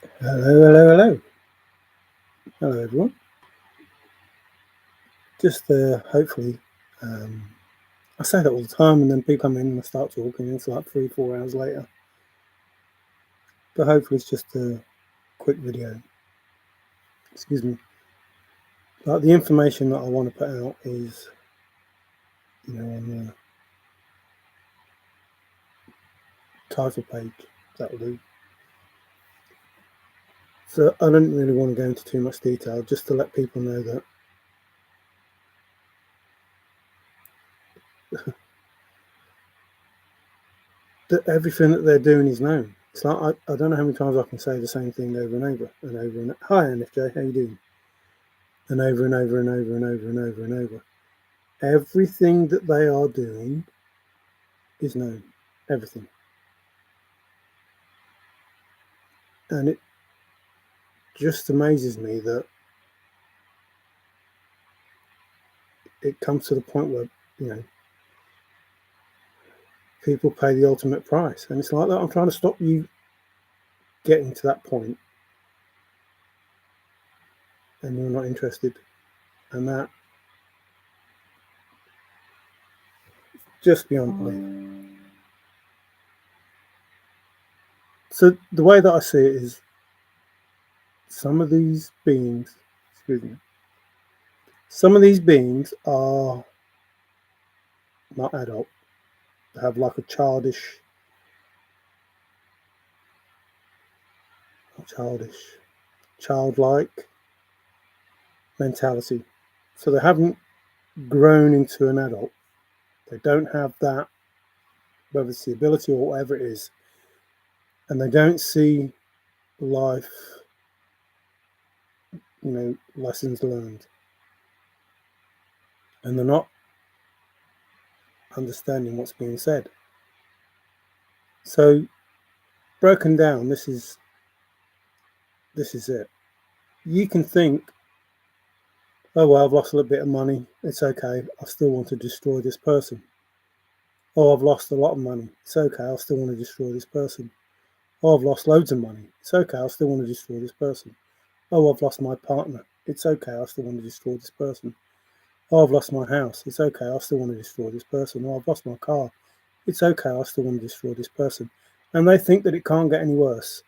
Hello. Hello, everyone. Just hopefully, um, I say that all the time, and then people come in and I start talking, and it's like 3, 4 hours later. But hopefully, it's just a quick video. Excuse me. Like the information that I want to put out is, on the title page. That will do. So I don't really want to go into too much detail, just to let people know that that everything that they're doing is known. It's like I don't know how many times I can say the same thing over and over and over and hi NFJ, how you doing? And over and over and over and over and over and over. Everything that they are doing is known. Everything. And it just amazes me that it comes to the point where, people pay the ultimate price. And it's like that. I'm trying to stop you getting to that point, and you're not interested. And that just beyond belief. So the way that I see it is some of these beings, some of these beings are not adult. They have like a childlike mentality. So they haven't grown into an adult. They don't have that, whether it's the ability or whatever it is, and they don't see life, lessons learned, and they're not understanding what's being said. So broken down, this is it. You can think, oh well, I've lost a little bit of money, it's okay, I still want to destroy this person. Oh, I've lost a lot of money, it's okay, I still want to destroy this person. Oh, I've lost loads of money, it's okay, I still want to destroy this person. Oh, I've lost my partner, it's okay, I still want to destroy this person. Oh, I've lost my house, it's okay, I still want to destroy this person. Oh, I've lost my car, it's okay, I still want to destroy this person. And they think that it can't get any worse.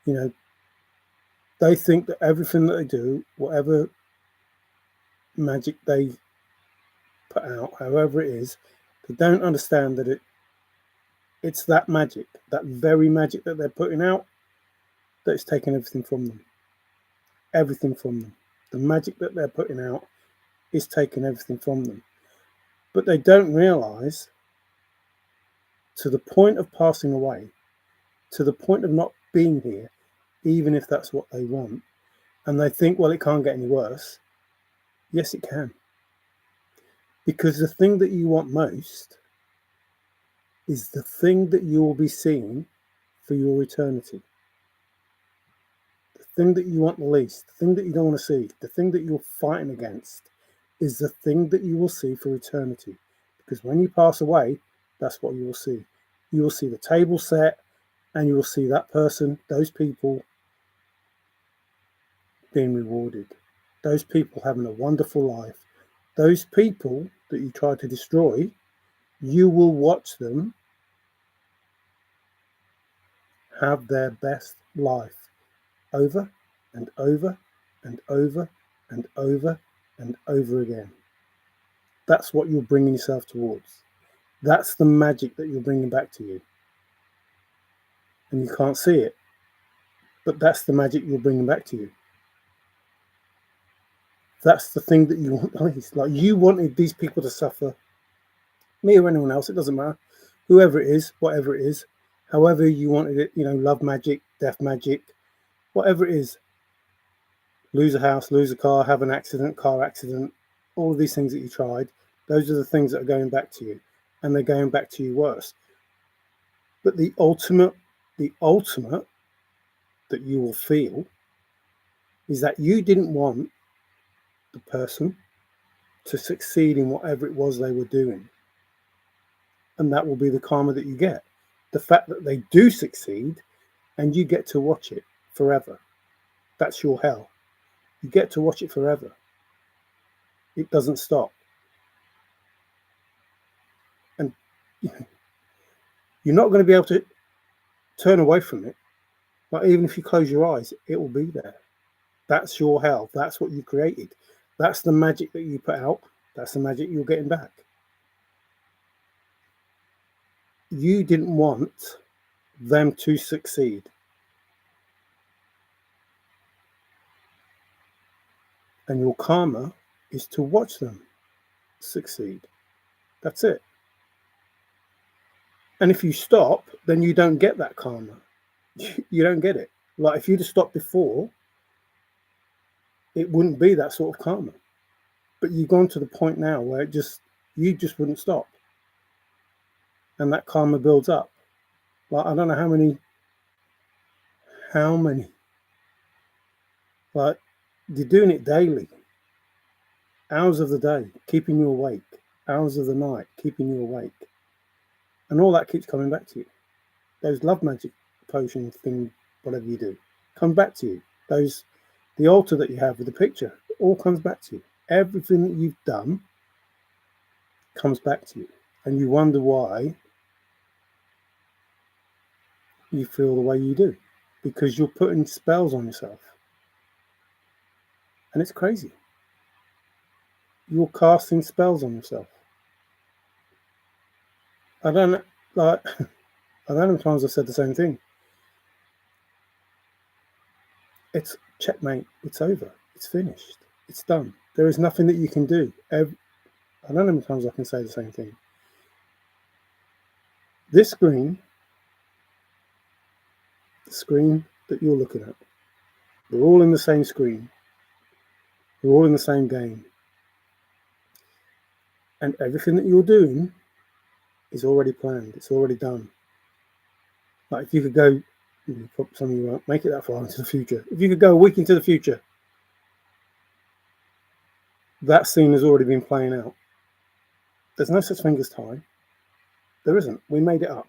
They think that everything that they do, whatever magic they put out, however it is, they don't understand that it's that magic, that very magic that they're putting out, that's taking everything from them. Everything from them. The magic that they're putting out is taking everything from them. But they don't realize, to the point of passing away, to the point of not being here, even if that's what they want, and they think, well, it can't get any worse. Yes, it can. Because the thing that you want most is the thing that you will be seeing for your eternity. The thing that you want the least, the thing that you don't want to see, the thing that you're fighting against is the thing that you will see for eternity. Because when you pass away, that's what you will see. You will see the table set, and you will see that person, those people being rewarded. Those people having a wonderful life. Those people that you try to destroy, you will watch them have their best life over and over and over and over and over again. That's what you're bringing yourself towards. That's the magic that you're bringing back to you. And you can't see it, but that's the magic you're bringing back to you. That's the thing that you want the least. Like, you wanted these people to suffer, me or anyone else, it doesn't matter. Whoever it is, whatever it is, however you wanted it, love magic, death magic, whatever it is. Lose a house, lose a car, have an accident, car accident, all of these things that you tried, those are the things that are going back to you, and they're going back to you worse. But the ultimate that you will feel is that you didn't want the person to succeed in whatever it was they were doing. And that will be the karma that you get. The fact that they do succeed and you get to watch it forever. That's your hell. You get to watch it forever. It doesn't stop. And you're not going to be able to turn away from it. Like, even if you close your eyes, it will be there. That's your hell. That's what you created. That's the magic that you put out. That's the magic you're getting back. You didn't want them to succeed. And your karma is to watch them succeed. That's it. And if you stop, then you don't get that karma. You don't get it. Like, if you'd have stopped before, it wouldn't be that sort of karma. But you've gone to the point now where you just wouldn't stop. And that karma builds up. Like, I don't know how many, like, you're doing it daily. Hours of the day, keeping you awake. Hours of the night, keeping you awake. And all that keeps coming back to you. Those love magic potion thing, whatever you do, comes back to you. The altar that you have with the picture, it all comes back to you. Everything that you've done comes back to you. And you wonder why you feel the way you do. Because you're putting spells on yourself. And it's crazy. You're casting spells on yourself. I don't know how many times I've said the same thing. It's checkmate. It's over. It's finished. It's done. There is nothing that you can do. I don't know how many times I can say the same thing. This screen, the screen that you're looking at, we're all in the same screen. We're all in the same game. And everything that you're doing is already planned. It's already done. Like, if you could go, some of you won't make it that far into the future. If you could go a week into the future, that scene has already been playing out. There's no such thing as time. There isn't. We made it up.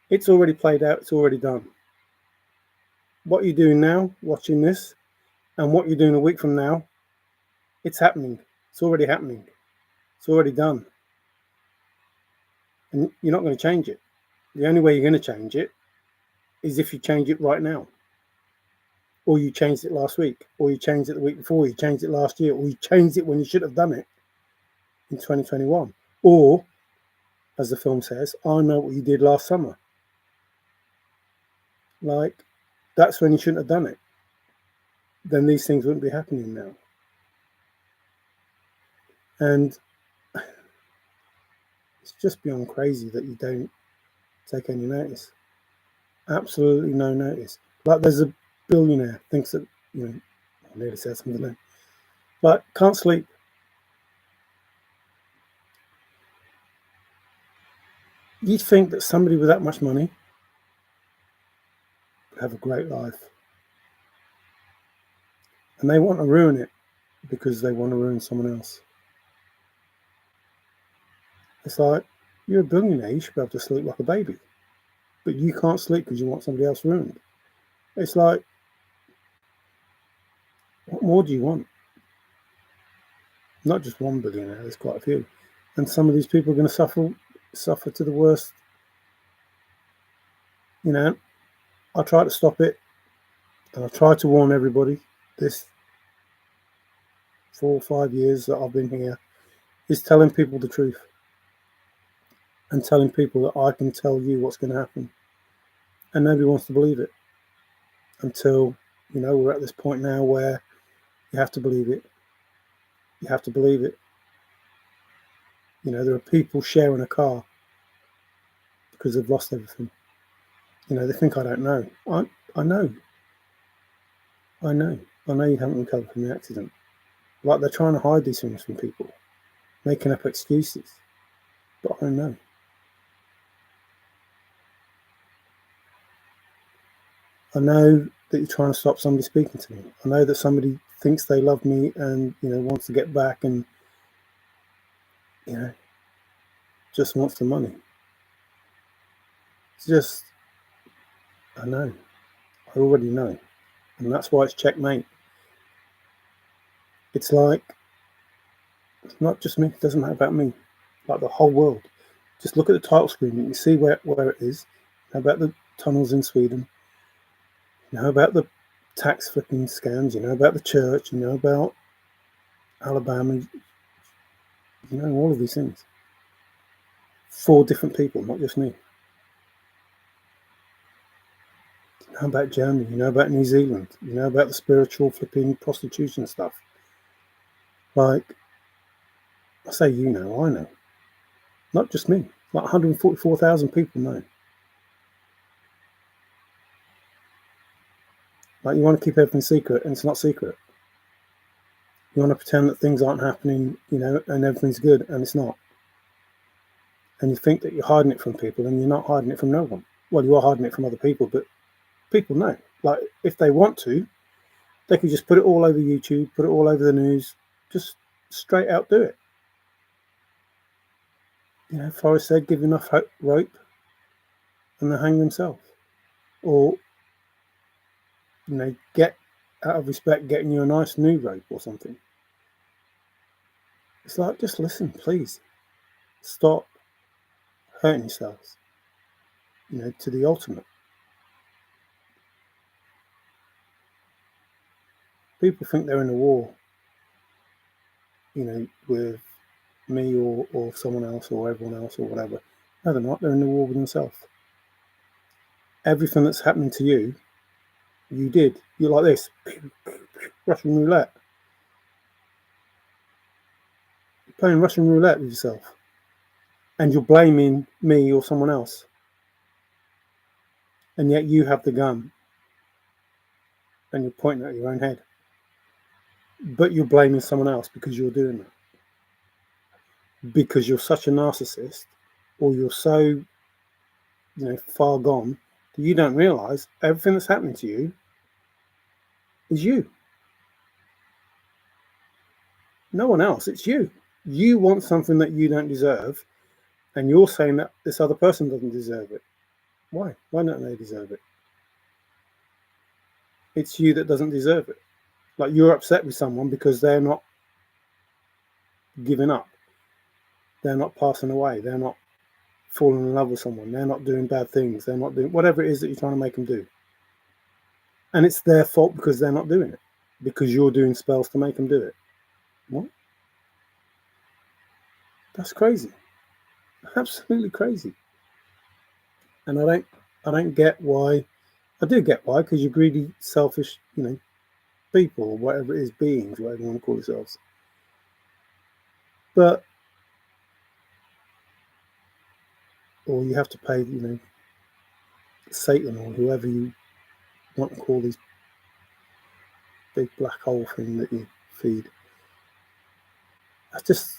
It's already played out. It's already done. What you're doing now, watching this, and what you're doing a week from now, it's happening. It's already happening. It's already done. And you're not going to change it. The only way you're going to change it is if you change it right now. Or you changed it last week. Or you changed it the week before. You changed it last year. Or you changed it when you should have done it in 2021. Or, as the film says, I know what you did last summer. Like, that's when you shouldn't have done it. Then these things wouldn't be happening now. And it's just beyond crazy that you don't take any notice. Absolutely no notice. Like, there's a billionaire thinks that, I nearly said something then. Like, can't sleep. You'd think that somebody with that much money would have a great life. And they want to ruin it because they want to ruin someone else. It's like, you're a billionaire, you should be able to sleep like a baby. But you can't sleep because you want somebody else ruined. It's like, what more do you want? Not just one billionaire, there's quite a few. And some of these people are going to suffer to the worst. I try to stop it. And I try to warn everybody. This 4 or 5 years that I've been here is telling people the truth. And telling people that I can tell you what's going to happen. And nobody wants to believe it. Until, we're at this point now where you have to believe it. You have to believe it. There are people sharing a car because they've lost everything. They think I don't know. I know. I know you haven't recovered from the accident. Like, they're trying to hide these things from people, making up excuses. But I know. I know that you're trying to stop somebody speaking to me. I know that somebody thinks they love me and, wants to get back and, just wants the money. It's just, I know. I already know. And that's why it's checkmate. It's like, it's not just me, it doesn't matter about me, like the whole world. Just look at the title screen, you can see where it is. You know about the tunnels in Sweden, you know about the tax flipping scams, you know about the church, you know about Alabama, you know all of these things. 4 different people, not just me. You know about Germany, you know about New Zealand, you know about the spiritual flipping prostitution stuff. Like, I say you know, I know. Not just me, like 144,000 people know. Like, you want to keep everything secret, and it's not secret. You want to pretend that things aren't happening, you know, and everything's good, and it's not. And you think that you're hiding it from people, and you're not hiding it from no one. Well, you are hiding it from other people, but people know. Like, if they want to, they could just put it all over YouTube, put it all over the news, just straight out do it. You know, Forrest said, give enough rope, and they'll hang themselves. Or, you know, get, out of respect, getting you a nice new rope or something. It's like, just listen, please. Stop hurting yourselves, you know, to the ultimate. People think they're in a war, you know, with me or someone else or everyone else or whatever. No, they're not. They're in a war with themselves. Everything that's happening to you, you did. You're like this. Russian roulette. You're playing Russian roulette with yourself. And you're blaming me or someone else. And yet you have the gun. And you're pointing at your own head. But you're blaming someone else because you're doing that. Because you're such a narcissist, or you're so, you know, far gone, that you don't realise everything that's happening to you is you. No one else, it's you. You want something that you don't deserve, and you're saying that this other person doesn't deserve it. Why? Why don't they deserve it? It's you that doesn't deserve it. Like, you're upset with someone because they're not giving up. They're not passing away. They're not falling in love with someone. They're not doing bad things. They're not doing whatever it is that you're trying to make them do. And it's their fault because they're not doing it. Because you're doing spells to make them do it. What? That's crazy. Absolutely crazy. And I don't get why. I do get why, because you're greedy, selfish, you know, people, or whatever it is, beings, whatever you want to call yourselves. But, or you have to pay, you know, Satan or whoever you want to call these big black hole thing that you feed. That's just,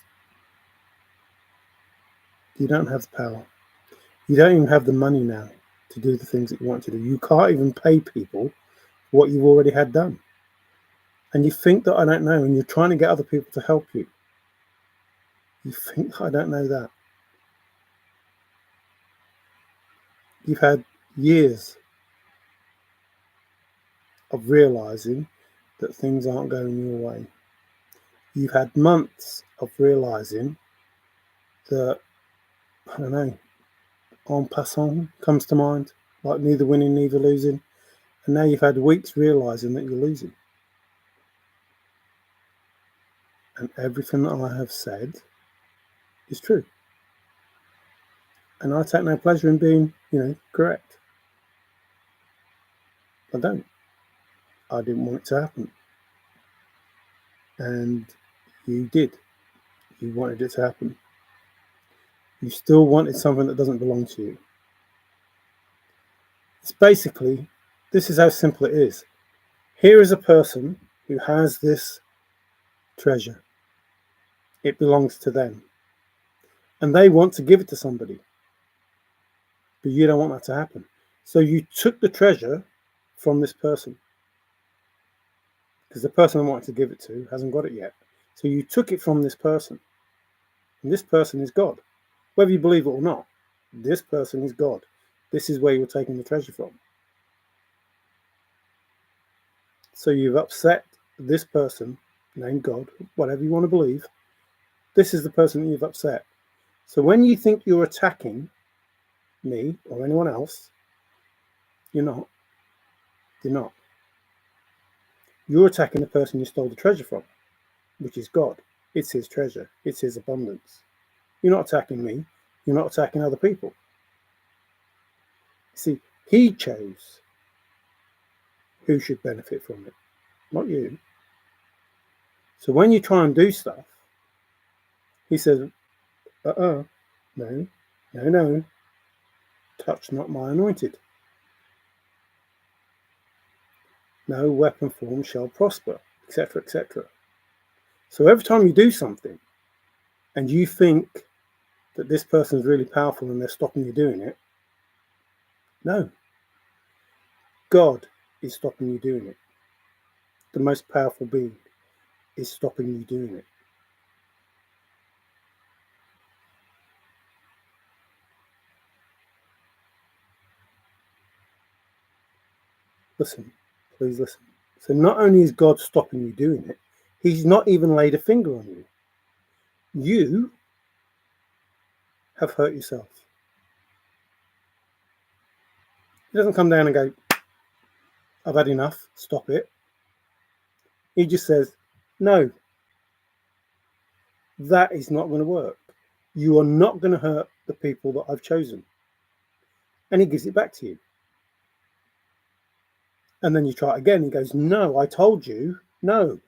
you don't have the power. You don't even have the money now to do the things that you want to do. You can't even pay people what you've already had done. And you think that I don't know, and you're trying to get other people to help you. You think I don't know that. You've had years of realizing that things aren't going your way. You've had months of realizing that, I don't know, en passant comes to mind, like neither winning, neither losing. And now you've had weeks realizing that you're losing. And everything that I have said is true. And I take no pleasure in being, you know, correct. I don't. I didn't want it to happen. And you did. You wanted it to happen. You still wanted something that doesn't belong to you. It's basically, this is how simple it is. Here is a person who has this treasure. It belongs to them. And they want to give it to somebody. But you don't want that to happen. So you took the treasure from this person. Because the person I wanted to give it to hasn't got it yet. So you took it from this person. And this person is God. Whether you believe it or not, this person is God. This is where you're taking the treasure from. So you've upset this person named God, whatever you want to believe. This is the person that you've upset. So when you think you're attacking me or anyone else, you're not. You're not. You're attacking the person you stole the treasure from, which is God. It's his treasure. It's his abundance. You're not attacking me. You're not attacking other people. See, he chose who should benefit from it, not you. So when you try and do stuff, he says, no, no, no, touch not my anointed. No weapon form shall prosper, etc., etc. So every time you do something and you think that this person is really powerful and they're stopping you doing it, no. God is stopping you doing it. The most powerful being is stopping you doing it. Listen, please listen. So not only is God stopping you doing it, he's not even laid a finger on you. You have hurt yourself. He doesn't come down and go, I've had enough, stop it. He just says, no, that is not going to work. You are not going to hurt the people that I've chosen. And he gives it back to you. And then you try it again. He goes, no, I told you, no.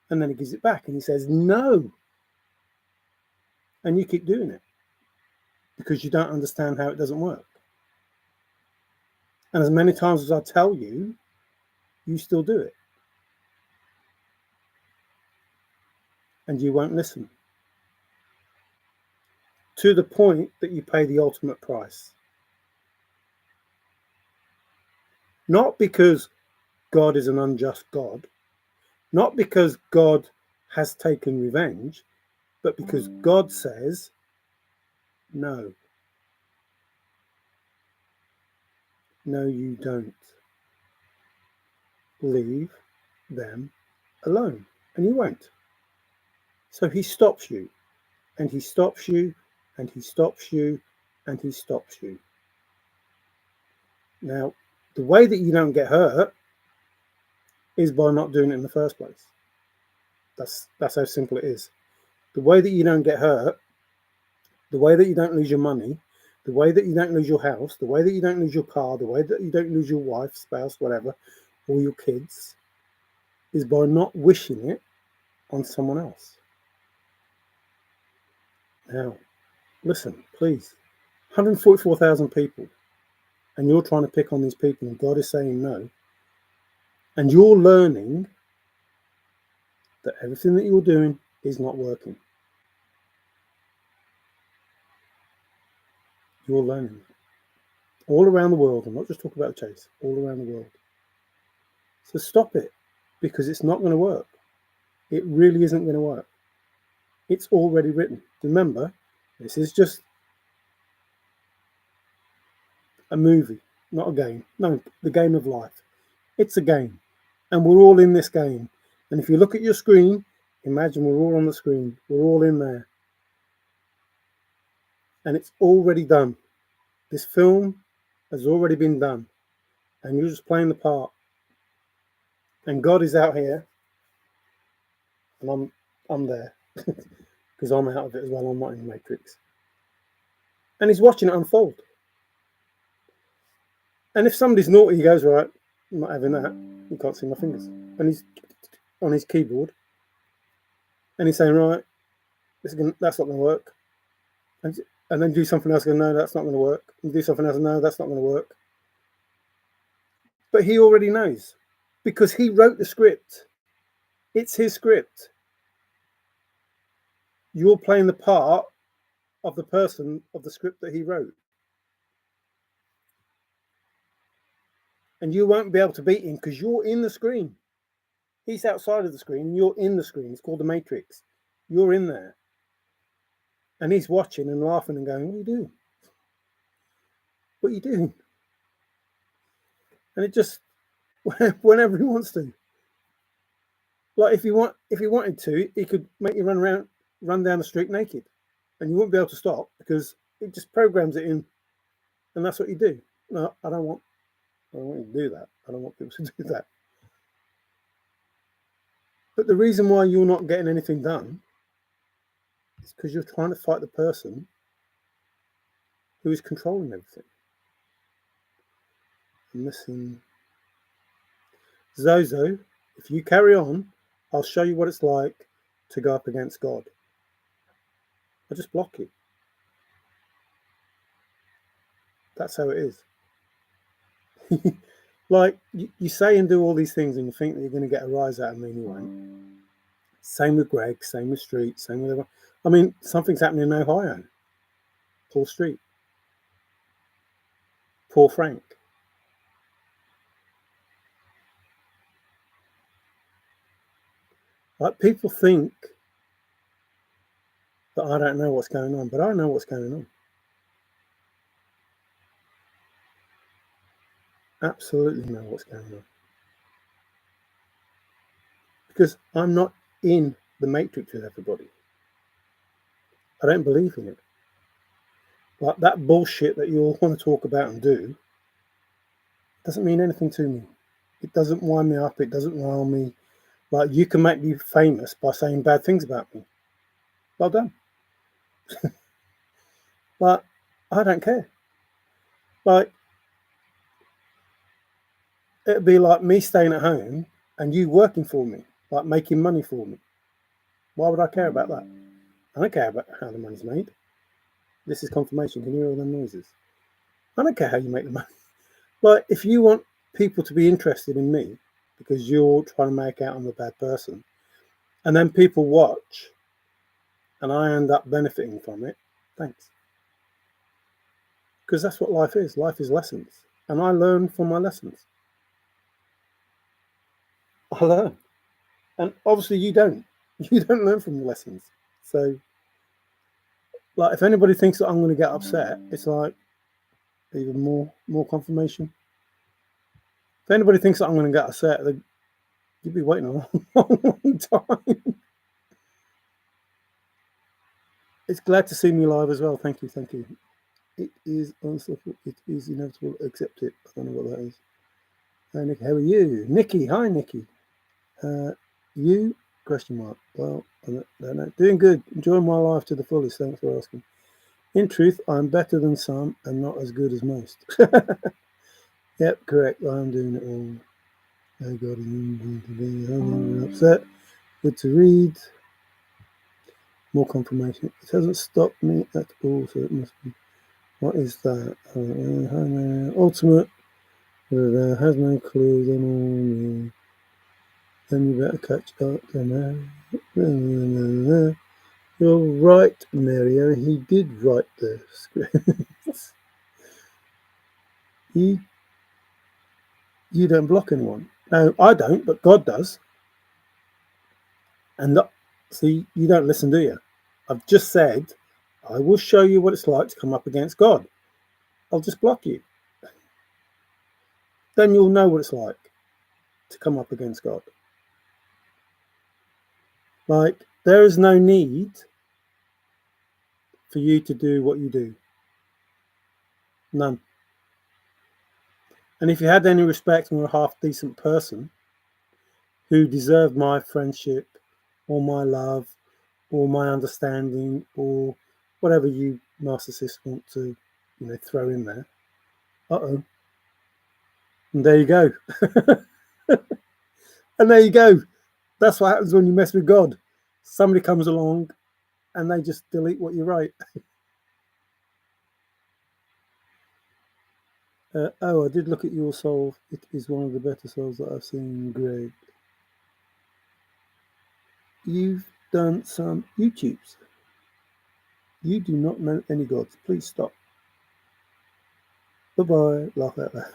And then he gives it back and he says, no. And you keep doing it because you don't understand how it doesn't work. And as many times as I tell you, you still do it. And you won't listen. To the point that you pay the ultimate price. Not because God is an unjust God, not because God has taken revenge, but because God says, no. No, you don't. Leave them alone. And you won't. So he stops you, and he stops you, and he stops you, and he stops you. Now, the way that you don't get hurt is by not doing it in the first place. That's how simple it is. The way that you don't get hurt, the way that you don't lose your money, the way that you don't lose your house, the way that you don't lose your car, the way that you don't lose your wife, spouse, whatever, or your kids, is by not wishing it on someone else. Now, listen, please. 144,000 people, and you're trying to pick on these people, and God is saying no, and you're learning that everything that you're doing is not working. You're learning all around the world. I'm not just talking about the chase, all around the world. So stop it, because it's not going to work. It really isn't going to work. It's already written. Remember, this is just a movie, not a game. No, the game of life. It's a game, and we're all in this game. And if you look at your screen, imagine we're all on the screen. We're all in there. And it's already done. This film has already been done. And you're just playing the part. And God is out here. And I'm there. Because I'm out of it as well. I'm not in the Matrix. And he's watching it unfold. And if somebody's naughty, he goes, right, I'm not having that. You can't see my fingers. And he's on his keyboard. And he's saying, right, that's not going to work. And then do something else, go, no, that's not going to work. And do something else, no, that's not going to work. But he already knows because he wrote the script. It's his script. You're playing the part of the person of the script that he wrote. And you won't be able to beat him because you're in the screen. He's outside of the screen and you're in the screen. It's called the Matrix. You're in there. And he's watching and laughing and going, what are you doing? What are you doing? And it just, whenever he wants to. Like if he wanted to, he could make you run down the street naked, and you wouldn't be able to stop because it just programs it in, and that's what you do. No, I don't want you to do that. I don't want people to do that. But the reason why you're not getting anything done is because you're trying to fight the person who is controlling everything. I'm missing Zozo. If you carry on, I'll show you what it's like to go up against God. I just block you. That's how it is. Like you say and do all these things, and you think that you're going to get a rise out of me anyway. Same with Greg. Same with Street. Same with everyone. I mean, something's happening in Ohio. Paul Street. Poor Frank. Like people think that I don't know what's going on, but I know what's going on. Absolutely know what's going on. Because I'm not in the matrix with everybody. I don't believe in it. Like that bullshit that you all want to talk about and do doesn't mean anything to me. It doesn't wind me up. It doesn't rile me. Like you can make me famous by saying bad things about me. Well done. Like I don't care. Like it'd be like me staying at home and you working for me, like making money for me. Why would I care about that? I don't care about how the money's made. This is confirmation. Can you hear all them noises? I don't care how you make the money. Like if you want people to be interested in me because you're trying to make out I'm a bad person, and then people watch and I end up benefiting from it, thanks. Because that's what life is. Life is lessons. And I learn from my lessons. I learn. And obviously you don't. You don't learn from your lessons. So, like, if anybody thinks that I'm going to get upset, it's like even more confirmation. If anybody thinks that I'm going to get upset, you'd be waiting a long time. It's glad to see me live as well. Thank you. It is unstoppable. It is inevitable. Accept it. I don't know what that is. Hi, Nick. How are you? Nikki. Hi, Nikki. You? Question mark. Well, I don't know. Doing good. Enjoying my life to the fullest. Thanks for asking. In truth, I'm better than some and not as good as most. Yep, correct. I'm doing it all. I got it. Upset. Good to read. More confirmation. It hasn't stopped me at all, so it must be. What is that? Ultimate. Has no clue. Then you better catch up. You're right, Mario. He did write the script. You don't block anyone. No, I don't, but God does. And see, you don't listen, do you? I've just said, I will show you what it's like to come up against God. I'll just block you. Then you'll know what it's like to come up against God. Like, there is no need for you to do what you do. None. And if you had any respect and were a half decent person who deserved my friendship or my love or my understanding or whatever you narcissists want to, throw in there. Uh-oh. And there you go. And there you go. That's what happens when you mess with God. Somebody comes along and they just delete what you write. I did look at your soul. It is one of the better souls that I've seen. Great. You've done some YouTubes. You do not know any gods. Please stop. Bye-bye. Laugh out loud.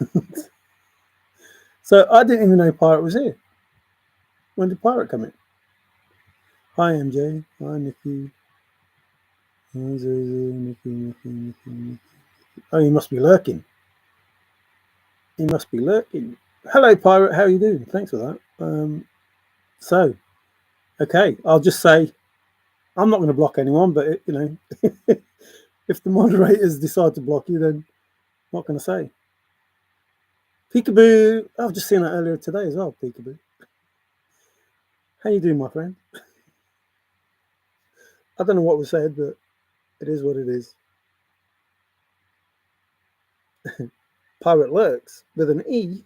So I didn't even know Pirate was here. When did Pirate come in? Hi, MJ. Hi, Nikki. Nikki. Oh, he must be lurking. Hello, Pirate. How are you doing? Thanks for that. So, Okay, I'll just say I'm not going to block anyone, but you know, if the moderators decide to block you, then what can I say? Peekaboo, I've just seen that earlier today as well. Peekaboo, how you doing, my friend? I don't know what was said, but it is what it is. Pirate lurks with an E.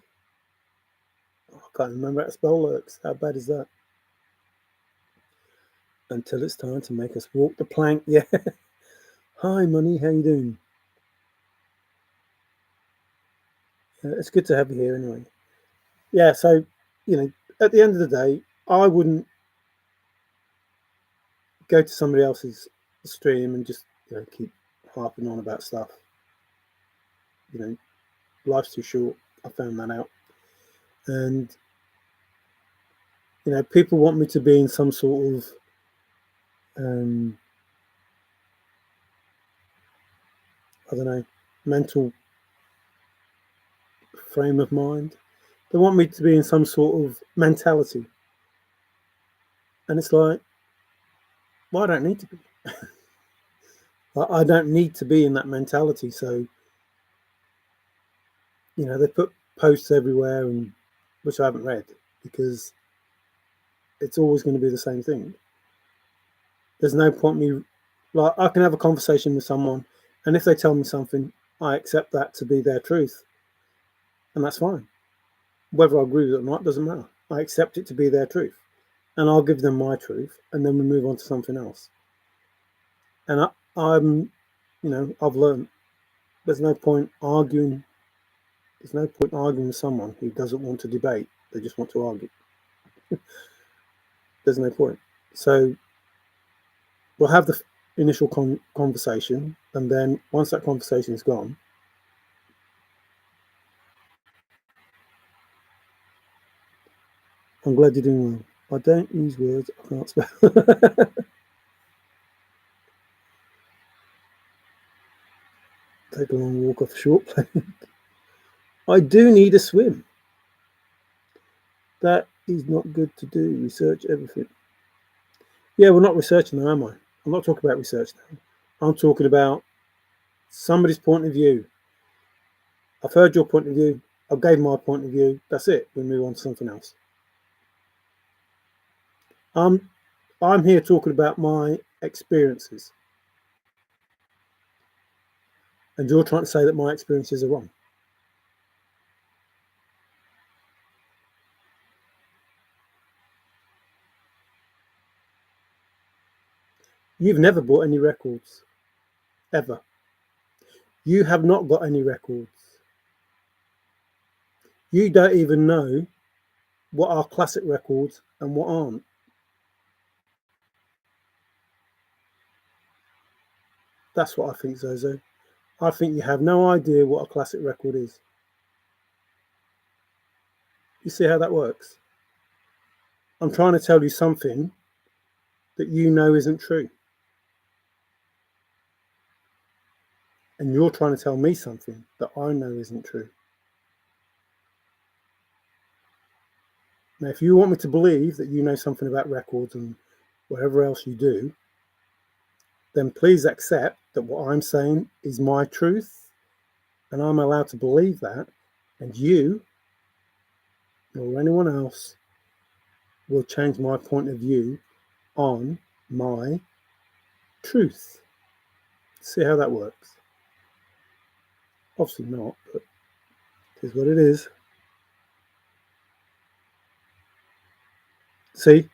Oh, I can't remember how to spell lurks. How bad is that? Until it's time to make us walk the plank. Yeah. Hi, Money. How you doing? It's good to have you here anyway. Yeah, so, you know, at the end of the day, I wouldn't go to somebody else's stream and just, you know, keep harping on about stuff. You know, life's too short. I found that out. And, you know, people want me to be in some sort of I don't know, mental frame of mind. They want me to be in some sort of mentality. And it's like, well, I don't need to be. I don't need to be in that mentality. So, you know, they put posts everywhere, and which I haven't read because it's always going to be the same thing. There's no point me, like, I can have a conversation with someone, and if they tell me something, I accept that to be their truth, and that's fine. Whether I agree with it or not doesn't matter. I accept it to be their truth, and I'll give them my truth, and then we move on to something else. And I'm, you know, I've learned there's no point arguing. There's no point arguing with someone who doesn't want to debate. They just want to argue. There's no point. So we'll have the initial conversation, and then once that conversation is gone, I'm glad you're doing well. I don't use words I can't spell. Take a long walk off a short plank. I do need a swim. That is not good to do. Research everything. Yeah, we're not researching now, am I? I'm not talking about research now. I'm talking about somebody's point of view. I've heard your point of view. I gave my point of view. That's it. We move on to something else. I'm here talking about my experiences. And you're trying to say that my experiences are wrong. You've never bought any records. Ever. You have not got any records. You don't even know what are classic records and what aren't. That's what I think, Zozo. I think you have no idea what a classic record is. You see how that works? I'm trying to tell you something that you know isn't true. And you're trying to tell me something that I know isn't true. Now, if you want me to believe that you know something about records and whatever else you do, then please accept that what I'm saying is my truth, and I'm allowed to believe that, and you or anyone else will change my point of view on my truth. See how that works? Obviously not, but it is what it is. See,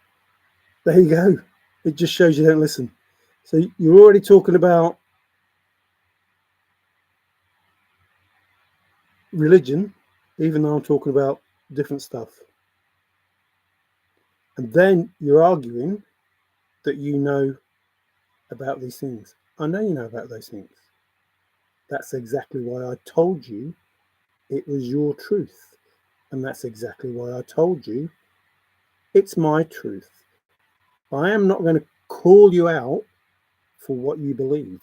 there you go. It just shows you don't listen. So you're already talking about religion, even though I'm talking about different stuff. And then you're arguing that you know about these things. I know you know about those things. That's exactly why I told you it was your truth. And that's exactly why I told you it's my truth. I am not going to call you out for what you believe.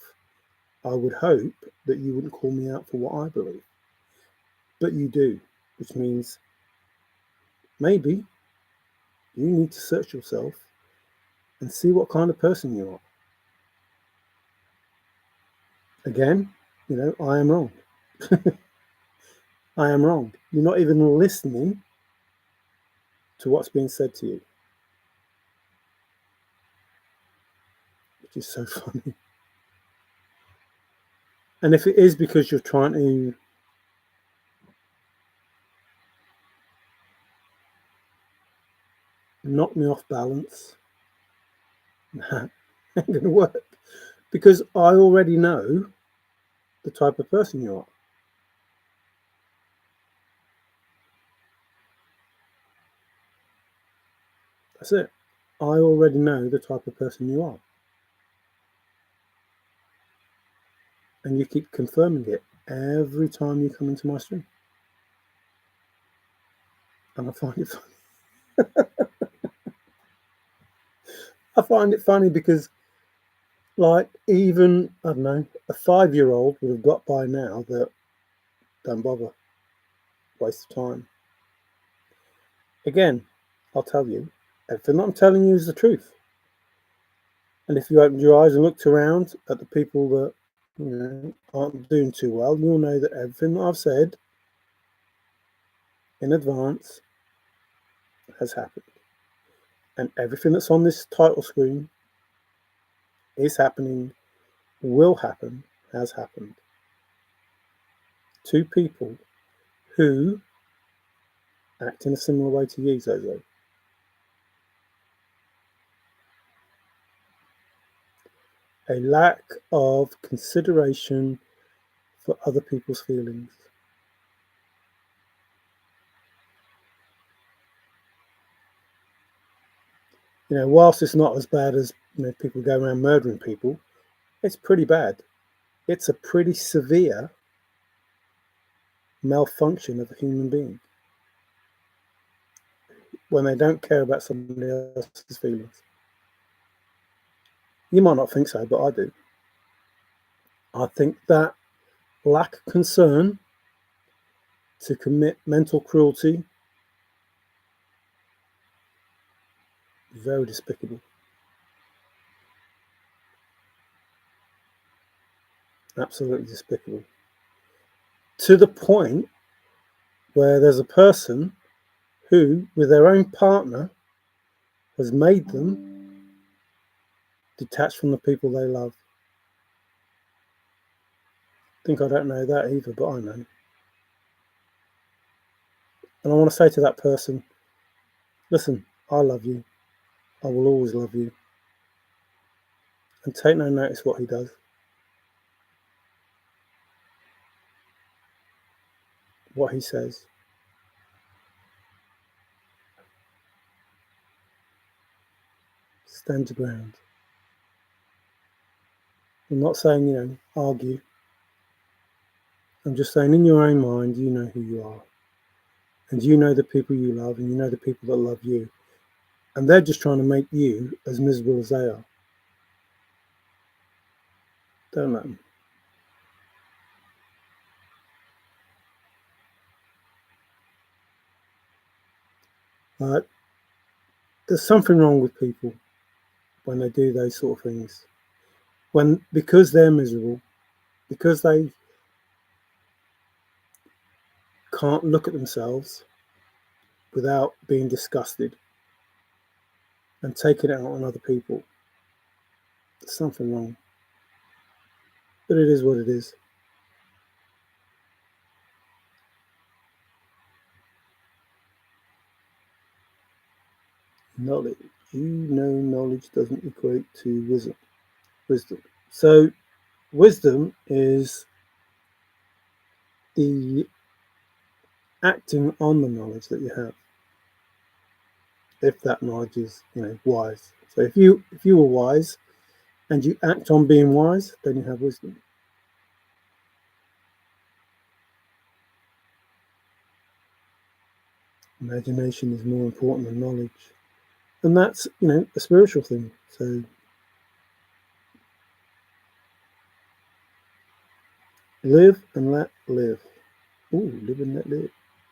I would hope that you wouldn't call me out for what I believe. But you do, which means maybe you need to search yourself and see what kind of person you are. Again, I am wrong. I am wrong. You're not even listening to what's being said to you, which is so funny. And if it is because you're trying to knock me off balance, that ain't going to work, because I already know the type of person you are. That's it. I already know the type of person you are. And you keep confirming it every time you come into my stream. And I find it funny. I find it funny because, like, even, I don't know, a 5-year-old would have got by now that don't bother. Waste of time. Again, I'll tell you, everything I'm telling you is the truth. And if you opened your eyes and looked around at the people that, aren't doing too well, you'll know that everything that I've said in advance has happened. And everything that's on this title screen is happening, will happen, has happened. To people who act in a similar way to you, Zozo. A lack of consideration for other people's feelings. Whilst it's not as bad as people go around murdering people, it's pretty bad. It's a pretty severe malfunction of a human being when they don't care about somebody else's feelings. You might not think so, but I do. I think that lack of concern to commit mental cruelty, very despicable. Absolutely despicable. To the point where there's a person who, with their own partner, has made them detached from the people they love. I think I don't know that either, but I know. And I want to say to that person, listen, I love you. I will always love you. And take no notice what he does. What he says. Stand your ground. I'm not saying, argue. I'm just saying in your own mind, you know who you are. And you know the people you love, and you know the people that love you. And they're just trying to make you as miserable as they are. Don't let them. There's something wrong with people when they do those sort of things. Because they're miserable, because they can't look at themselves without being disgusted and taking it out on other people. There's something wrong. But it is what it is. Knowledge. Knowledge doesn't equate to wisdom. So wisdom is the acting on the knowledge that you have. If that knowledge is, wise. So if you were wise and you act on being wise, then you have wisdom. Imagination is more important than knowledge. And that's, a spiritual thing. So live and let live. Ooh, live and let live.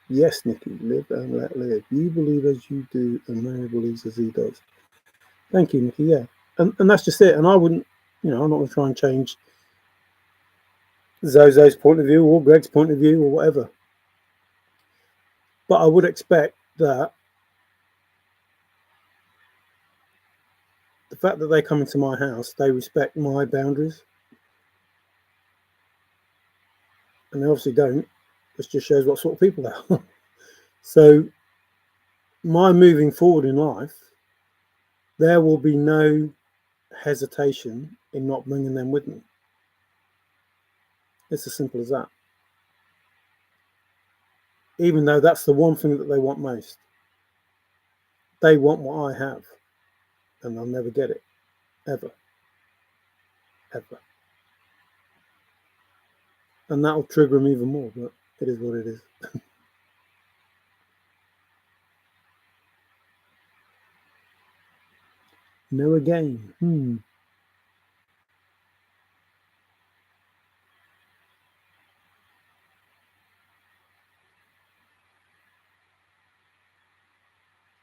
Yes, Nikki, live and let live. You believe as you do, and man believes as he does. Thank you, Nikki. Yeah, and that's just it. And I wouldn't, I'm not going to try and change Zozo's point of view or Greg's point of view or whatever. But I would expect that the fact that they come into my house, they respect my boundaries. And they obviously don't. This just shows what sort of people they are. So my moving forward in life, there will be no hesitation in not bringing them with me. It's as simple as that. Even though that's the one thing that they want most. They want what I have, and they'll never get it. Ever. Ever. And that'll trigger them even more, but it is what it is. No again. And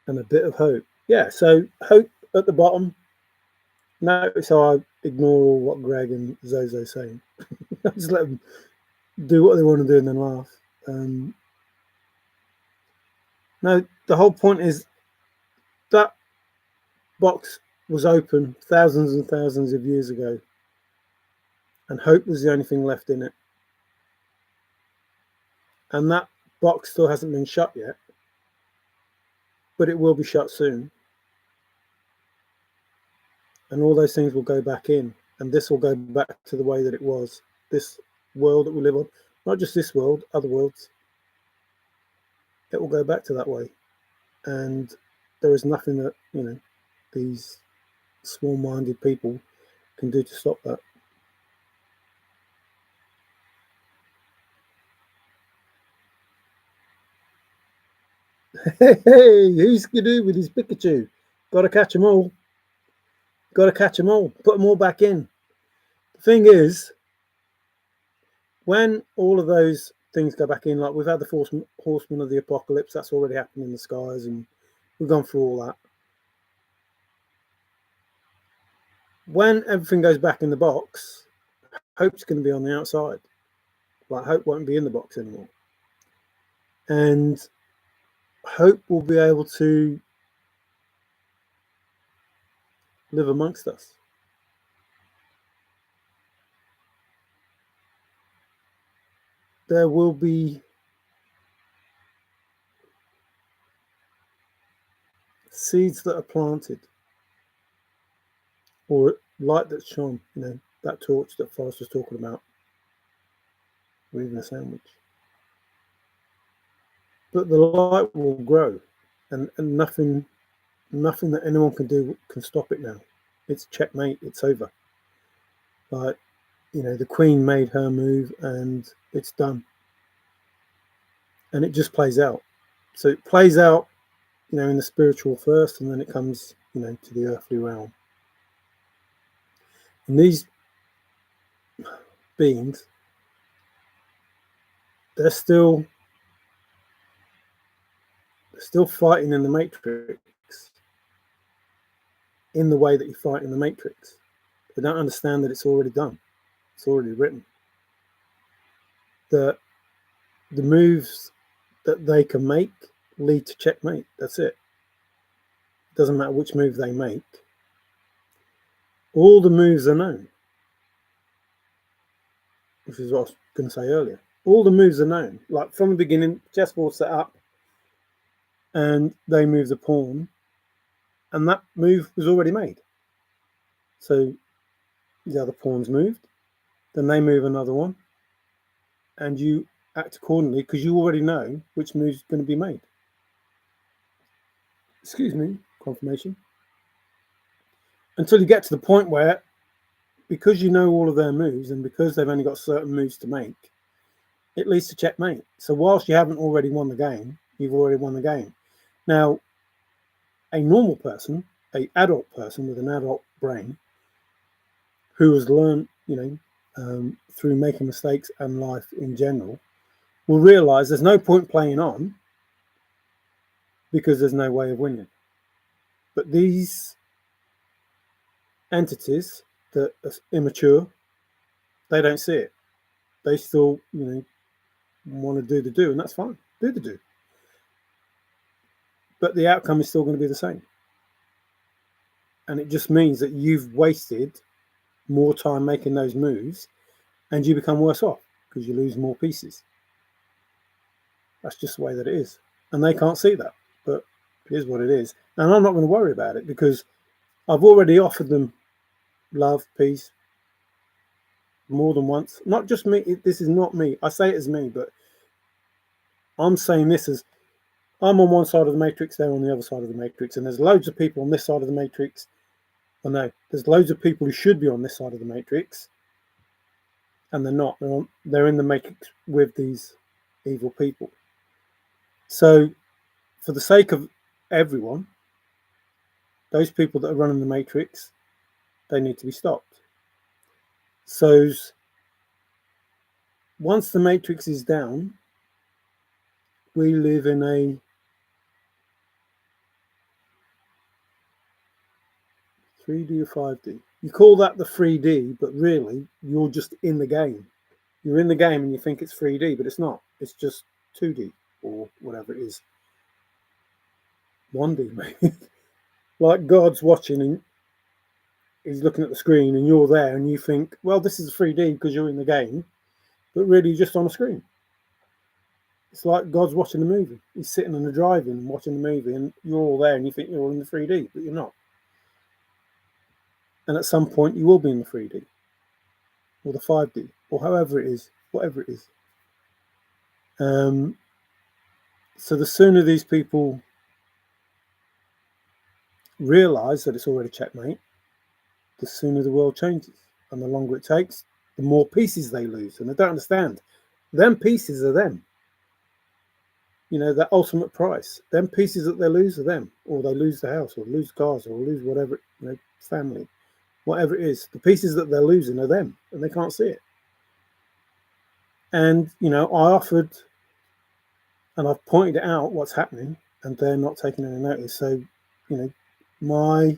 a bit of hope. Yeah, so hope at the bottom. Notice how I ignore what Greg and Zozo are saying. Just let them do what they want to do and then laugh. No, the whole point is that box was open thousands and thousands of years ago, and hope was the only thing left in it. And that box still hasn't been shut yet, but it will be shut soon. And all those things will go back in, and this will go back to the way that it was. This world that we live on, not just this world, other worlds, it will go back to that way. And there is nothing that, these small-minded people can do to stop that. Hey, who's Skidoo with his Pikachu? Got to catch them all. Got to catch them all. Put them all back in. The thing is, when all of those things go back in, like we've had the Horsemen of the Apocalypse, that's already happened in the skies, and we've gone through all that. When everything goes back in the box, hope's going to be on the outside. Like, hope won't be in the box anymore. And hope will be able to live amongst us. There will be seeds that are planted, or light that's shone, that torch that Forrest was talking about, or even a sandwich. But the light will grow, and nothing that anyone can do can stop it now. It's checkmate, it's over. Like, the Queen made her move and it's done. And it just plays out. So it plays out, in the spiritual first, and then it comes, to the earthly realm. And these beings, they're still fighting in the Matrix in the way that you fight in the Matrix. They don't understand that it's already done. It's already written. The moves that they can make lead to checkmate. That's it. It doesn't matter which move they make. All the moves are known, which is what I was going to say earlier. All the moves are known. Like, from the beginning, chessboard set up, and they move the pawn, and that move was already made. So the other pawn's moved, then they move another one, and you act accordingly because you already know which move's going to be made. Excuse me, confirmation. Until you get to the point where, because you know all of their moves and because they've only got certain moves to make, it leads to checkmate. So whilst you haven't already won the game, you've already won the game. Now, a normal person, an adult person with an adult brain, who has learned, through making mistakes and life in general, will realize there's no point playing on because there's no way of winning. But these entities that are immature, they don't see it. They still, want to do the do, and that's fine. Do the do. But the outcome is still going to be the same. And it just means that you've wasted more time making those moves and you become worse off because you lose more pieces. That's just the way that it is. And they can't see that, but it is what it is. And I'm not going to worry about it because I've already offered them love, peace, more than once. Not just me. This is not me. I say it as me, but I'm saying this as I'm on one side of the matrix, they're on the other side of the matrix. And there's loads of people on this side of the matrix. Well, no, there's loads of people who should be on this side of the matrix. And they're not. They're in the matrix with these evil people. So for the sake of everyone, those people that are running the matrix, they need to be stopped. So once the matrix is down, we live in a (3D or 5D? You call that the 3D, but really you're just in the game. You're in the game and you think it's 3D, but it's not. It's just 2D or whatever it is. 1D maybe. Like God's watching and he's looking at the screen and you're there and you think, well, this is 3D because you're in the game, but really you're just on a screen. It's like God's watching the movie. He's sitting in the drive-in and watching the movie and you're all there and you think you're all in the 3D, but you're not. And at some point you will be in the 3D or the 5D or however it is, whatever it is. So the sooner these people realize that it's already checkmate, the sooner the world changes. And the longer it takes, the more pieces they lose. And they don't understand. Them pieces are them. That ultimate price. Them pieces that they lose are them. Or they lose the house, or lose cars, or lose whatever, family. Whatever it is. The pieces that they're losing are them. And they can't see it. And, I offered, and I've pointed out what's happening, and they're not taking any notice. So, my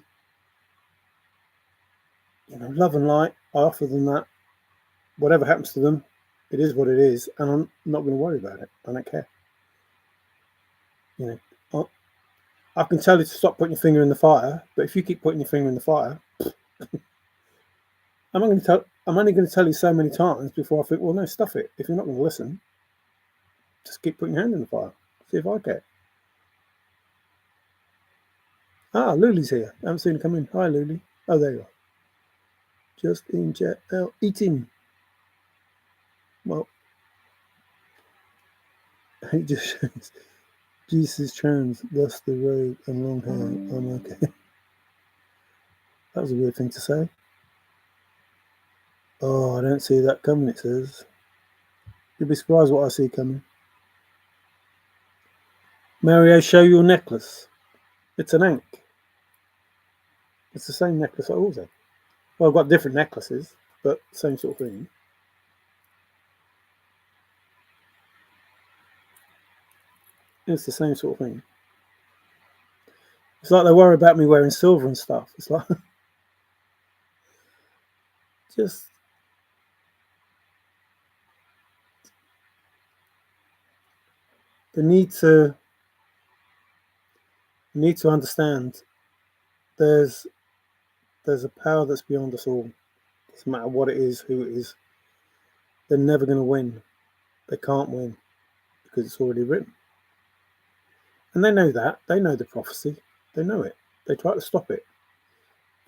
love and light, I offer them that. Whatever happens to them, it is what it is, and I'm not going to worry about it. I don't care. I can tell you to stop putting your finger in the fire, but if you keep putting your finger in the fire, I'm only going to tell you so many times before I think, well, no, stuff it. If you're not going to listen, just keep putting your hand in the fire. See if I care. Ah, Luli's here. I haven't seen her come in. Hi, Luli. Oh, there you are. Just in chat out eating. Well, it just shows Jesus is trans, thus the robe and long hair. I'm okay. That was a weird thing to say. Oh, I don't see that coming, it says. You'll be surprised what I see coming. Mario, show your necklace. It's an ankh. It's the same necklace I always have. Well, I've got different necklaces, but same sort of thing. It's the same sort of thing. It's like they worry about me wearing silver and stuff. It's like just the need to understand there's a power that's beyond us all. Doesn't matter what it is, who it is. They're never going to win. They can't win because it's already written. And they know that. They know the prophecy. They know it. They try to stop it.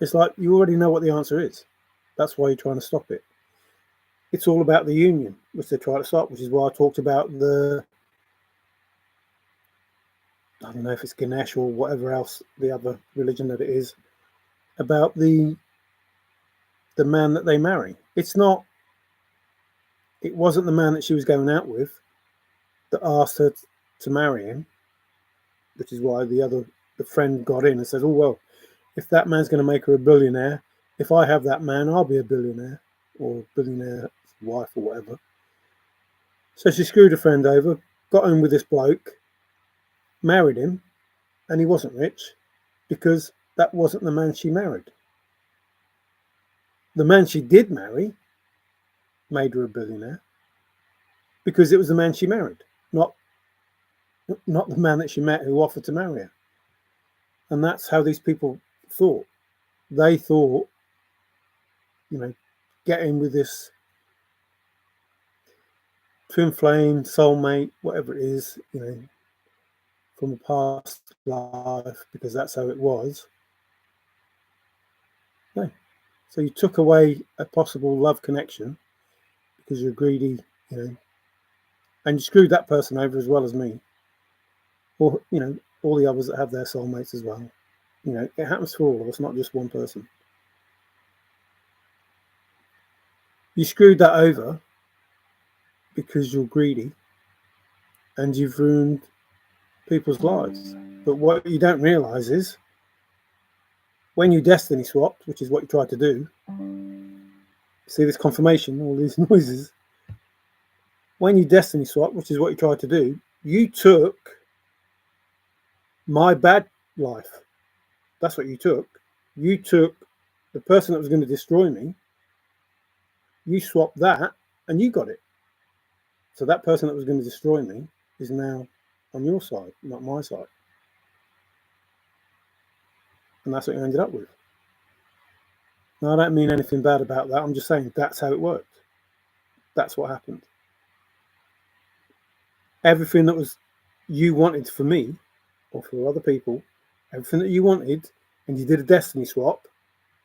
It's like you already know what the answer is. That's why you're trying to stop it. It's all about the union, which they try to stop, which is why I talked about I don't know if it's Ganesh or whatever else, the other religion that it is, about the man that they marry. It wasn't the man that she was going out with that asked her to marry him, which is why the friend got in and said, oh, well, if that man's going to make her a billionaire, if I have that man, I'll be a billionaire or billionaire's wife or whatever. So she screwed a friend over, got home with this bloke, married him, and he wasn't rich because that wasn't the man she married. The man she did marry made her a billionaire because it was the man she married, not the man that she met who offered to marry her. And that's how these people thought. They thought, get in with this twin flame, soulmate, whatever it is, from a past life, because that's how it was. No. So you took away a possible love connection because you're greedy, and you screwed that person over as well as me. Or, all the others that have their soulmates as well. It happens to all of us, not just one person. You screwed that over because you're greedy and you've ruined people's lives. But what you don't realize is when you destiny swapped, which is what you tried to do, see this confirmation, all these noises. When you destiny swapped, which is what you tried to do, you took my bad life. That's what you took. You took the person that was going to destroy me. You swapped that and you got it. So that person that was going to destroy me is now on your side, not my side. And that's what you ended up with. Now, I don't mean anything bad about that. I'm just saying that's how it worked. That's what happened. Everything that was you wanted for me or for other people, everything that you wanted, and you did a destiny swap,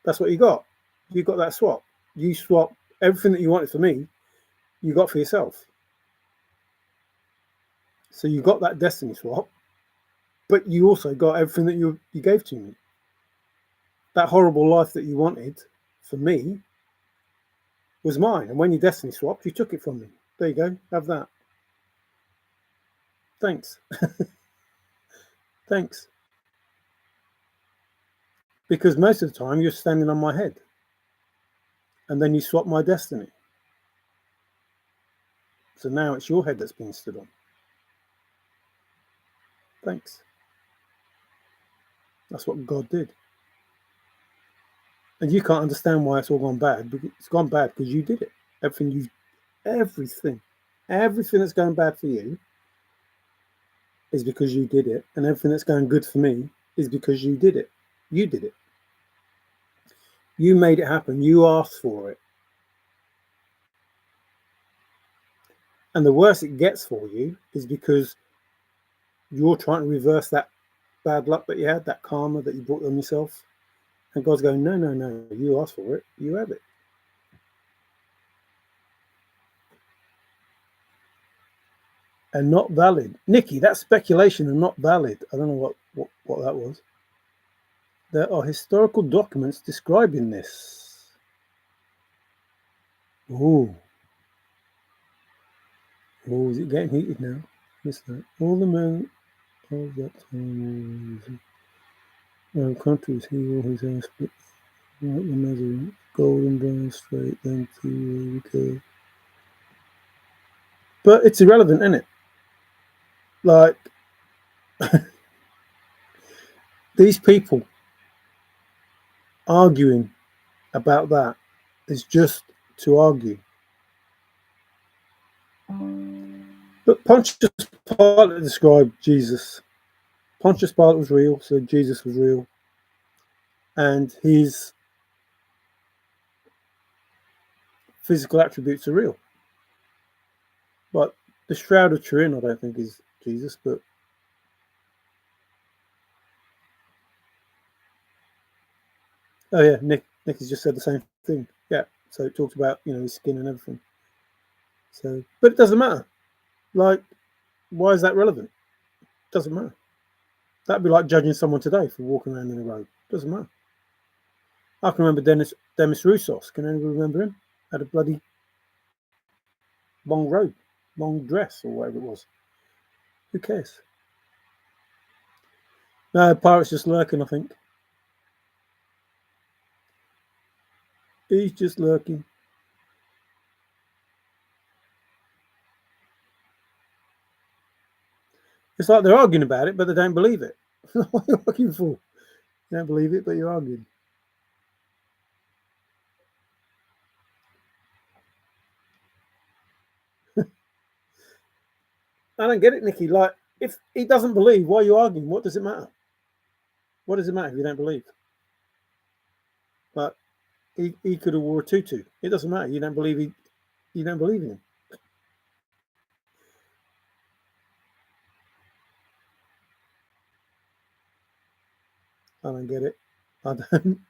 that's what you got. You got that swap. You swapped everything that you wanted for me, you got for yourself. So you got that destiny swap, but you also got everything that you gave to me. That horrible life that you wanted for me was mine. And when you destiny swapped, you took it from me. There you go. Have that. Thanks. Thanks. Because most of the time you're standing on my head. And then you swap my destiny. So now it's your head that's being stood on. Thanks. That's what God did. And you can't understand why it's all gone bad. It's gone bad because you did it. Everything that's going bad for you is because you did it. And everything that's going good for me is because you did it. You did it. You made it happen. You asked for it. And the worse it gets for you is because you're trying to reverse that bad luck that you had, that karma that you brought on yourself. And God's going, no, you asked for it. You have it. And not valid. Nikki, that's speculation and not valid. I don't know what that was. There are historical documents describing this. Oh, is it getting heated now? Listen, all the men of that time countries, he wore his hair split like the Nazarene, golden brown straight, then two curve. But it's irrelevant, isn't it? Like, these people arguing about that is just to argue. But Pontius Pilate described Jesus. Pontius Pilate was real, so Jesus was real. And his physical attributes are real. But the Shroud of Turin, I don't think is Jesus, but oh yeah, Nick has just said the same thing. Yeah, so it talks about his skin and everything. So, but it doesn't matter. Like, why is that relevant? It doesn't matter. That'd be like judging someone today for walking around in a robe. Doesn't matter. I can remember Demis Roussos. Can anyone remember him? Had a bloody long robe, long dress, or whatever it was. Who cares? No, Pirate's just lurking, I think. He's just lurking. It's like they're arguing about it, but they don't believe it. What are you arguing for? You don't believe it, but you're arguing. I don't get it, Nikki. Like, if he doesn't believe, why are you arguing? What does it matter? What does it matter if you don't believe? Like, he could have wore a tutu. It doesn't matter. You don't believe you don't believe in him. I don't get it. I don't.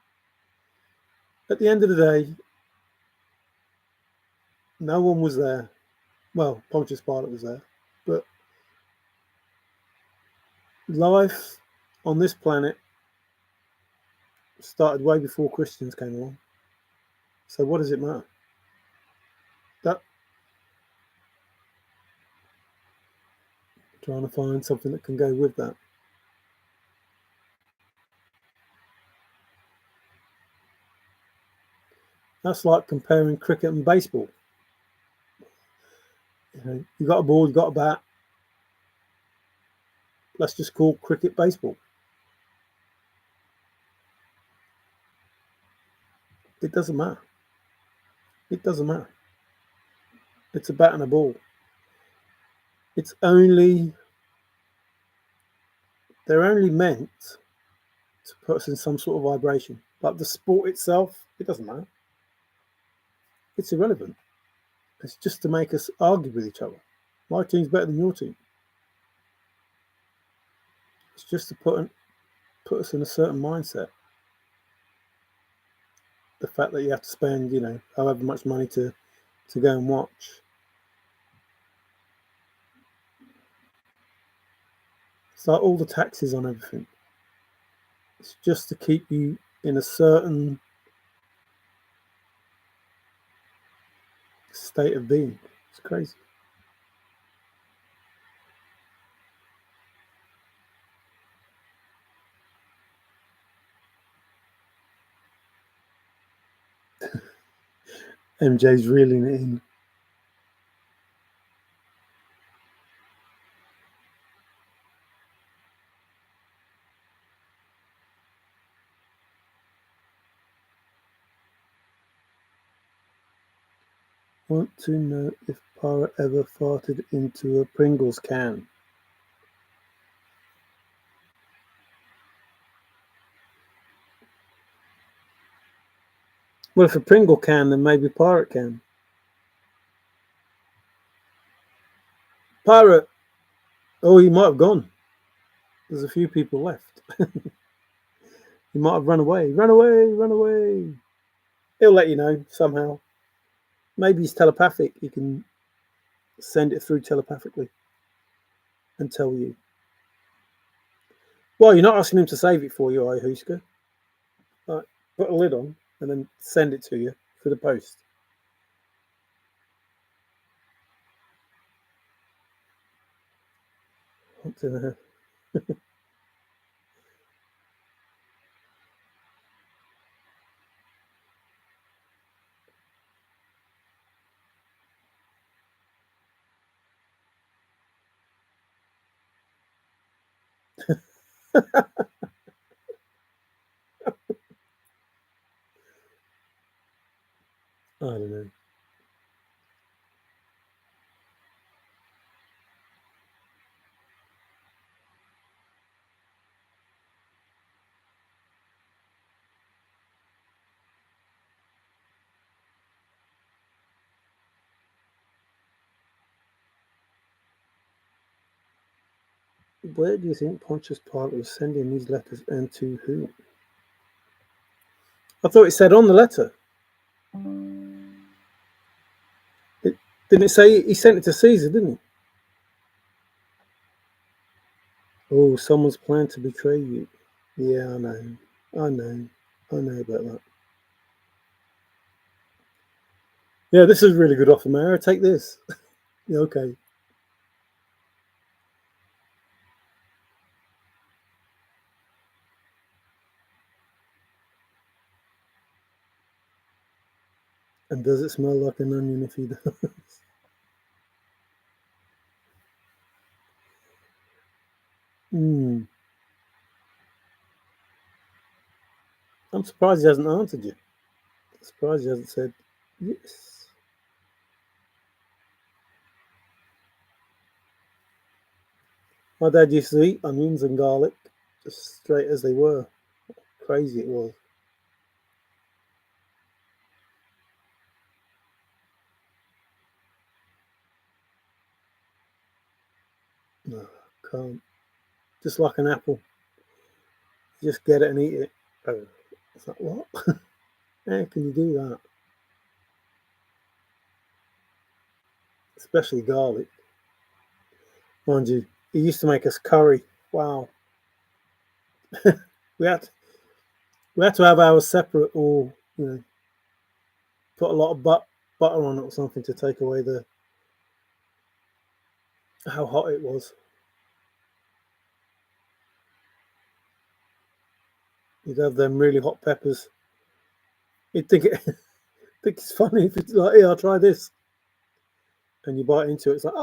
At the end of the day, no one was there. Well, Pontius Pilate was there, but life on this planet started way before Christians came along. So what does it matter? That trying to find something that can go with that. That's like comparing cricket and baseball. You got a ball, you got a bat. Let's just call cricket baseball. It doesn't matter. It doesn't matter. It's a bat and a ball. It's only, they're only meant to put us in some sort of vibration. Like the sport itself, it doesn't matter. It's irrelevant. It's just to make us argue with each other. My team's better than your team. It's just to put us in a certain mindset. The fact that you have to spend, however much money to go and watch. It's like all the taxes on everything. It's just to keep you in a certain state of being. It's crazy. MJ's reeling it in. Want to know if Para ever farted into a Pringles can? Well, if a Pringle can, then maybe Pirate can. Pirate! Oh, he might have gone. There's a few people left. He might have run away. Run away! Run away! He'll let you know somehow. Maybe he's telepathic. He can send it through telepathically and tell you. Well, you're not asking him to save it for you, are you, Huska? Like, put a lid on and then send it to you through the post. I don't know. I don't know. Where do you think Pontius Pilate was sending these letters and to whom? I thought it said on the letter. Didn't it say he sent it to Caesar, didn't he? Oh, someone's planned to betray you. Yeah, I know. I know about that. Yeah, this is a really good offer, Mara. Take this. Yeah, okay. And does it smell like an onion if he does? I'm surprised he hasn't answered you. I'm surprised he hasn't said yes. My dad used to eat onions and garlic just straight as they were. Crazy it was. No, can't. Just like an apple. Just get it and eat it. Oh, it's like, what? How can you do that? Especially garlic. Mind you, he used to make us curry. Wow. we had we had to have ours separate, or put a lot of butter on it or something to take away the how hot it was. You'd have them really hot peppers. You'd think think it's funny if it's like, here, I'll try this, and you bite into it. It's like,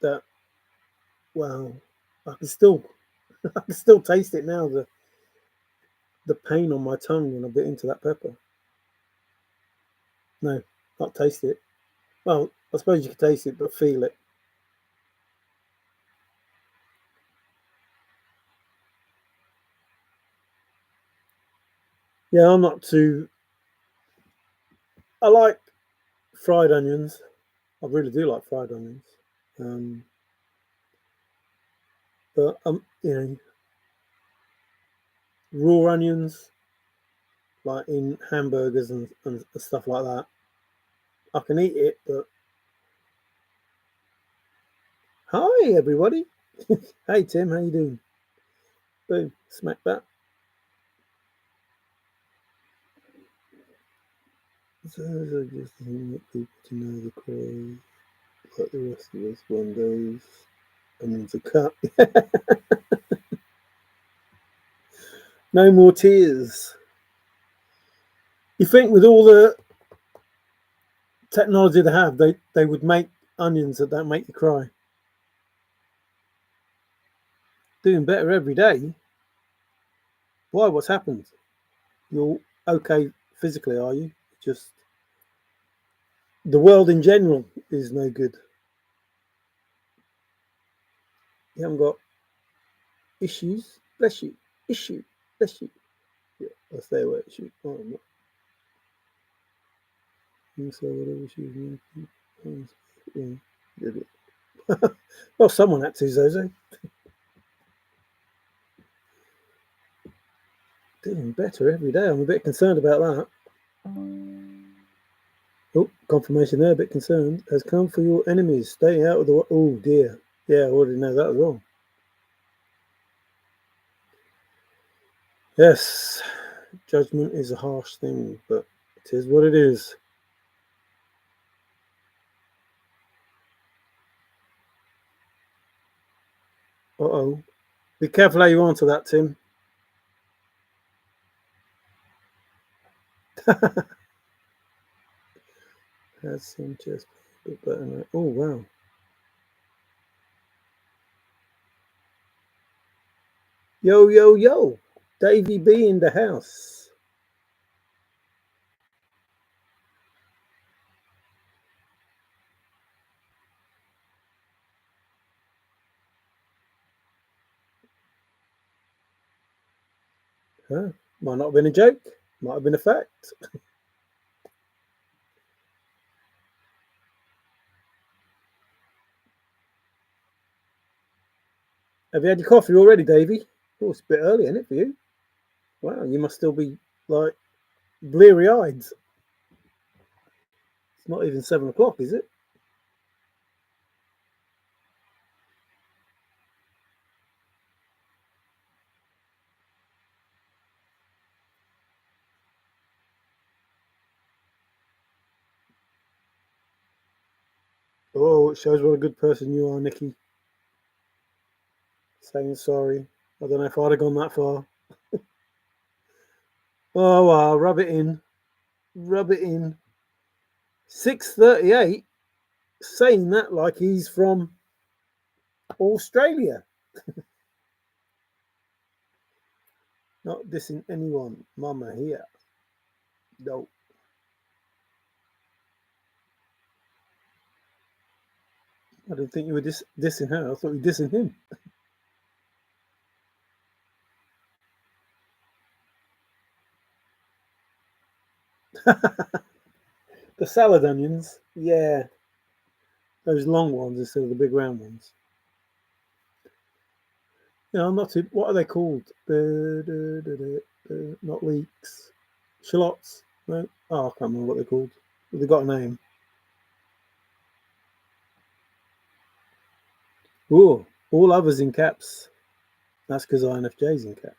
that. Wow, I can still I can still taste it now. The pain on my tongue when I bit into that pepper. No, not taste it. Well, I suppose you can taste it, but feel it. Yeah, I'm not too. I like fried onions. I really do like fried onions. Um, but raw onions, like in hamburgers and stuff like that. I can eat it, but hi everybody. Hey Tim, how you doing? Boom, smack that. So I just want people to know the craze, like the rest of us one days. Onions are cut. No more tears. You think with all the technology they have, they would make onions that don't make you cry. Doing better every day. Why? What's happened? You're okay physically, are you? Just the world in general is no good. You haven't got issues. Bless you. Issue. Bless you. Yeah, I'll stay away. Issue. Oh, I'm not. You say whatever issues. Yeah. Well, someone had to, Zozo. Doing better every day. I'm a bit concerned about that. Oh, confirmation there, a bit concerned. Has come for your enemies. Stay out of the way. Oh, dear. Yeah, I already know that as well. Yes, judgment is a harsh thing, but it is what it is. Uh-oh. Be careful how you answer that, Tim. Has some chest, but better now. Oh, wow. Yo, yo, yo. Davey B in the house. Huh? Might not have been a joke. Might have been a fact. Have you had your coffee already, Davey? Oh, it's a bit early, isn't it, for you? Wow, you must still be, like, bleary-eyed. It's not even 7 o'clock, is it? Oh, it shows what a good person you are, Nikki. Saying sorry. I don't know if I'd have gone that far. Oh, wow, rub it in. Rub it in. 6:38, saying that like he's from Australia. Not dissing anyone. Mama here. No. I didn't think you were dissing her. I thought you were dissing him. The salad onions, yeah, those long ones instead of the big round ones. No, I'm not too. What are they called? Not leeks, shallots. No, oh, I can't remember what they're called. But they've got a name. Oh, all others in caps. That's because INFJ's in cap.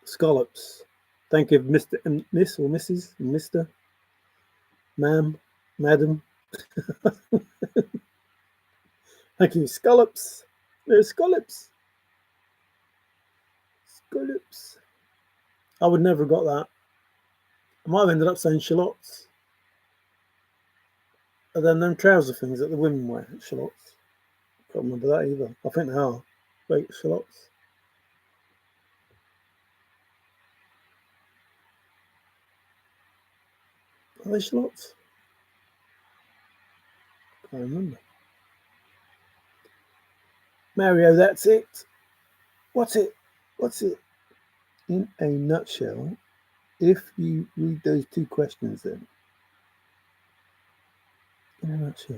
Scallops. Thank you, Mr. and Miss or Mrs. and Mr. Ma'am, Madam. Thank you. Scallops. There's scallops. Scallops. I would never have got that. I might have ended up saying shallots. And then them trouser things that the women wear, shallots. Can't remember that either. I think they are. Wait, shallots. Are they shallots? Can't remember. Mario, that's it. What's it? What's it? In a nutshell, if you read those two questions then. In a nutshell,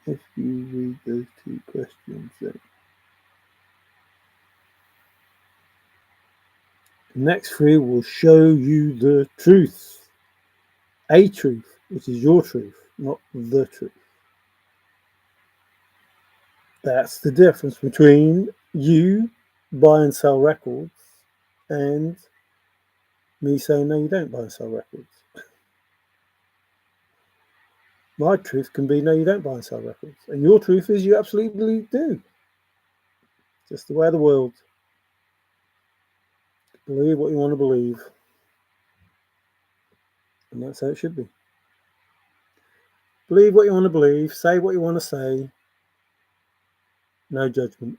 if you read those two questions then. The next three will show you the truth. A truth, which is your truth, not the truth. That's the difference between you buy and sell records and me saying, no, you don't buy and sell records. My truth can be, no, you don't buy and sell records. And your truth is you absolutely do. Just the way of the world. Believe what you want to believe. And that's how it should be. Believe what you want to believe. Say what you want to say. No judgment.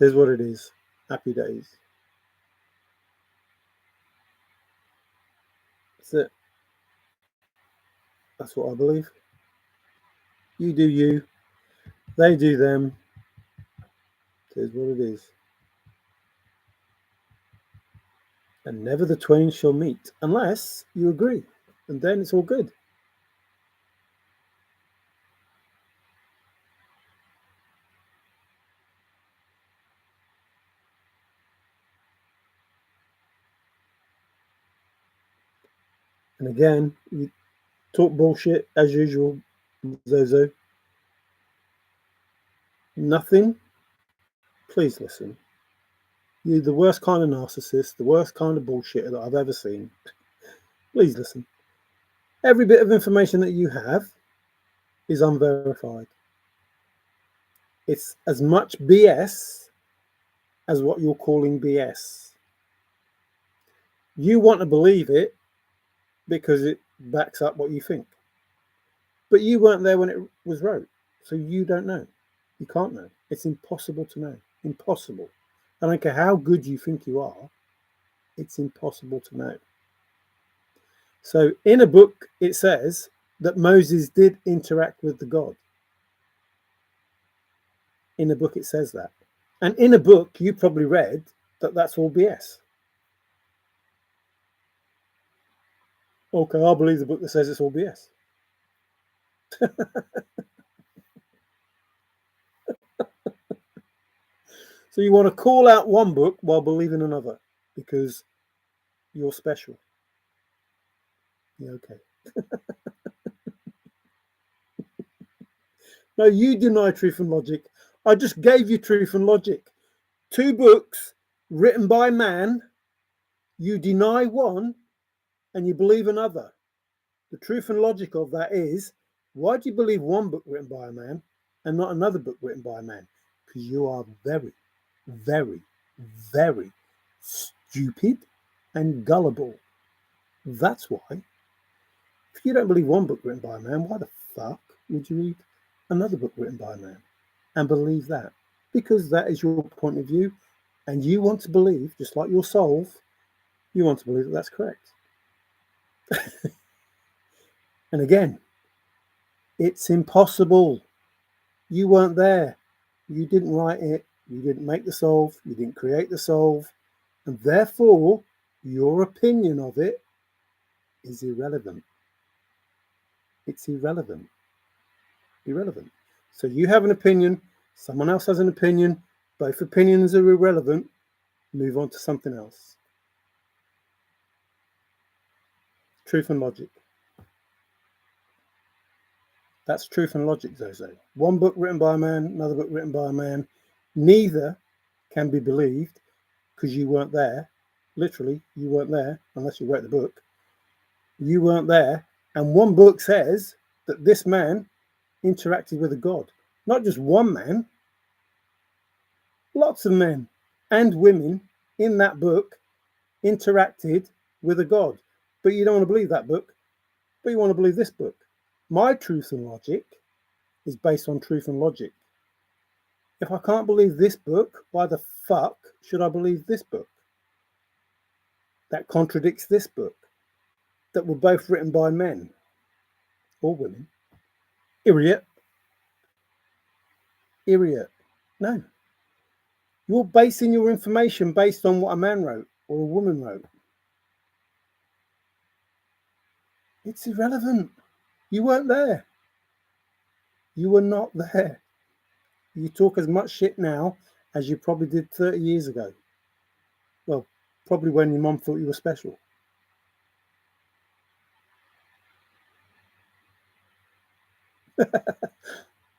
It is what it is. Happy days. That's it. That's what I believe. You do you. They do them. It is what it is. And never the twain shall meet unless you agree. And then it's all good. And again, you talk bullshit as usual, Zozo. Nothing. Please listen. You're the worst kind of narcissist, the worst kind of bullshitter that I've ever seen. Please listen. Every bit of information that you have is unverified. It's as much BS as what you're calling BS. You want to believe it because it backs up what you think. But you weren't there when it was wrote, so you don't know. You can't know. It's impossible to know. Impossible. I don't care how good you think you are, it's impossible to know. So in a book, it says that Moses did interact with the God. In a book, it says that. And in a book, you probably read that that's all BS. Okay, I'll believe the book that says it's all BS. So you want to call out one book while believing another because you're special. Yeah, okay. No, you deny truth and logic. I just gave you truth and logic. Two books written by man. You deny one and you believe another. The truth and logic of that is, why do you believe one book written by a man and not another book written by a man? Because you are very, very, very stupid and gullible. That's why. If you don't believe one book written by a man, why the fuck would you read another book written by a man and believe that? Because that is your point of view and you want to believe, just like your soul, You want to believe that that's correct. And again, it's impossible. You weren't there. You didn't write it. You didn't make the solve. You didn't create the solve. And therefore, your opinion of it is irrelevant. It's irrelevant. Irrelevant. So you have an opinion, someone else has an opinion, both opinions are irrelevant, move on to something else. Truth and logic. That's truth and logic, Zozo. One book written by a man, another book written by a man. Neither can be believed because you weren't there. Literally, you weren't there unless you wrote the book. You weren't there. And one book says that this man interacted with a god. Not just one man, lots of men and women in that book interacted with a god. But you don't want to believe that book, but you want to believe this book. My truth and logic is based on truth and logic. If I can't believe this book, why the fuck should I believe this book? That contradicts this book, that were both written by men or women. Idiot. No. You're basing your information based on what a man wrote or a woman wrote. It's irrelevant. You weren't there. You were not there. You talk as much shit now as you probably did 30 years ago. Well, probably when your mum thought you were special.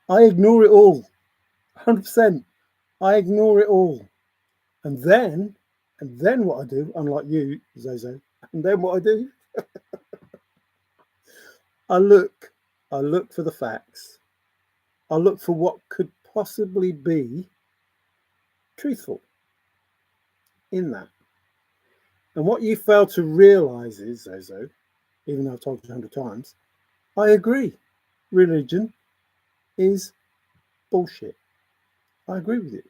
I ignore it all. 100%. I ignore it all. And then what I do, unlike you, Zozo, and then what I do, I look for the facts. I look for what could possibly be truthful in that. And what you fail to realize is, Zozo, even though I've told you 100 times, I agree. Religion is bullshit. I agree with you.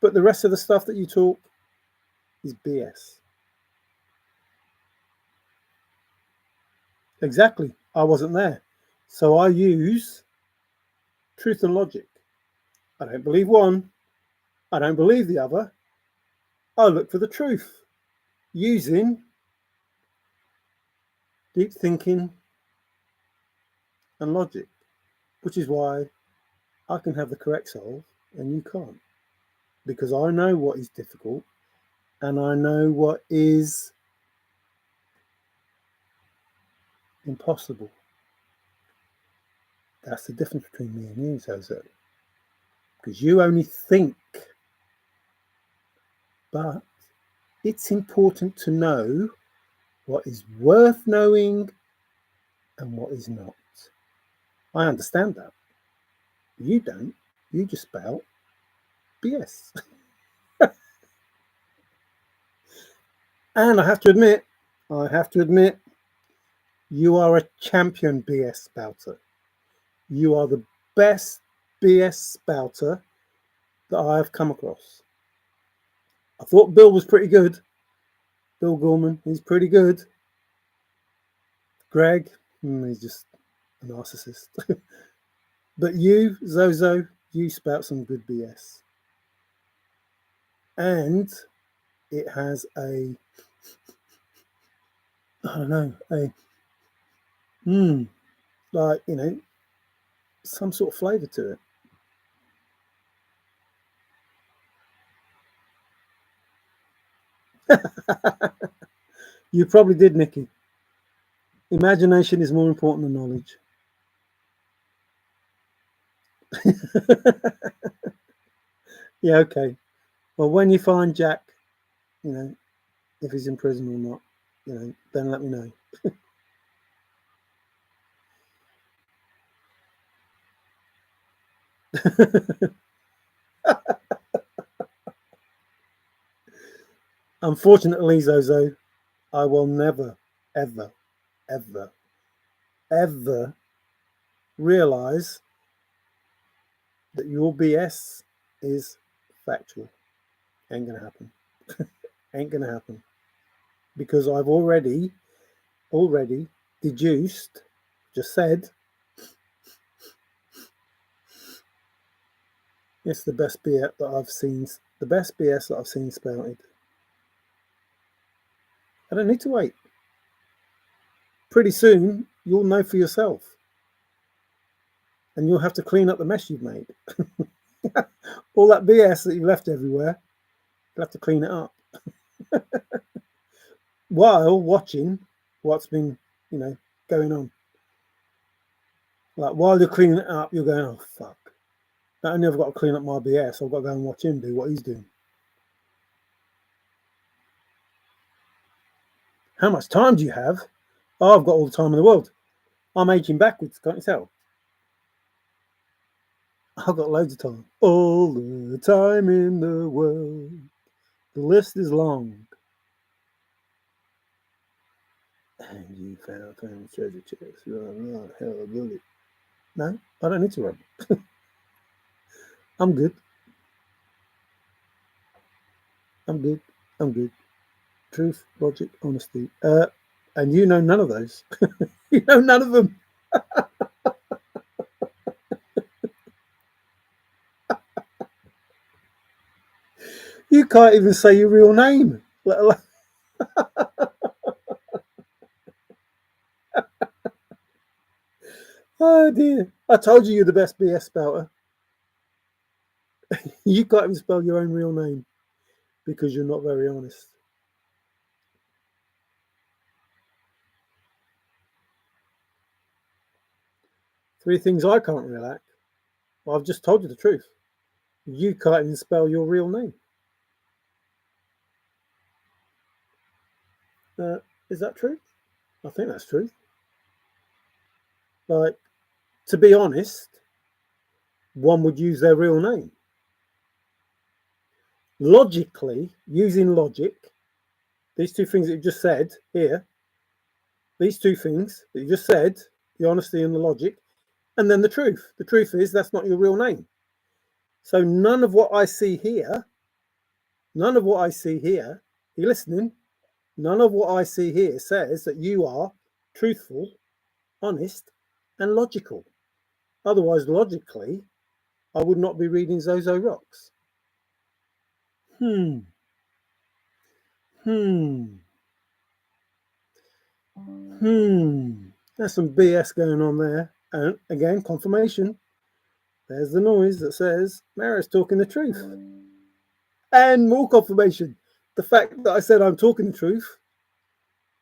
But the rest of the stuff that you talk is BS. Exactly. I wasn't there. So I use truth and logic. I don't believe one. I don't believe the other. I look for the truth using deep thinking and logic, which is why I can have the correct solve and you can't. Because I know what is difficult and I know what is impossible. That's the difference between me and you, Zozo. Because you only think. But it's important to know what is worth knowing and what is not. I understand that. You don't. You just spout BS. And I have to admit, you are a champion BS spouter. You are the best BS spouter that I have come across. I thought Bill was pretty good. Bill Gorman, he's pretty good. Greg, he's just a narcissist. But you, Zozo, you spout some good BS. And it has I don't know, like, some sort of flavour to it. You probably did, Nikki. Imagination is more important than knowledge. Yeah, okay. Well, when you find Jack, if he's in prison or not, then let me know. Unfortunately, Zozo, I will never, ever, ever, ever realize that your BS is factual. Ain't gonna happen. Ain't gonna happen. because I've already deduced, just said, it's the best BS that I've seen. The best BS that I've seen spouted. I don't need to wait. Pretty soon, you'll know for yourself. And you'll have to clean up the mess you've made. All that BS that you left everywhere, you'll have to clean it up. While watching what's been, going on. Like, while you're cleaning it up, you're going, oh, fuck. Not only have I got to clean up my BS, I've got to go and watch him do what he's doing. How much time do you have? Oh, I've got all the time in the world. I'm aging backwards, can't you tell? I've got loads of time. All the time in the world. The list is long. And you found treasure chest. Oh, hell, really? No, I don't need to run. I'm good. I'm good. Truth, logic, honesty. And you know none of those. You know none of them. You can't even say your real name, let alone. Oh dear. I told you you're the best BS spouter. You can't even spell your own real name because you're not very honest. Three things I can't relax. Well, I've just told you the truth. You can't even spell your real name. Is that true? I think that's true. Like, to be honest, one would use their real name. Logically, using logic, these two things that you just said here, these two things that you just said, the honesty and the logic, and then the truth. The truth is that's not your real name. So none of what I see here, are you listening? None of what I see here says that you are truthful, honest, and logical. Otherwise, logically, I would not be reading Zozo Rocks. There's some BS going on there. And again, confirmation. There's the noise that says Mara's talking the truth. And more confirmation. The fact that I said I'm talking the truth,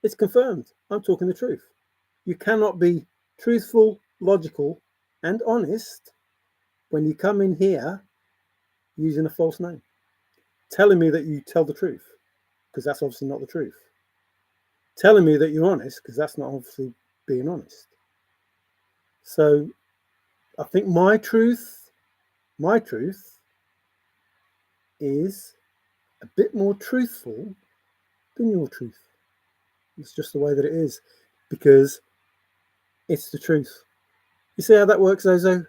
it's confirmed. I'm talking the truth. You cannot be truthful, logical, and honest when you come in here using a false name. Telling me that you tell the truth, because that's obviously not the truth. Telling me that you're honest, because that's not obviously being honest. So I think my truth is a bit more truthful than your truth. It's just the way that it is, because it's the truth. You see how that works, Zozo?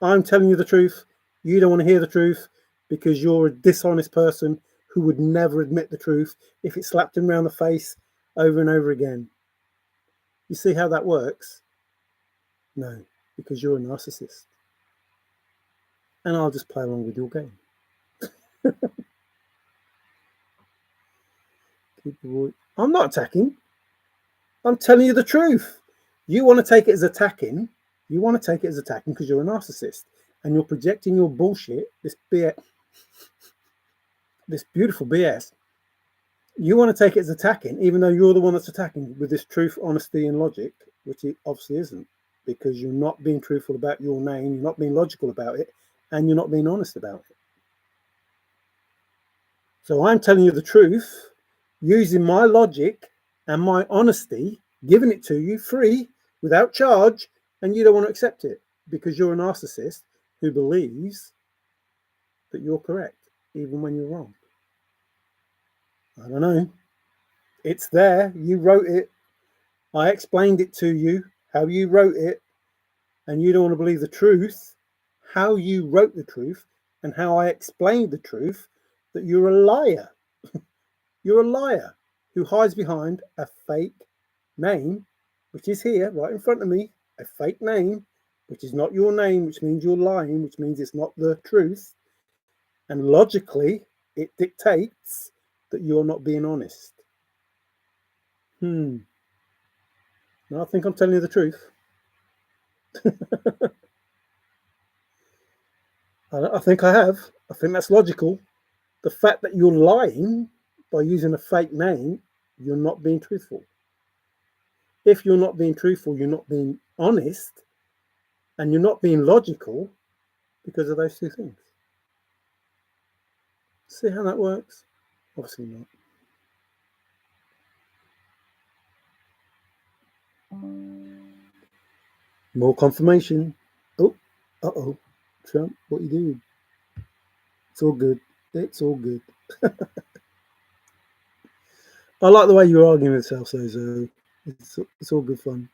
I'm telling you the truth. You don't want to hear the truth because you're a dishonest person who would never admit the truth if it slapped him around the face over and over again. You see how that works? No, because you're a narcissist. And I'll just play along with your game. I'm not attacking. I'm telling you the truth. You want to take it as attacking. You want to take it as attacking because you're a narcissist and you're projecting your bullshit, this beautiful BS. You want to take it as attacking, even though you're the one that's attacking with this truth, honesty, and logic, which it obviously isn't, because you're not being truthful about your name, you're not being logical about it, and you're not being honest about it. So I'm telling you the truth, using my logic and my honesty, giving it to you free, without charge, and you don't want to accept it because you're a narcissist who believes that you're correct, even when you're wrong. I don't know. It's there. You wrote it. I explained it to you, how you wrote it, and you don't want to believe the truth, how you wrote the truth, and how I explained the truth, that you're a liar. You're a liar. who hides behind a fake name, which is here right in front of me, a fake name, which is not your name, which means you're lying, which means it's not the truth. And logically, it dictates that you're not being honest. No, I think I'm telling you the truth. I think I have. I think that's logical. The fact that you're lying by using a fake name, you're not being truthful. If you're not being truthful, you're not being honest, and you're not being logical because of those two things. See how that works? Obviously not. More confirmation. Oh, uh-oh. Trump, what you doing? It's all good. It's all good. I like the way you're arguing with yourself, so it's all good fun.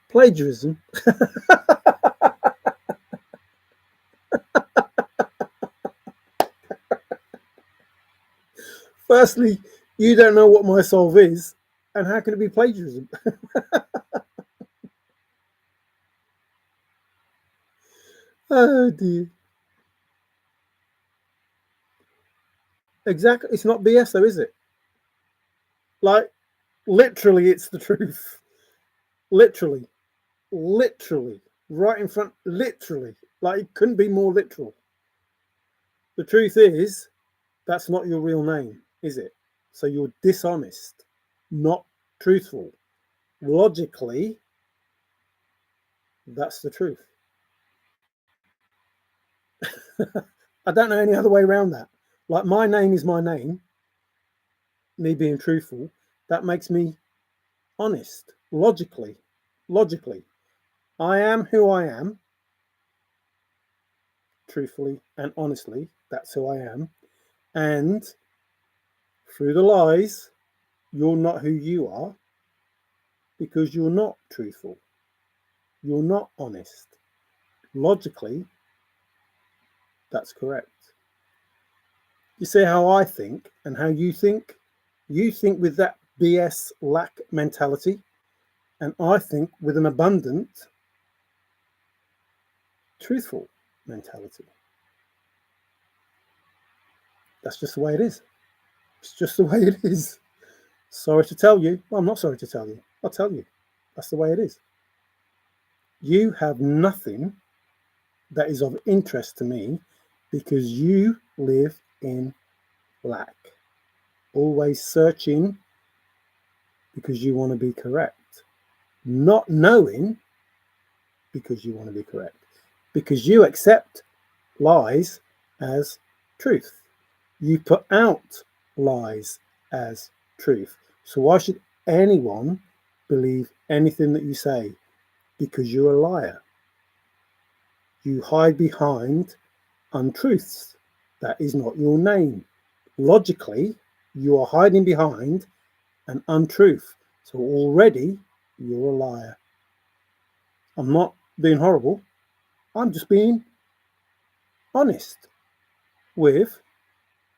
Plagiarism. Firstly, you don't know what my solve is, and how can it be plagiarism? Oh dear. Exactly. It's not BS though, is it? Like, literally, it's the truth. Literally. Literally. Right in front. Literally. Like, it couldn't be more literal. The truth is, that's not your real name, is it? So you're dishonest, not truthful. Logically, that's the truth. I don't know any other way around that. Like, my name is my name, me being truthful, that makes me honest, logically. I am who I am, truthfully and honestly, that's who I am. And through the lies, you're not who you are because you're not truthful. You're not honest. Logically, that's correct. You see how I think and how you think? You think with that BS lack mentality, and I think with an abundant, truthful mentality. That's just the way it is. It's just the way it is. Sorry to tell you. Well, I'm not sorry to tell you. I'll tell you. That's the way it is. You have nothing that is of interest to me because you live in lack. Always searching because you want to be correct. Not knowing because you want to be correct. Because you accept lies as truth. You put out lies as truth. So why should anyone believe anything that you say? Because you're a liar. You hide behind untruths. That is not your name. Logically, you are hiding behind an untruth. So already you're a liar. I'm not being horrible. I'm just being honest with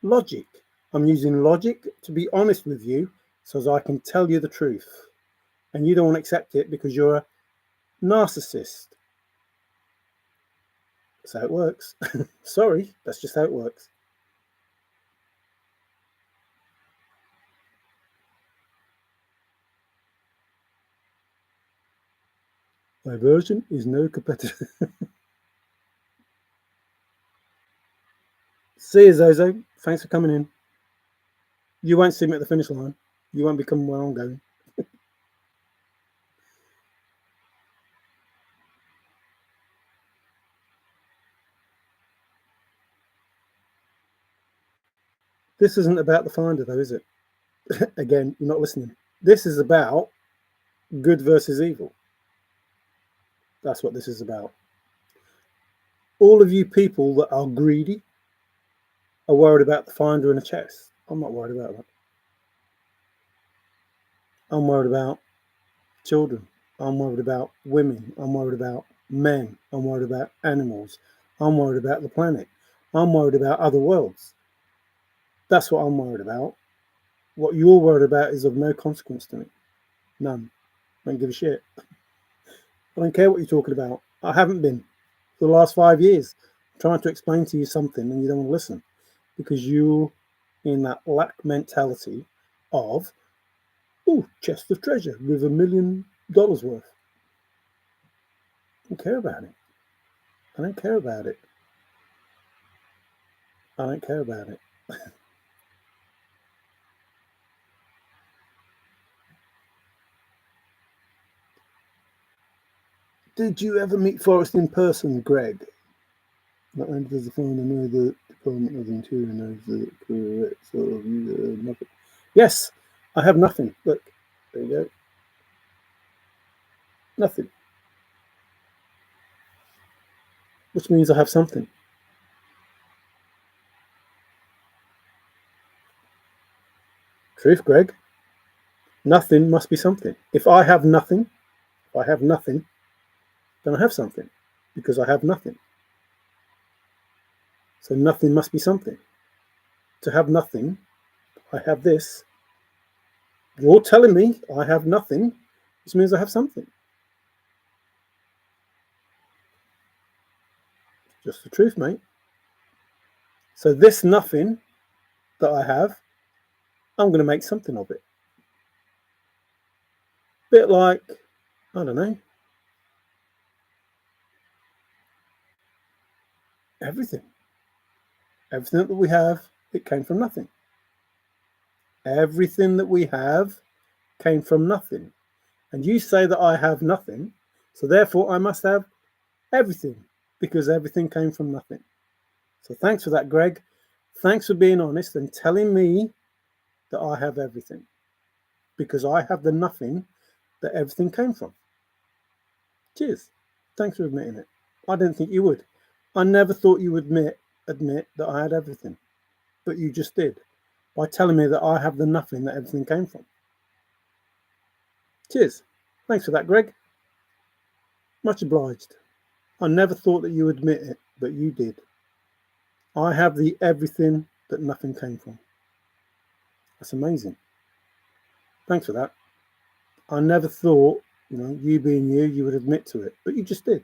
logic. I'm using logic to be honest with you so that I can tell you the truth. And you don't want to accept it because you're a narcissist. That's how it works. Sorry, that's just how it works. Diversion is no competitor. See you, Zozo. Thanks for coming in. You won't see me at the finish line. You won't be coming where I'm going. This isn't about the finder, though, is it? Again, you're not listening. This is about good versus evil. That's what this is about. All of you people that are greedy are worried about the finder in a chest. I'm not worried about that. I'm worried about children. I'm worried about women. I'm worried about men. I'm worried about animals. I'm worried about the planet. I'm worried about other worlds. That's what I'm worried about. What you're worried about is of no consequence to me. None. I don't give a shit. I don't care what you're talking about. I haven't been for the last 5 years trying to explain to you something and you don't want to listen because you're in that lack mentality of, oh, chest of treasure with $1 million worth. I don't care about it. I don't care about it. I don't care about it. Did you ever meet Forrest in person, Greg? Not only does the foreigner know the Department of the Interior knows the correct sort of nothing. Yes, I have nothing. Look, there you go. Nothing. Which means I have something. Truth, Greg. Nothing must be something. If I have nothing, then I have something because I have nothing. So nothing must be something. To have nothing, I have this. You're telling me I have nothing, which means I have something. Just the truth, mate. So this nothing that I have, I'm going to make something of it. Bit like, I don't know, everything. Everything that we have, it came from nothing. Everything that we have came from nothing. And you say that I have nothing, so therefore I must have everything because everything came from nothing. So thanks for that, Greg. Thanks for being honest and telling me that I have everything because I have the nothing that everything came from. Cheers. Thanks for admitting it. I didn't think you would. I never thought you would admit that I had everything, but you just did by telling me that I have the nothing that everything came from. Cheers. Thanks for that, Greg. Much obliged. I never thought that you would admit it, but you did. I have the everything that nothing came from. That's amazing. Thanks for that. I never thought, you being you would admit to it, but you just did.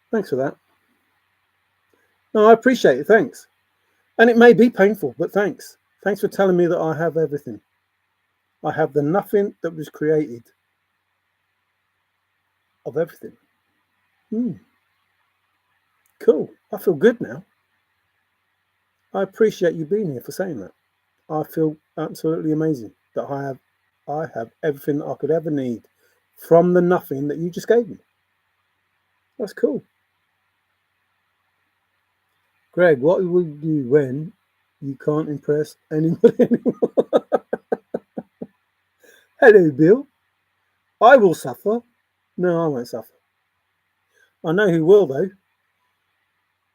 Thanks for that. No, I appreciate it. Thanks. And it may be painful, but thanks. Thanks for telling me that I have everything. I have the nothing that was created of everything. Cool. I feel good now. I appreciate you being here for saying that. I feel absolutely amazing that I have everything that I could ever need from the nothing that you just gave me. That's cool. Greg, what will you do when you can't impress anybody anymore? Hello, Bill. I will suffer. No, I won't suffer. I know who will, though.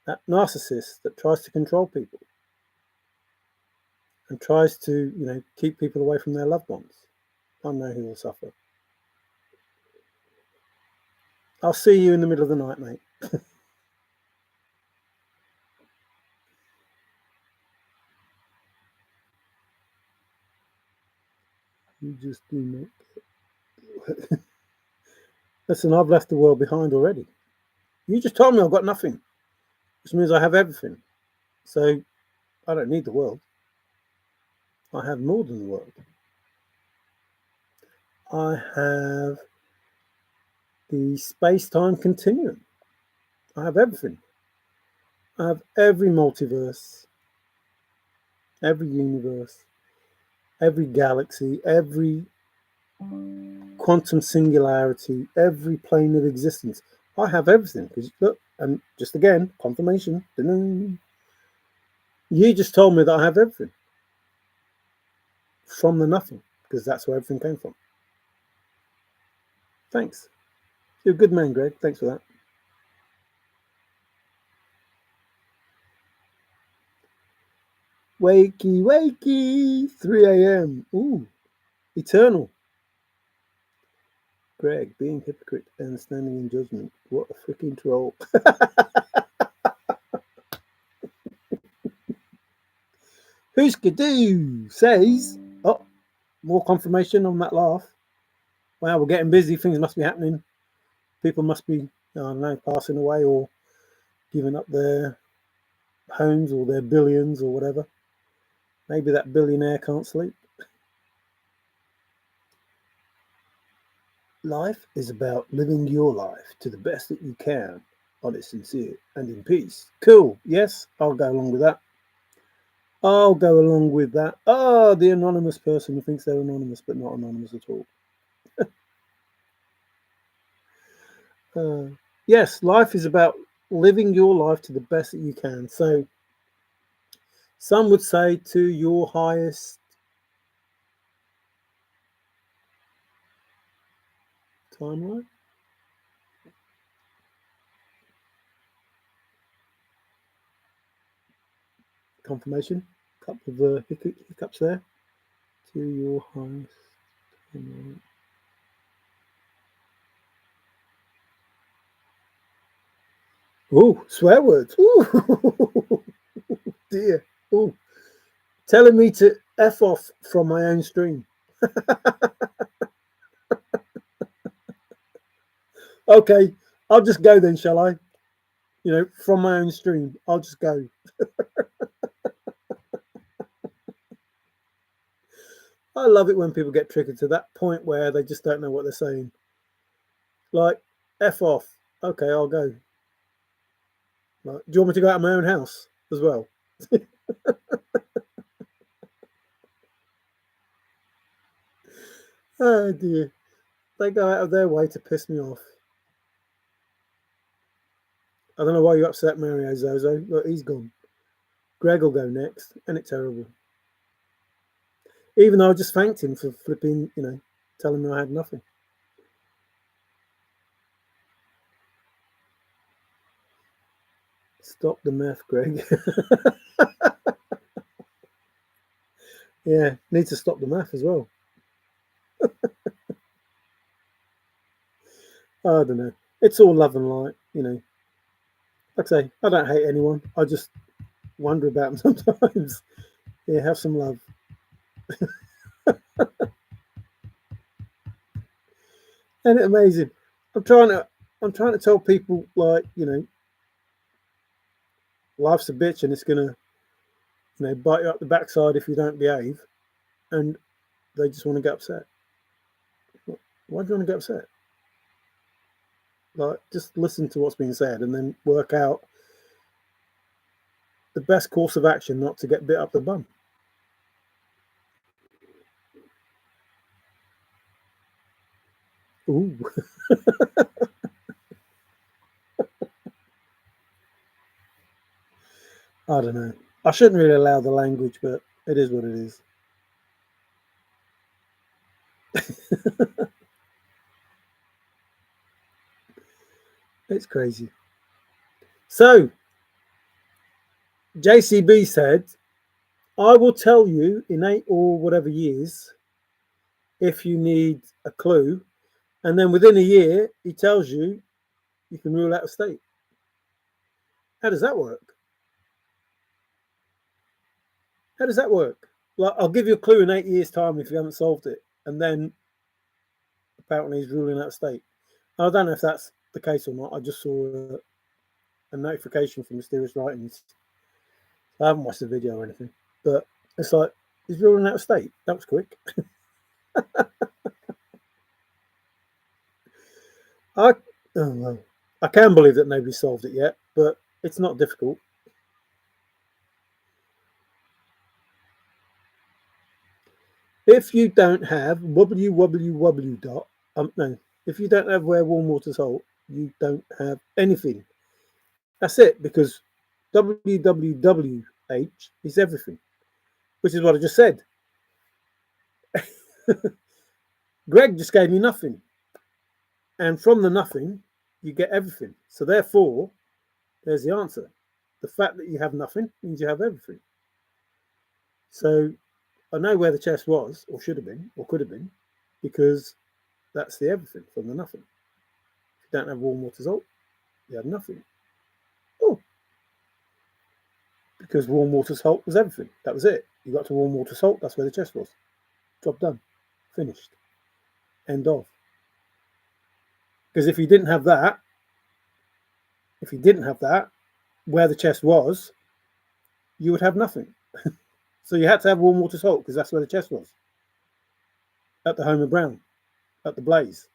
That narcissist that tries to control people and tries to, keep people away from their loved ones. I know who will suffer. I'll see you in the middle of the night, mate. You just do not. Listen, I've left the world behind already. You just told me I've got nothing, which means I have everything. So I don't need the world. I have more than the world. I have the space-time continuum. I have everything. I have every multiverse, every universe, every galaxy, every quantum singularity, every plane of existence. I have everything. Because look, and just again, confirmation. You just told me that I have everything from the nothing, because that's where everything came from. Thanks. You're a good man, Greg. Thanks for that. Wakey, wakey, 3 a.m. Ooh, eternal. Greg, being hypocrite and standing in judgment. What a freaking troll. Who's Skidoo says, oh, more confirmation on that laugh. Wow, we're getting busy. Things must be happening. People must be, I don't know, passing away or giving up their homes or their billions or whatever. Maybe that billionaire can't sleep. Life is about living your life to the best that you can, honest, sincere, and in peace. Cool. Yes, I'll go along with that. I'll go along with that. Oh, the anonymous person who thinks they're anonymous but not anonymous at all. Yes, life is about living your life to the best that you can. So some would say to your highest timeline. Confirmation. A couple of hiccups there. To your highest timeline. Oh, swear words. Ooh, dear. Oh, telling me to F off from my own stream. Okay, I'll just go then, shall I? You know, from my own stream, I'll just go. I love it when people get triggered to that point where they just don't know what they're saying. Like, F off. Okay, I'll go. Like, do you want me to go out of my own house as well? Oh dear. They go out of their way to piss me off. I don't know why you're upset, Mario Zozo. Look, he's gone. Greg will go next. Ain't it terrible? Even though I just thanked him for flipping, you know, telling me I had nothing. Stop the meth, Greg. Yeah, need to stop the math as well. I don't know. It's all love and light, you know. Like I say, I don't hate anyone. I just wonder about them sometimes. Yeah, have some love. Isn't it amazing? I'm trying to tell people, like, you know, life's a bitch and it's gonna, you know, bite you up the backside if you don't behave, and they just want to get upset. Why do you want to get upset? Like, just listen to what's being said and then work out the best course of action not to get bit up the bum. Ooh. I don't know. I shouldn't really allow the language, but it is what it is. It's crazy. So, JCB said, I will tell you in 8 or whatever years if you need a clue. And then within a year, he tells you you can rule out a state. How does that work? How does that work? Like, I'll give you a clue in 8 years' time if you haven't solved it. And then apparently he's ruling out a state. I don't know if that's the case or not. I just saw a notification from Mysterious Writings. I haven't watched the video or anything. But it's like, he's ruling out a state. That was quick. I can believe that nobody solved it yet, but it's not difficult. If you don't have www. No, if you don't have where warm water's halt, you don't have anything. That's it, because www is everything, which is what I just said. Greg just gave me nothing, and from the nothing, you get everything. So therefore, there's the answer. The fact that you have nothing means you have everything. So I know where the chest was, or should have been, or could have been, because that's the everything from the nothing. If you don't have warm water salt, you have nothing. Oh, because warm water salt was everything. That was it. You got to warm water salt, that's where the chest was. Job done. Finished. End of. Because if you didn't have that, where the chest was, you would have nothing. So you had to have warm water salt because that's where the chest was. At the home of Brown, at the blaze.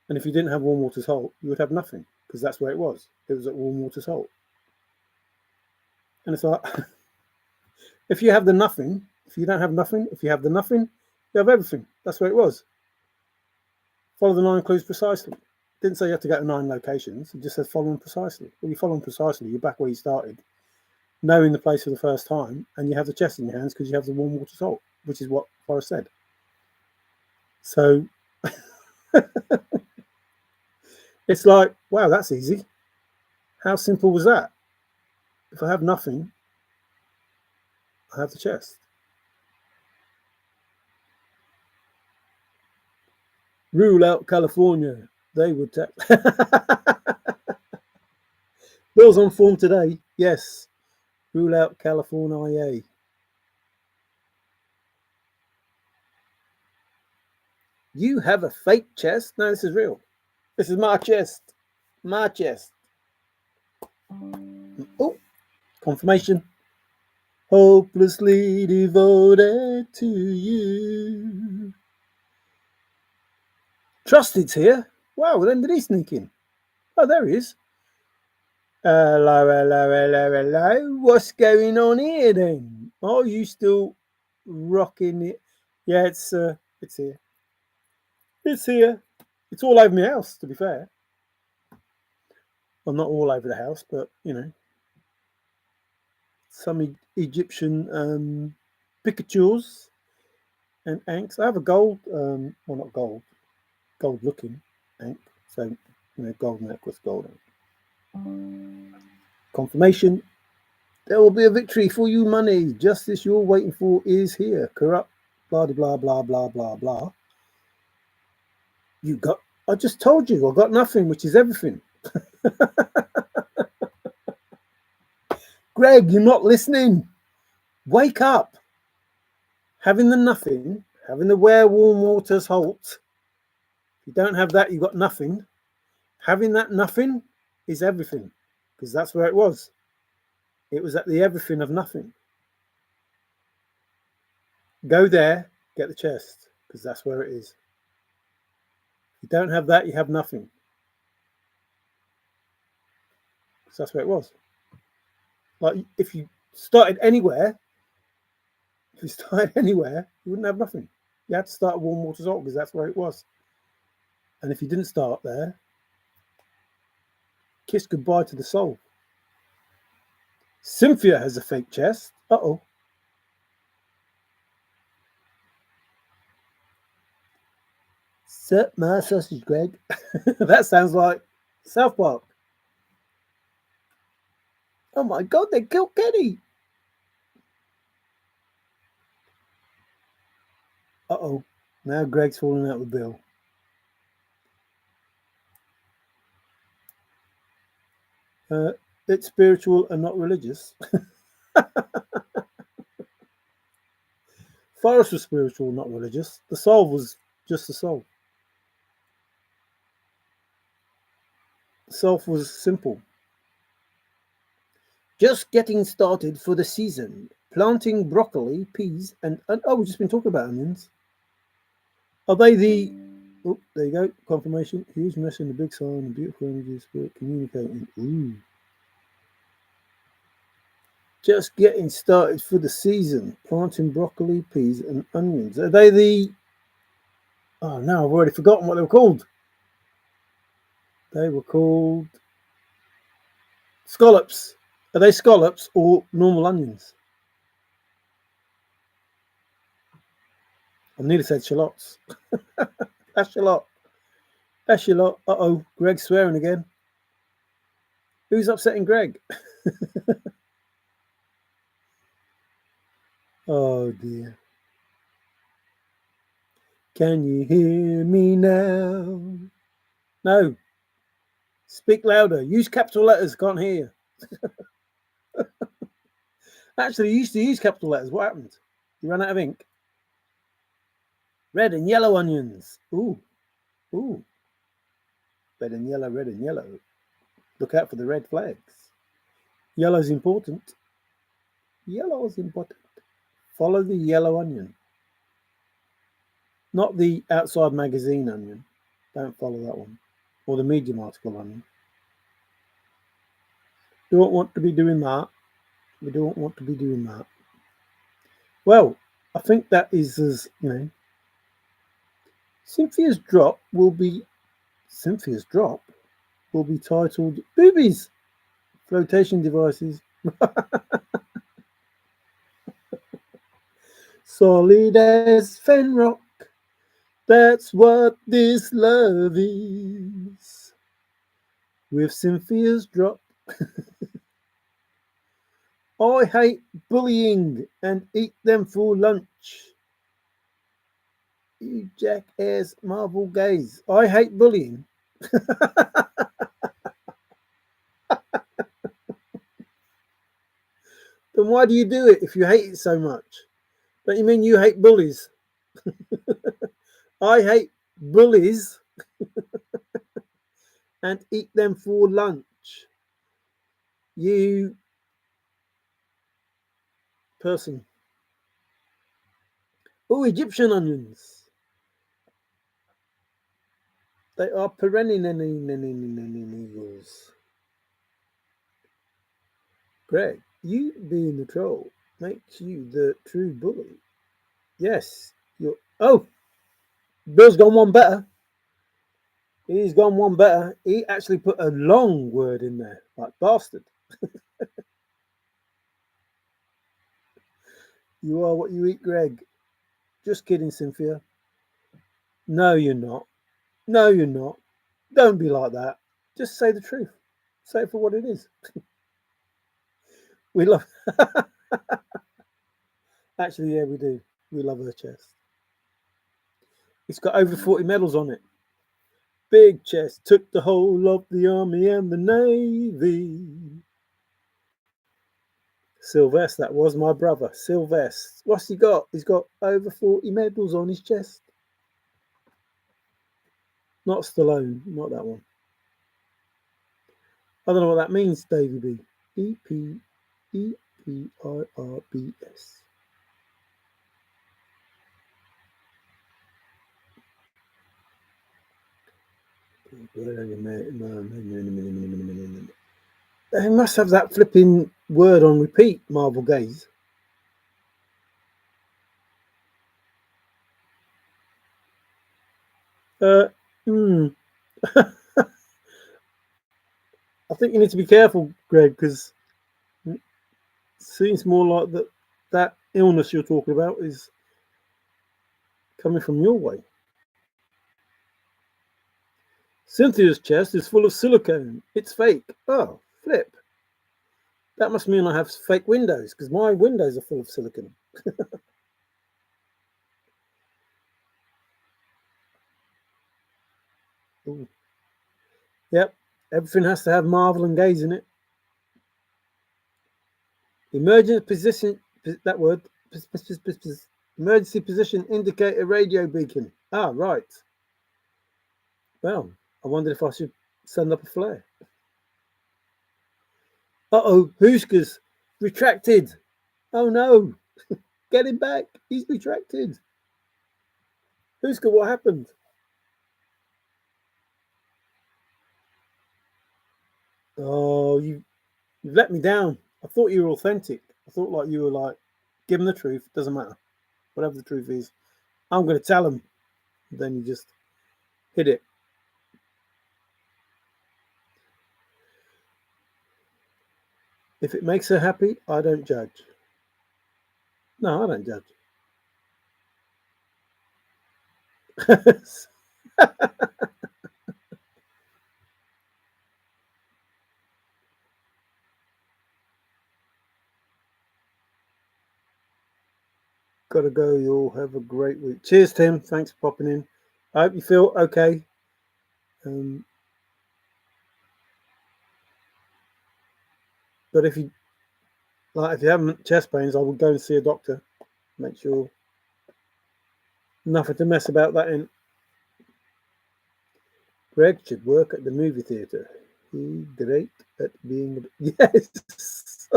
And if you didn't have warm water salt, you would have nothing because that's where it was. It was at warm water salt. And it's like, if you have the nothing, if you don't have nothing, if you have the nothing, you have everything. That's where it was. Follow the 9 clues precisely. It didn't say you have to go to 9 locations. It just said follow them precisely. Well, you follow them precisely. You're back where you started, knowing the place for the first time, and you have the chest in your hands because you have the warm water salt, which is what Forrest said. So it's like, wow, that's easy. How simple was that? If I have nothing, I have the chest. Rule out California. They would take. Bill's on form today. Yes. Rule out California. You have a fake chest? No, this is real. This is my chest. My chest. Oh, confirmation. Hopelessly devoted to you. Trusted's here. Wow, when did he sneak in? Oh, there he is. Hello, hello, hello, hello. What's going on here then? Are you still rocking it? Yeah, it's here. It's here. It's all over my house, to be fair. Well, not all over the house, but you know, some Egyptian Pikachus and anks. I have a gold, well, not gold, gold-looking ank. So, you know, gold necklace, gold ank. Confirmation. There will be a victory for you, money. Justice you're waiting for is here. Corrupt, blah, blah, blah, blah, blah, blah. You got, I just told you, I got nothing, which is everything. Greg, you're not listening. Wake up. Having the nothing, having the where warm waters halt. If you don't have that, you got nothing. Having that nothing is everything, because that's where it was. It was at the everything of nothing. Go there, get the chest, because that's where it is. If you don't have that, you have nothing. Because that's where it was. Like, if you started anywhere, you wouldn't have nothing. You had to start at warm water salt, because that's where it was. And if you didn't start there, kiss goodbye to the soul. Cynthia has a fake chest. Uh-oh. Sup my sausage, Greg. That sounds like South Park. Oh my God, they killed Kenny. Uh-oh. Now Greg's falling out with Bill. It's spiritual and not religious. Forrest was spiritual, not religious. The soul was just the soul. The self was simple. Just getting started for the season. Planting broccoli, peas, and oh, we've just been talking about onions. Are they the... Oh, there you go. Confirmation. Huge mess in the big sign and beautiful energy spirit communicating. Ooh. Just getting started for the season. Planting broccoli, peas, and onions. Are they the... Oh, no, I've already forgotten what they were called. They were called... Scallops. Are they scallops or normal onions? I nearly said shallots. That's shallot. That's shallot. Uh-oh, Greg's swearing again. Who's upsetting Greg? Oh, dear. Can you hear me now? No. Speak louder. Use capital letters. Can't hear you. Actually, you used to use capital letters. What happened? You ran out of ink? Red and yellow onions. Ooh, ooh. Red and yellow, red and yellow. Look out for the red flags. Yellow's important. Yellow's important. Follow the yellow onion. Not the outside magazine onion. Don't follow that one. Or the Medium article onion. Don't want to be doing that. We don't want to be doing that. Well, I think that is as, Cynthia's drop will be titled Boobies, Flotation Devices. Solid as fen rock. That's what this love is. With Cynthia's drop. I hate bullying and eat them for lunch. You jackass Marvel gaze. I hate bullying. Then why do you do it if you hate it so much? Don't you mean you hate bullies? I hate bullies and eat them for lunch. You person. Oh, Egyptian onions. They are perennials. Greg, you being the troll makes you the true bully. Yes, you're. Oh, Bill's gone one better. He's gone one better. He actually put a long word in there, like bastard. You are what you eat, Greg. Just kidding, Cynthia. No, you're not. No, you're not. Don't be like that. Just say the truth. Say it for what it is. We love. Actually, yeah, we do. We love her chest. It's got over 40 medals on it. Big chest took the whole of the army and the navy. Sylvester, that was my brother. Sylvester. What's he got? He's got over 40 medals on his chest. Not Stallone, not that one. I don't know what that means, Davy B. EPIRBS. They must have that flipping word on repeat, Marvel Gaze. I think you need to be careful, Greg, because it seems more like that illness you're talking about is coming from your way. Cynthia's chest is full of silicone. It's fake. Oh, flip. That must mean I have fake windows, because my windows are full of silicone. Ooh. Yep, everything has to have Marvel and Gaze in it. Emergency position, that word, emergency position indicator radio beacon. Ah, right. Well, I wondered if I should send up a flare. Uh-oh, Hooska's retracted. Oh no, get him back. He's retracted. Hooska, what happened? Oh, you've let me down. I thought you were authentic. I thought like you were like, give him the truth. Doesn't matter. Whatever the truth is, I'm going to tell him. Then you just hit it. If it makes her happy, I don't judge. No, I don't judge. Gotta go. You all have a great week. Cheers, Tim. Thanks for popping in. I hope you feel okay. But if you Like if you have chest pains, I would go and see a doctor. Make sure nothing to mess about that in. Greg should work at the movie theatre. He's great at being. Yes,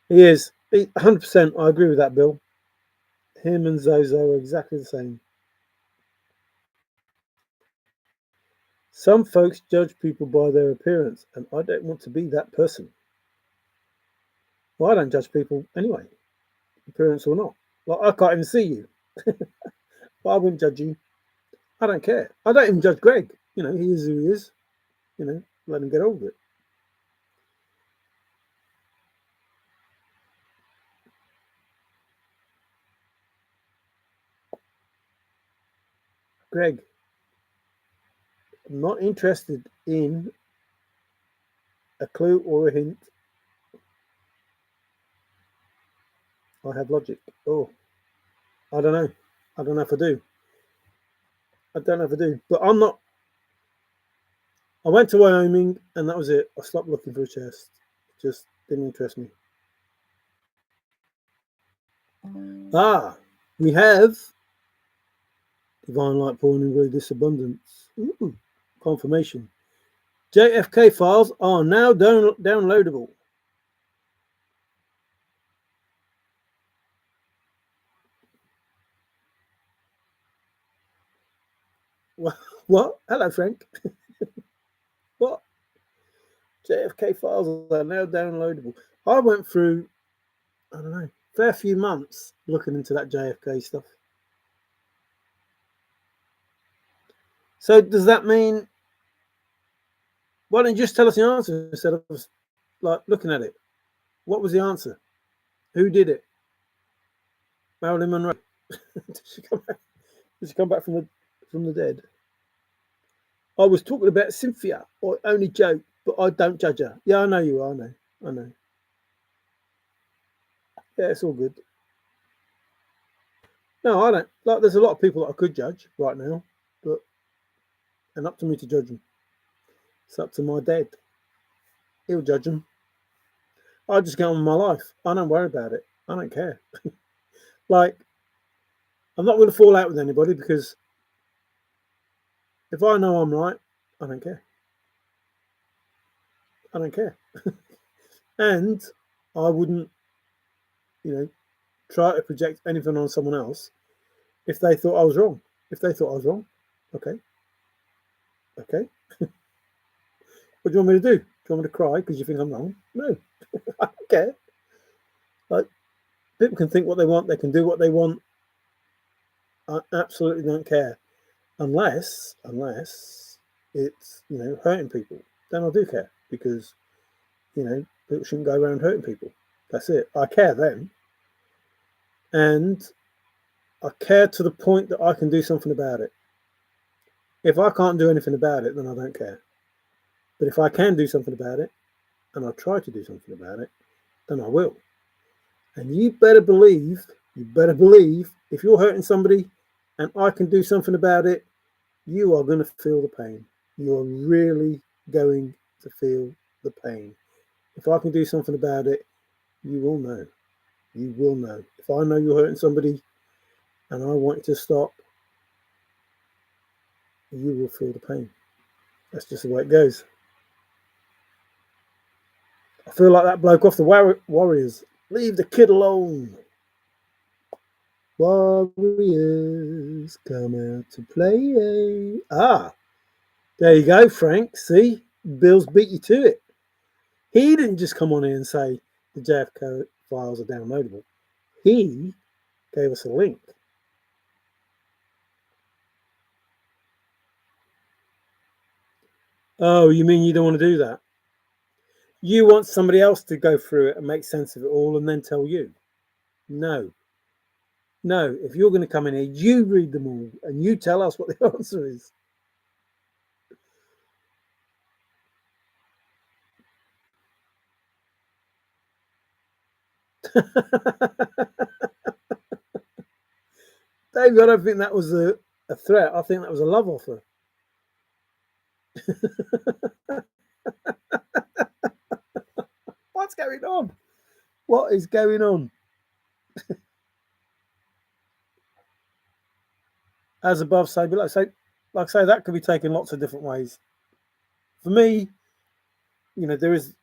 he is. 100%. I agree with that, Bill. Him and Zozo are exactly the same. Some folks judge people by their appearance, and I don't want to be that person. Well, I don't judge people anyway, appearance or not. Like, I can't even see you, but I wouldn't judge you. I don't care. I don't even judge Greg. You know, he is who he is. You know, let him get on with it. Greg, I'm not interested in a clue or a hint. I have logic. Oh, I don't know. I don't know if I do. I don't know if I do. But I'm not. I went to Wyoming and that was it. I stopped looking for a chest. It just didn't interest me. Ah, we have divine light pouring in greatest abundance. Ooh, confirmation. JFK files are now downloadable. What? Hello, Frank. What? JFK files are now downloadable. I went through, I don't know, a fair few months looking into that JFK stuff. So does that mean, why don't you just tell us the answer instead of like looking at it? What was the answer? Who did it? Marilyn Monroe. Did she come back? Did she come back from the dead? I was talking about Cynthia. I only joke, but I don't judge her. Yeah, I know you are. I know. Yeah, it's all good. No, I don't. Like, there's a lot of people that I could judge right now, but and up to me to judge them. It's up to my dad. He'll judge them. I just get on with my life. I don't worry about it. I don't care. Like, I'm not going to fall out with anybody because if I know I'm right, I don't care. I don't care. And I wouldn't, you know, try to project anything on someone else if they thought I was wrong. If they thought I was wrong, okay. Okay. What do you want me to do? Do you want me to cry because you think I'm wrong? No. I don't care. Like, people can think what they want, they can do what they want. I absolutely don't care. Unless it's, you know, hurting people. Then I do care because, you know, people shouldn't go around hurting people. That's it. I care then. And I care to the point that I can do something about it. If I can't do anything about it, then I don't care. But if I can do something about it, and I try to do something about it, then I will. And you better believe, if you're hurting somebody and I can do something about it, you are going to feel the pain. You are really going to feel the pain. If I can do something about it, you will know. You will know. If I know you're hurting somebody and I want you to stop, you will feel the pain. That's just the way it goes. I feel like that bloke off the Warriors. Leave the kid alone. Warriors come out to play. Ah, there you go, Frank. See, Bill's beat you to it. He didn't just come on in and say the JFK files are downloadable. He gave us a link. Oh, you mean you don't want to do that? You want somebody else to go through it and make sense of it all and then tell you? No. No, if you're going to come in here, you read them all and you tell us what the answer is. David, I don't think that was a threat. I think that was a love offer. What's going on? What is going on? As above, so below. So, like I say, that could be taken lots of different ways. For me, there is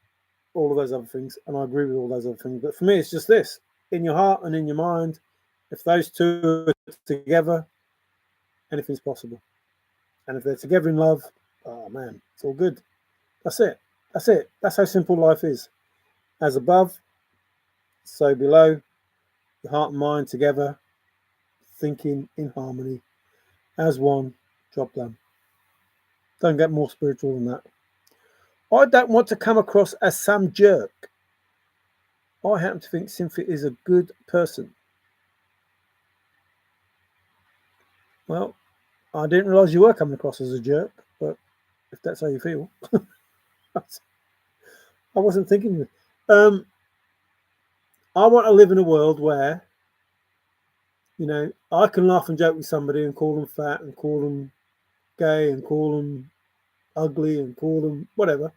all of those other things, and I agree with all those other things. But for me, it's just this: in your heart and in your mind, if those two are together, anything's possible. And if they're together in love, oh man, it's all good. That's it. That's it. That's how simple life is. As above, so below, your heart and mind together, thinking in harmony, as one, job done. Don't get more spiritual than that. I don't want to come across as some jerk. I happen to think Cynthia is a good person. Well, I didn't realise you were coming across as a jerk, but if that's how you feel. I wasn't thinking. I want to live in a world where, I can laugh and joke with somebody and call them fat and call them gay and call them ugly and call them whatever,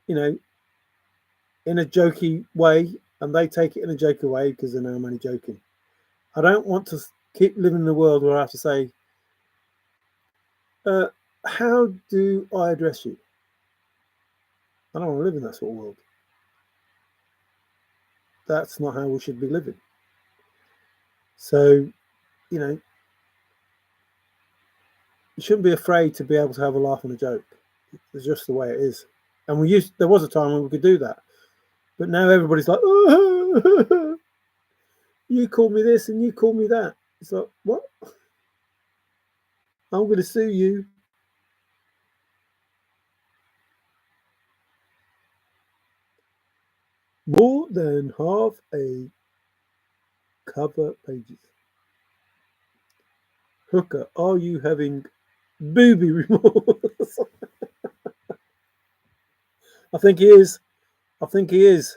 in a jokey way, and they take it in a jokey way because they know I'm only joking. I don't want to keep living in a world where I have to say, how do I address you? I don't want to live in that sort of world. That's not how we should be living. So, you shouldn't be afraid to be able to have a laugh and a joke. It's just the way it is. And there was a time when we could do that. But now everybody's like, oh, you call me this and you call me that. It's like, what? I'm going to sue you. More than half a cover pages. Hooker, are you having booby remorse? I think he is. I think he is.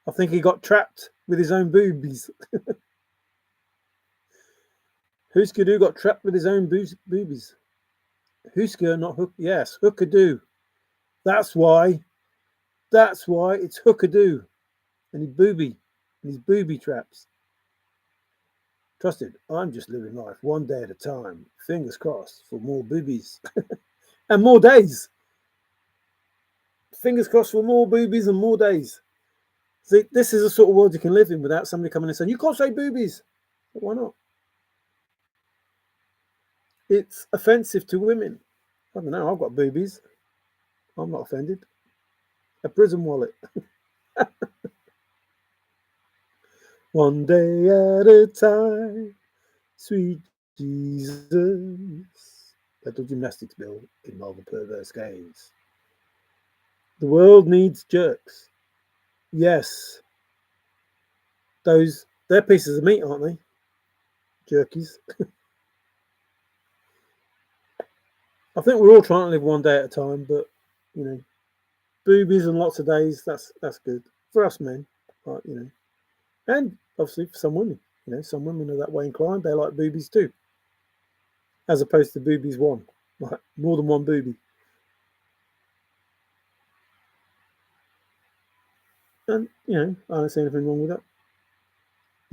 I think he got trapped with his own boobies. Husker got trapped with his own boobies. Husker, not Hook. Yes, Hooker do. That's why. That's why it's Hooker do. And his booby traps. Trusted, I'm just living life one day at a time. Fingers crossed for more boobies and more days. Fingers crossed for more boobies and more days. See, this is the sort of world you can live in without somebody coming and saying, you can't say boobies. But why not? It's offensive to women. I don't know, I've got boobies. I'm not offended. A prison wallet. One day at a time, sweet Jesus. Little gymnastics bill involve the perverse games. The world needs jerks. Yes. They're pieces of meat, aren't they? Jerkies. I think we're all trying to live one day at a time, but boobies and lots of days, that's good. For us men, like, and obviously for some women. Some women are that way inclined. They like boobies too. As opposed to boobies one. Like more than one boobie. And, I don't see anything wrong with that.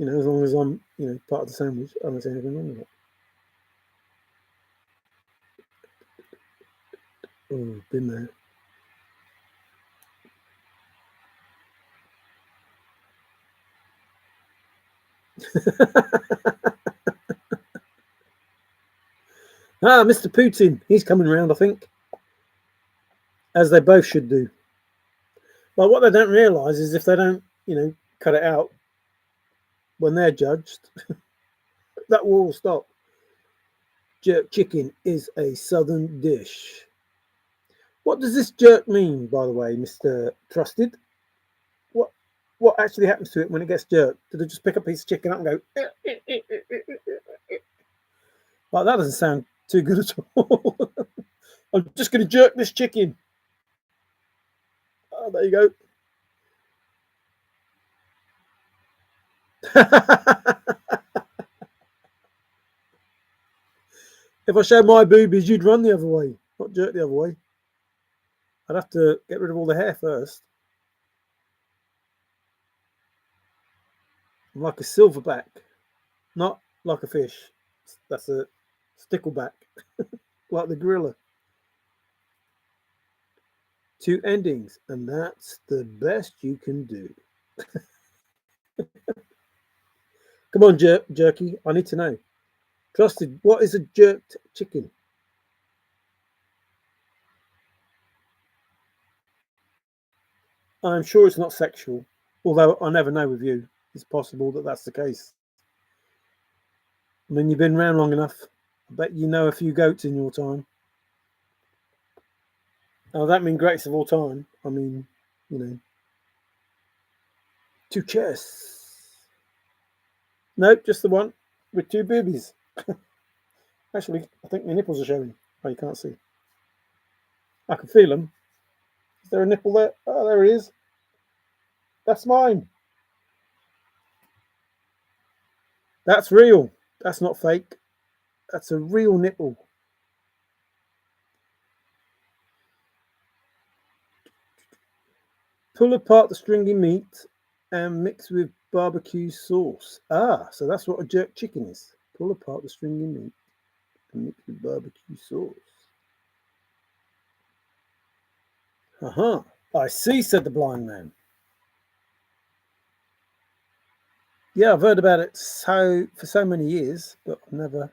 As long as I'm, part of the sandwich, I don't see anything wrong with that. Oh, been there. Mr. Putin, he's coming around, I think. As they both should do. But what they don't realise is if they don't, cut it out when they're judged, that will all stop. Jerk chicken is a southern dish. What does this jerk mean, by the way, Mr. Trusted? What actually happens to it when it gets jerked? Do they just pick a piece of chicken up and go? Like, that doesn't sound too good at all. I'm just going to jerk this chicken. Oh, there you go. If I showed my boobies, you'd run the other way, not jerk the other way. I'd have to get rid of all the hair first. I'm like a silverback, not like a fish. That's a stickleback, like the gorilla. Two endings, and that's the best you can do. Come on, Jerky, I need to know. Trusted, what is a jerked chicken? I'm sure it's not sexual, although I never know with you. It's possible that that's the case. I mean, you've been around long enough. I bet you know a few goats in your time. Oh, that mean greatest of all time. I mean, you know, two chests. Nope, just the one with two boobies. Actually, I think my nipples are showing. Oh, you can't see. I can feel them. Is there a nipple there? Oh, there it is. That's mine. That's real. That's not fake. That's a real nipple. Pull apart the stringy meat and mix with barbecue sauce. Ah, so that's what a jerk chicken is. Pull apart the stringy meat and mix with barbecue sauce. Uh-huh. I see, said the blind man. Yeah, I've heard about it for so many years, but I've never.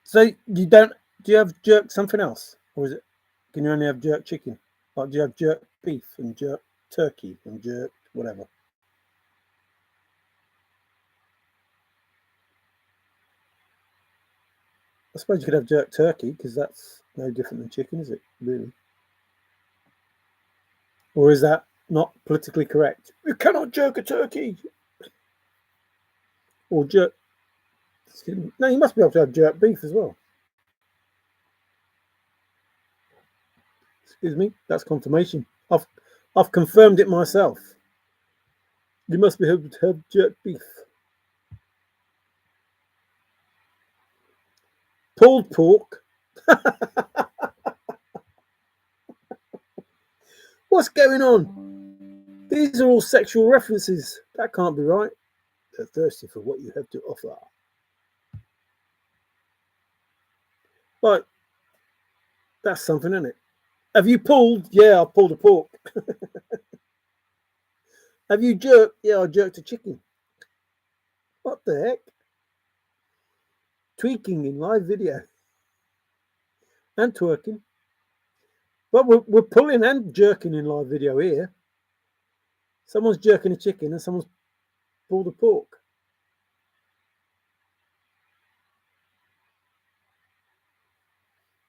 So you don't? Do you have jerk something else, or is it? Can you only have jerk chicken? Like, do you have jerk beef and jerk turkey and jerk whatever? I suppose you could have jerk turkey because that's no different than chicken, is it? Really? Or is that not politically correct? You cannot jerk a turkey or jerk. No, you must be able to have jerk beef as well. Excuse me, that's confirmation. I've confirmed it myself. You must be able to have jerk beef. Pulled pork. What's going on? These are all sexual references. That can't be right. They're thirsty for what you have to offer. Like, that's something, isn't it? Have you pulled? Yeah, I pulled a pork. Have you jerked? Yeah, I jerked a chicken. What the heck? Tweaking in live video and twerking. But we're pulling and jerking in live video here. Someone's jerking a chicken and someone's pulled a pork.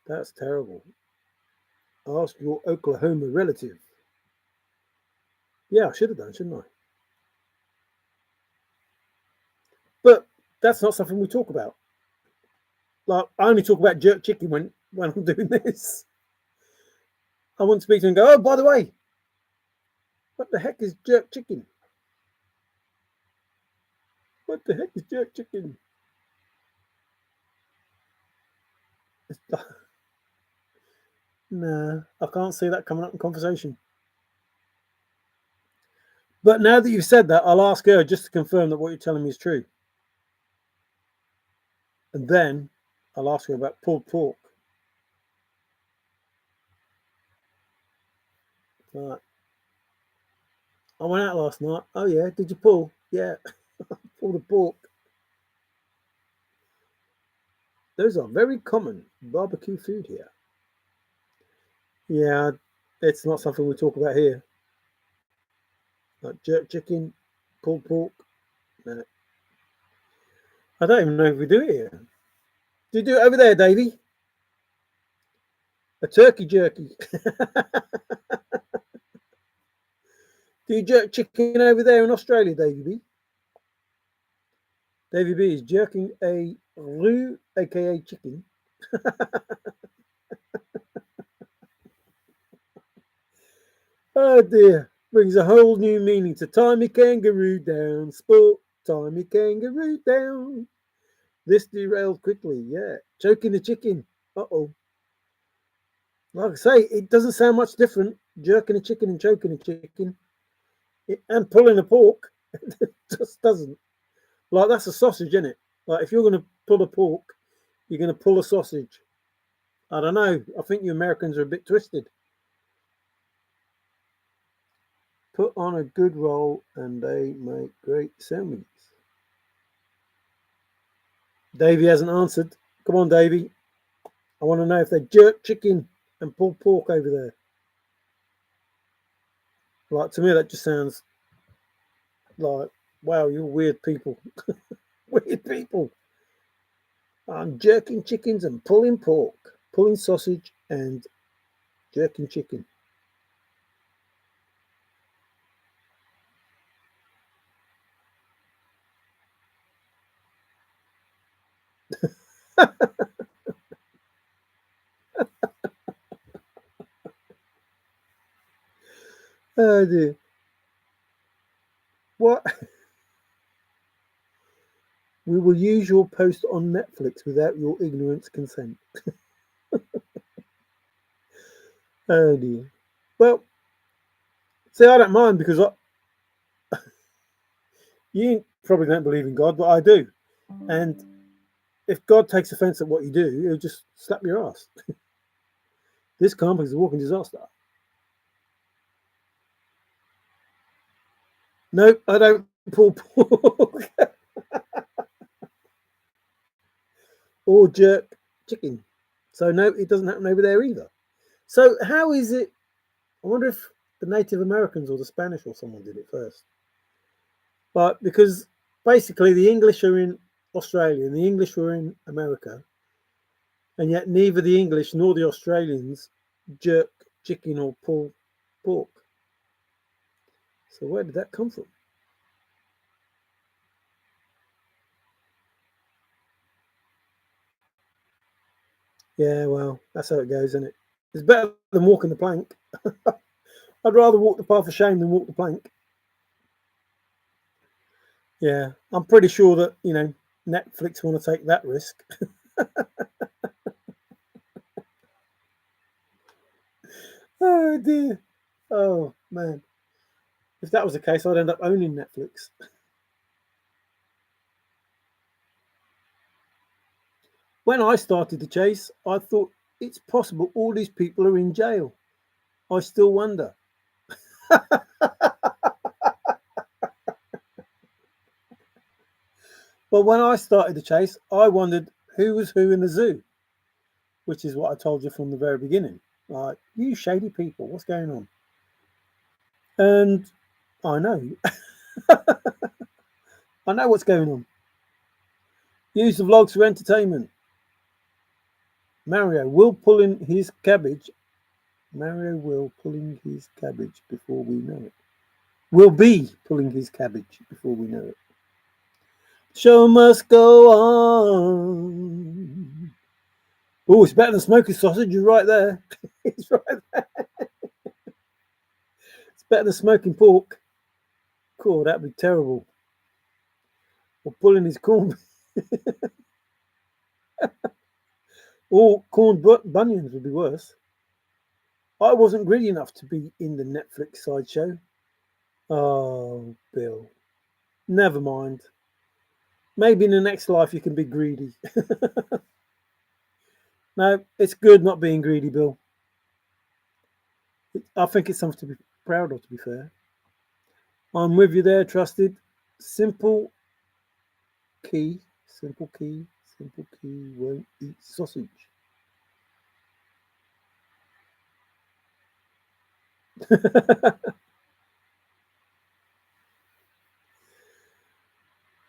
That's terrible. Ask your Oklahoma relative. Yeah, I should have done, shouldn't I? But that's not something we talk about. Like, I only talk about jerk chicken when I'm doing this. I wouldn't speak to him and go, oh, by the way, what the heck is jerk chicken? What the heck is jerk chicken? Nah, I can't see that coming up in conversation. But now that you've said that, I'll ask her just to confirm that what you're telling me is true. And then I'll ask her about pulled pork. Right. I went out last night. Oh, yeah. Did you pull? Yeah. Pulled a pork. Those are very common barbecue food here. Yeah, it's not something we talk about here. Like jerk chicken, pulled pork. No. I don't even know if we do it here. Do you do it over there, Davey? A turkey jerky. Do you jerk chicken over there in Australia, Davey B? Davey B is jerking a roux, aka chicken. Oh dear. Brings a whole new meaning to tie me kangaroo down. Sport, tie me kangaroo down. This derailed quickly, yeah. Choking the chicken. Uh-oh. Like I say, it doesn't sound much different jerking a chicken and choking a chicken and pulling a pork. It just doesn't. Like, that's a sausage, isn't it? Like, if you're going to pull a pork, you're going to pull a sausage. I don't know. I think you Americans are a bit twisted. Put on a good roll and they make great sandwiches. Davey hasn't answered. Come on, Davey. I want to know if they jerk chicken and pull pork over there. Like, to me, that just sounds like, wow, you're weird people. Weird people. I'm jerking chickens and pulling pork, pulling sausage and jerking chicken. Oh dear. What? We will use your post on Netflix without your ignorance consent. Oh dear. Well, see, I don't mind because you probably don't believe in God, but I do. And if God takes offence at what you do, he'll just slap your ass. This company is a walking disaster. No, I don't pull pork or jerk chicken. So no, it doesn't happen over there either. So how is it? I wonder if the Native Americans or the Spanish or someone did it first. But because basically the English are in Australia and the English were in America, and yet neither the English nor the Australians jerk chicken or pull pork. So where did that come from? Yeah, well, that's how it goes, isn't it? It's better than walking the plank. I'd rather walk the path of shame than walk the plank. Yeah, I'm pretty sure that, Netflix want to take that risk. Oh dear. Oh man. If that was the case, I'd end up owning Netflix. When I started the chase, I thought it's possible all these people are in jail. I still wonder. But when I started the chase, I wondered who was who in the zoo, which is what I told you from the very beginning. Like, you shady people, what's going on? And I know. I know what's going on. Use the vlogs for entertainment. Mario will pull in his cabbage. Mario will pulling his cabbage before we know it. Will be pulling his cabbage before we know it. Show must go on. Oh, it's better than smoking sausage. You're right there. It's right there. It's better than smoking pork. Cool, that'd be terrible. Or pulling his corn. Or corn bunions would be worse. I wasn't greedy enough to be in the Netflix sideshow. Oh, Bill. Never mind. Maybe in the next life you can be greedy. No, it's good not being greedy, Bill. I think it's something to be proud of, to be fair. I'm with you there, trusted. Simple key, simple key, simple key won't eat sausage.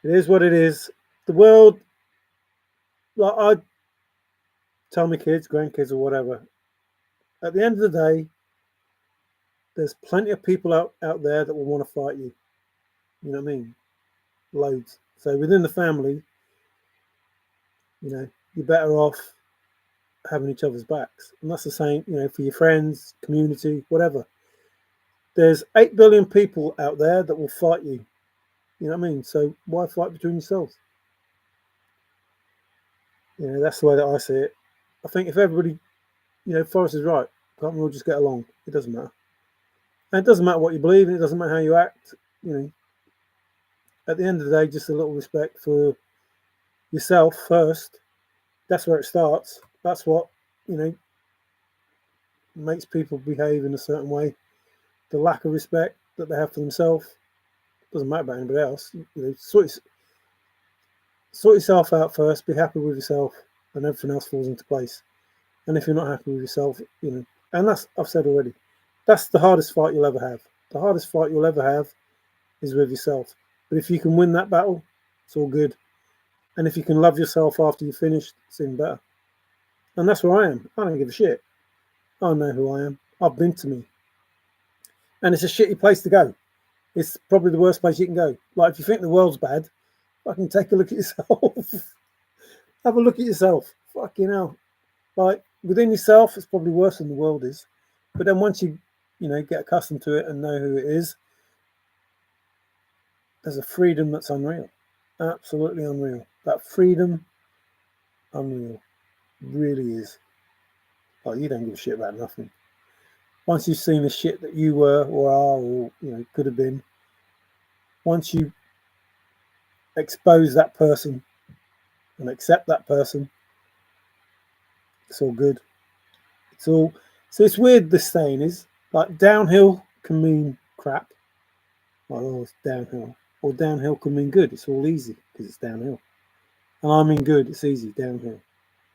It is what it is. The world, like I tell my kids, grandkids, or whatever, at the end of the day, there's plenty of people out there that will want to fight you. You know what I mean? Loads. So within the family, you're better off having each other's backs. And that's the same, for your friends, community, whatever. There's 8 billion people out there that will fight you. You know what I mean? So why fight between yourselves? That's the way that I see it. I think if everybody, Forrest is right. Can't we all just get along? It doesn't matter. And it doesn't matter what you believe, and it doesn't matter how you act. You know, at the end of the day, just a little respect for yourself first. That's where it starts. That's what, you know, makes people behave in a certain way. The lack of respect that they have for themselves doesn't matter about anybody else. You know, sort yourself out first. Be happy with yourself, and everything else falls into place. And if you're not happy with yourself, you know, and that's, I've said already, that's the hardest fight you'll ever have. The hardest fight you'll ever have is with yourself. But if you can win that battle, it's all good. And if you can love yourself after you're finished, it's even better. And that's where I am. I don't give a shit. I know who I am. I've been to me. And it's a shitty place to go. It's probably the worst place you can go. Like, if you think the world's bad, fucking take a look at yourself. Have a look at yourself. Fucking hell. Like, within yourself, it's probably worse than the world is. But then once you know, get accustomed to it and know who it is, there's a freedom that's unreal. Absolutely unreal. That freedom, unreal. Really is. Like, you don't give a shit about nothing. Once you've seen the shit that you were or are or, you know, could have been, once you expose that person and accept that person, it's all good. It's all, so it's weird, this saying is, like, downhill can mean crap. Like, oh, it's downhill. Or downhill can mean good. It's all easy because it's downhill. And I mean good, it's easy, downhill.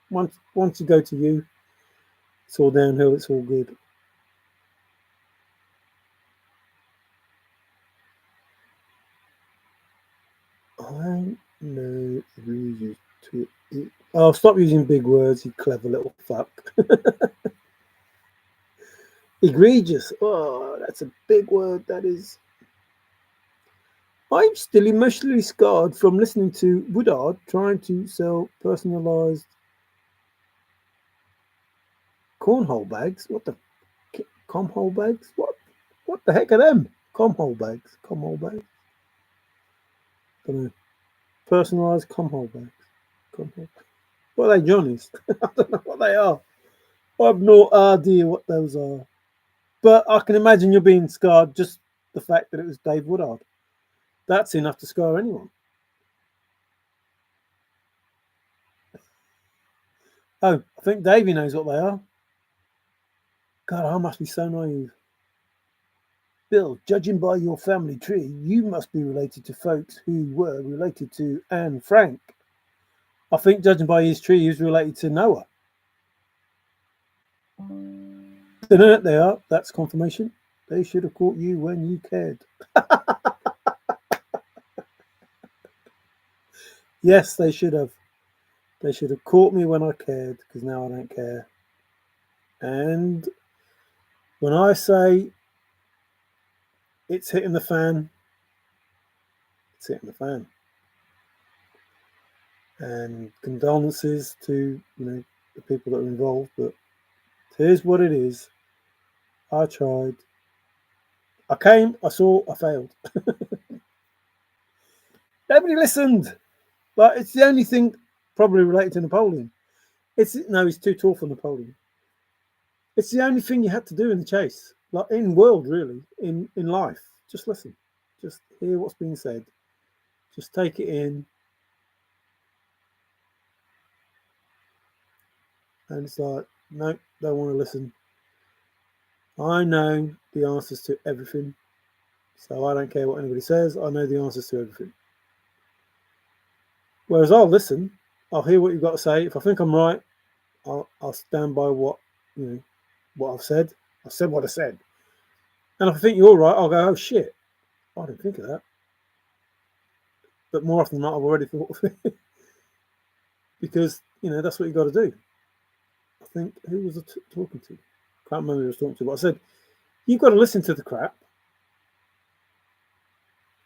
Once you go to you, it's all downhill, it's all good. I know you to it. Oh, stop using big words, you clever little fuck. Egregious. Oh, that's a big word, that is. I'm still emotionally scarred from listening to Woodard trying to sell personalised cornhole bags. What the? Comhole bags? What the heck are them? Comhole bags. Comhole bags. Don't know. Personalised comhole bags. Comhole. What are they, Johnny's? I don't know what they are. I have no idea what those are. But I can imagine you're being scarred just the fact that it was Dave Woodard. That's enough to scar anyone. Oh, I think Davey knows what they are. God, I must be so naive. Bill, judging by your family tree, you must be related to folks who were related to Anne Frank. I think, judging by his tree, he was related to Noah. They are. That's confirmation. They should have caught you when you cared. Yes, they should have. They should have caught me when I cared, because now I don't care. And when I say it's hitting the fan, it's hitting the fan. And condolences to, you know, the people that are involved, but here's what it is. I tried. I came, I saw, I failed. Nobody listened. But it's the only thing probably related to Napoleon. No, he's too tall for Napoleon. It's the only thing you had to do in the chase, like in world, really, in life. Just listen, just hear what's being said, just take it in, and it's like, nope, don't want to listen. I know the answers to everything, so I don't care what anybody says. I know the answers to everything. Whereas I'll listen, I'll hear what you've got to say. If I think I'm right, I'll stand by what, you know, what I've said. I said what I said. And if I think you're right, I'll go, oh shit, I didn't think of that. But more often than not, I've already thought of it. Because, you know, that's what you got to do. I think, who was I talking to? Can't remember who I was talking to, but I said, you've got to listen to the crap,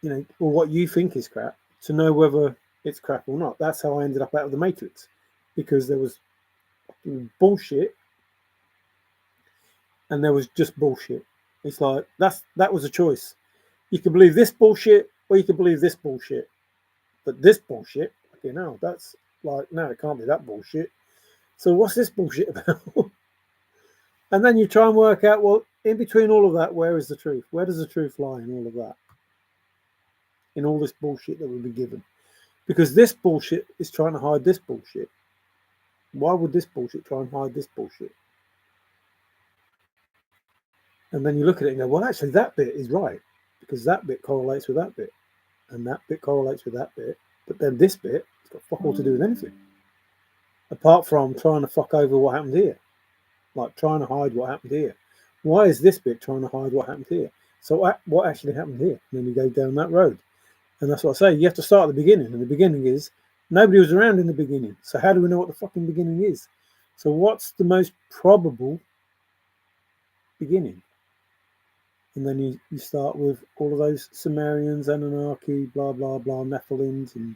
you know, or what you think is crap, to know whether it's crap or not. That's how I ended up out of the Matrix, because there was bullshit and there was just bullshit. It's like, that was a choice. You can believe this bullshit or you can believe this bullshit. But this bullshit, you know, that's like, no, it can't be that bullshit. So what's this bullshit about? And then you try and work out, well, in between all of that, where is the truth? Where does the truth lie in all of that? In all this bullshit that we've been given? Because this bullshit is trying to hide this bullshit. Why would this bullshit try and hide this bullshit? And then you look at it and go, well, actually, that bit is right, because that bit correlates with that bit, and that bit correlates with that bit. But then this bit has got fuck all to do with anything, apart from trying to fuck over what happened here, like trying to hide what happened here. Why is this bit trying to hide what happened here? So what actually happened here? And then you go down that road. And that's what I say. You have to start at the beginning. And the beginning is, nobody was around in the beginning. So how do we know what the fucking beginning is? So what's the most probable beginning? And then you start with all of those Sumerians, Anunnaki, blah, blah, blah, Nephilims and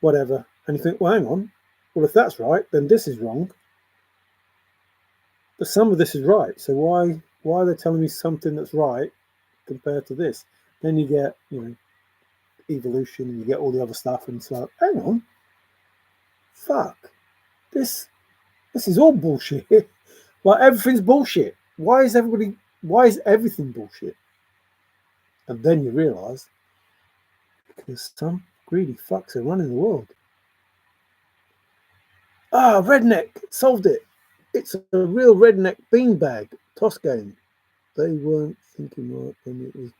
whatever. And you think, well, hang on. Well, if that's right, then this is wrong. But some of this is right. So why are they telling me something that's right compared to this? Then you get, evolution, and you get all the other stuff, and it's like, hang on. Fuck. This is all bullshit. Like, everything's bullshit. Why is everything bullshit? And then you realise, because some greedy fucks are running the world. Ah, redneck, solved it. It's a real redneck beanbag toss game. They weren't thinking right when it was.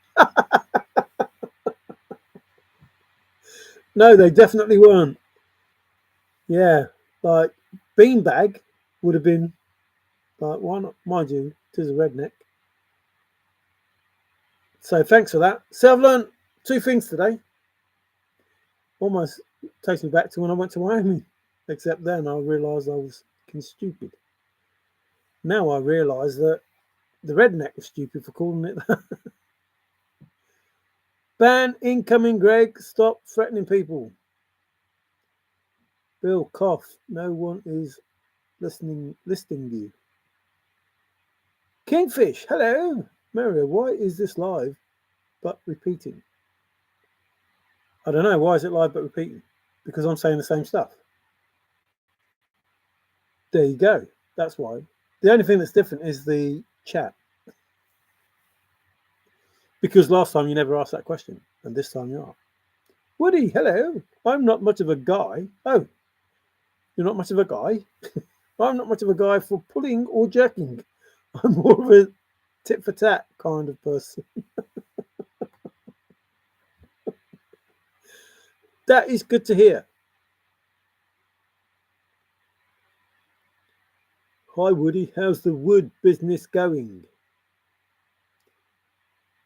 No, they definitely weren't. Yeah, like beanbag would have been like, why not? Mind you, it is a redneck. So thanks for that. So I've learned 2 things today. Almost takes me back to when I went to Wyoming, except then I realised I was stupid. Now I realise that the redneck was stupid for calling it that. Ban incoming, Greg. Stop threatening people. Bill, cough. No one is listening you. Kingfish, hello. Mario, why is this live but repeating? I don't know. Why is it live but repeating? Because I'm saying the same stuff. There you go. That's why. The only thing that's different is the chat. Because last time you never asked that question, and this time you are. Woody, hello. I'm not much of a guy. Oh, you're not much of a guy? I'm not much of a guy for pulling or jerking. I'm more of a tit for tat kind of person. That is good to hear. Hi, Woody. How's the wood business going?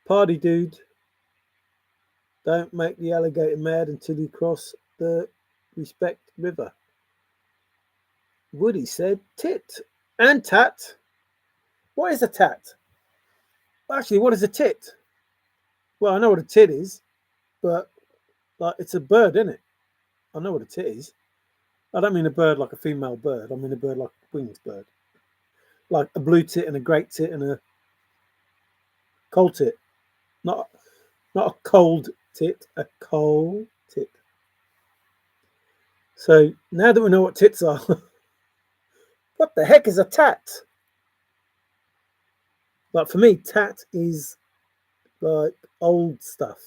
Party, dude. Don't make the alligator mad until you cross the Respect River. Woody said tit and tat. What is a tat? Actually, what is a tit? Well, I know what a tit is, but like it's a bird, isn't it? I know what a tit is. I don't mean a bird like a female bird. I mean a bird like a winged bird. Like a blue tit and a great tit and a cold tit. Not a cold tit, a cold tit. So now that we know what tits are, what the heck is a tat? Like for me, tat is like old stuff.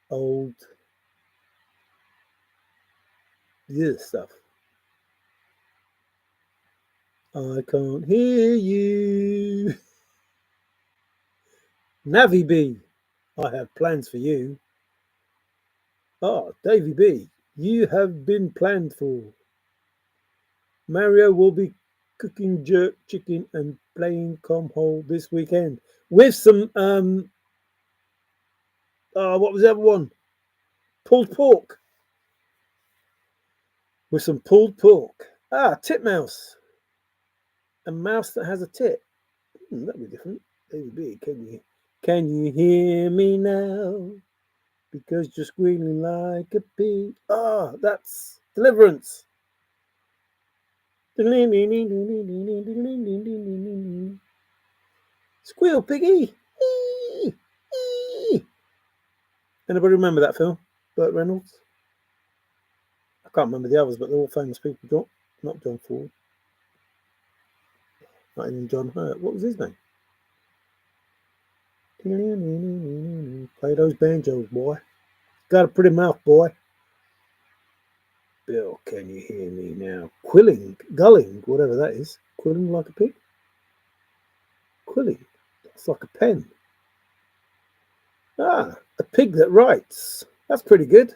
Old stuff. I can't hear you. Navy B, I have plans for you. Ah, Davy B, you have been planned for. Mario will be cooking jerk chicken and playing cornhole this weekend with some what was the other one? Pulled pork. With some pulled pork. Ah, titmouse. A mouse that has a tit. That'd be different. Davy B, can you hear me now? Because you're squealing like a pig. Ah, that's Deliverance. Squeal, piggy. Anybody remember that film? Burt Reynolds? I can't remember the others, but they're all famous people. Not John Ford. Not even John Hurt. What was his name? Play those banjos, boy. Got a pretty mouth, boy. Bill, can you hear me now? Gulling, whatever that is. Quilling like a pig? Quilling. That's like a pen. Ah, a pig that writes. That's pretty good.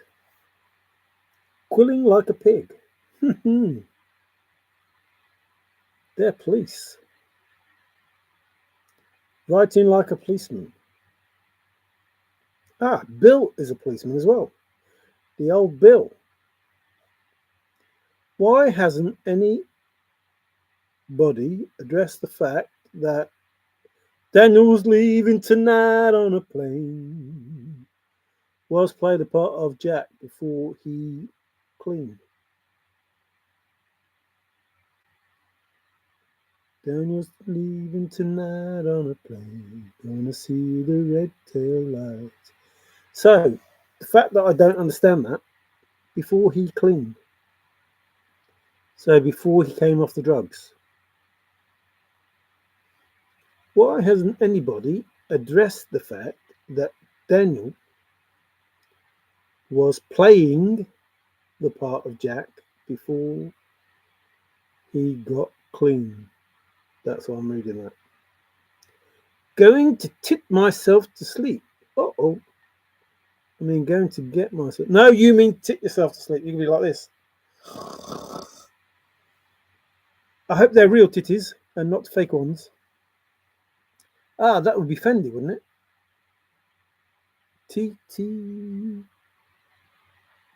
Quilling like a pig. They're police. Writing like a policeman. Ah, Bill is a policeman as well. The old Bill. Why hasn't anybody addressed the fact that Daniel's leaving tonight on a plane? Was played the part of Jack before he cleaned. Daniel's leaving tonight on a plane. Gonna see the red tail lights. So, the fact that I don't understand that, before he cleaned. So, before he came off the drugs. Why hasn't anybody addressed the fact that Daniel was playing the part of Jack before he got clean? That's why I'm reading that. Going to tip myself to sleep. Uh-oh. I mean, going to get myself. No, you mean tip yourself to sleep. You can be like this. I hope they're real titties and not fake ones. Ah, that would be Fendi, wouldn't it?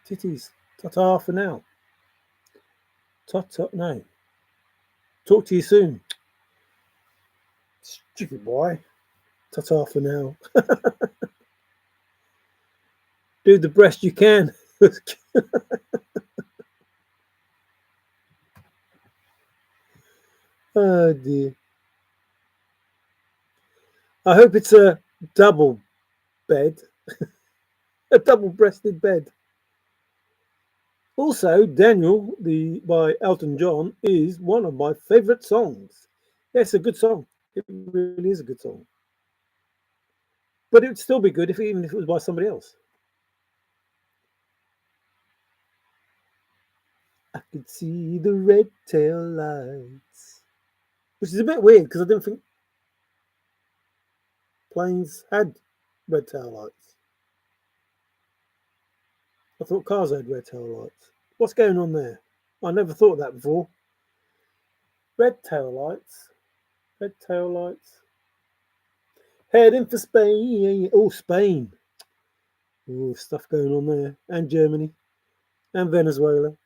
Titties. Ta-ta for now. Ta-ta. No. Talk to you soon. Stupid boy. Ta-ta for now. Do the best you can. Oh dear. I hope it's a double bed. A double-breasted bed. Also, Daniel, by Elton John, is one of my favourite songs. Yeah, it's a good song. It really is a good song. But it would still be good even if it was by somebody else. I could see the red tail lights. Which is a bit weird because I didn't think planes had red tail lights. I thought cars had red tail lights. What's going on there? I never thought of that before. Red tail lights. Red tail lights. Heading for Spain. Oh, Spain. Oh, stuff going on there. And Germany. And Venezuela.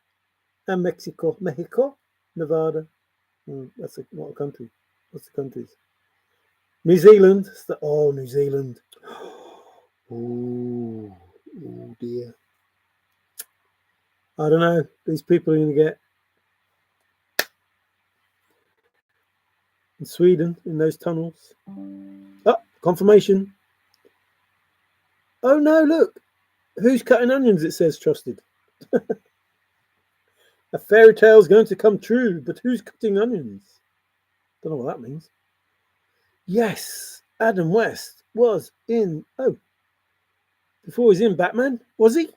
And Mexico. Nevada. That's not a country. What's the countries? New Zealand. Oh, New Zealand. Oh dear. I don't know. These people are going to get in Sweden in those tunnels. Oh, confirmation. Oh no, look. Who's cutting onions? It says trusted. A fairy tale's going to come true, but who's cutting onions? Don't know what that means. Yes, Adam West was in. Oh, before he was in Batman, was he?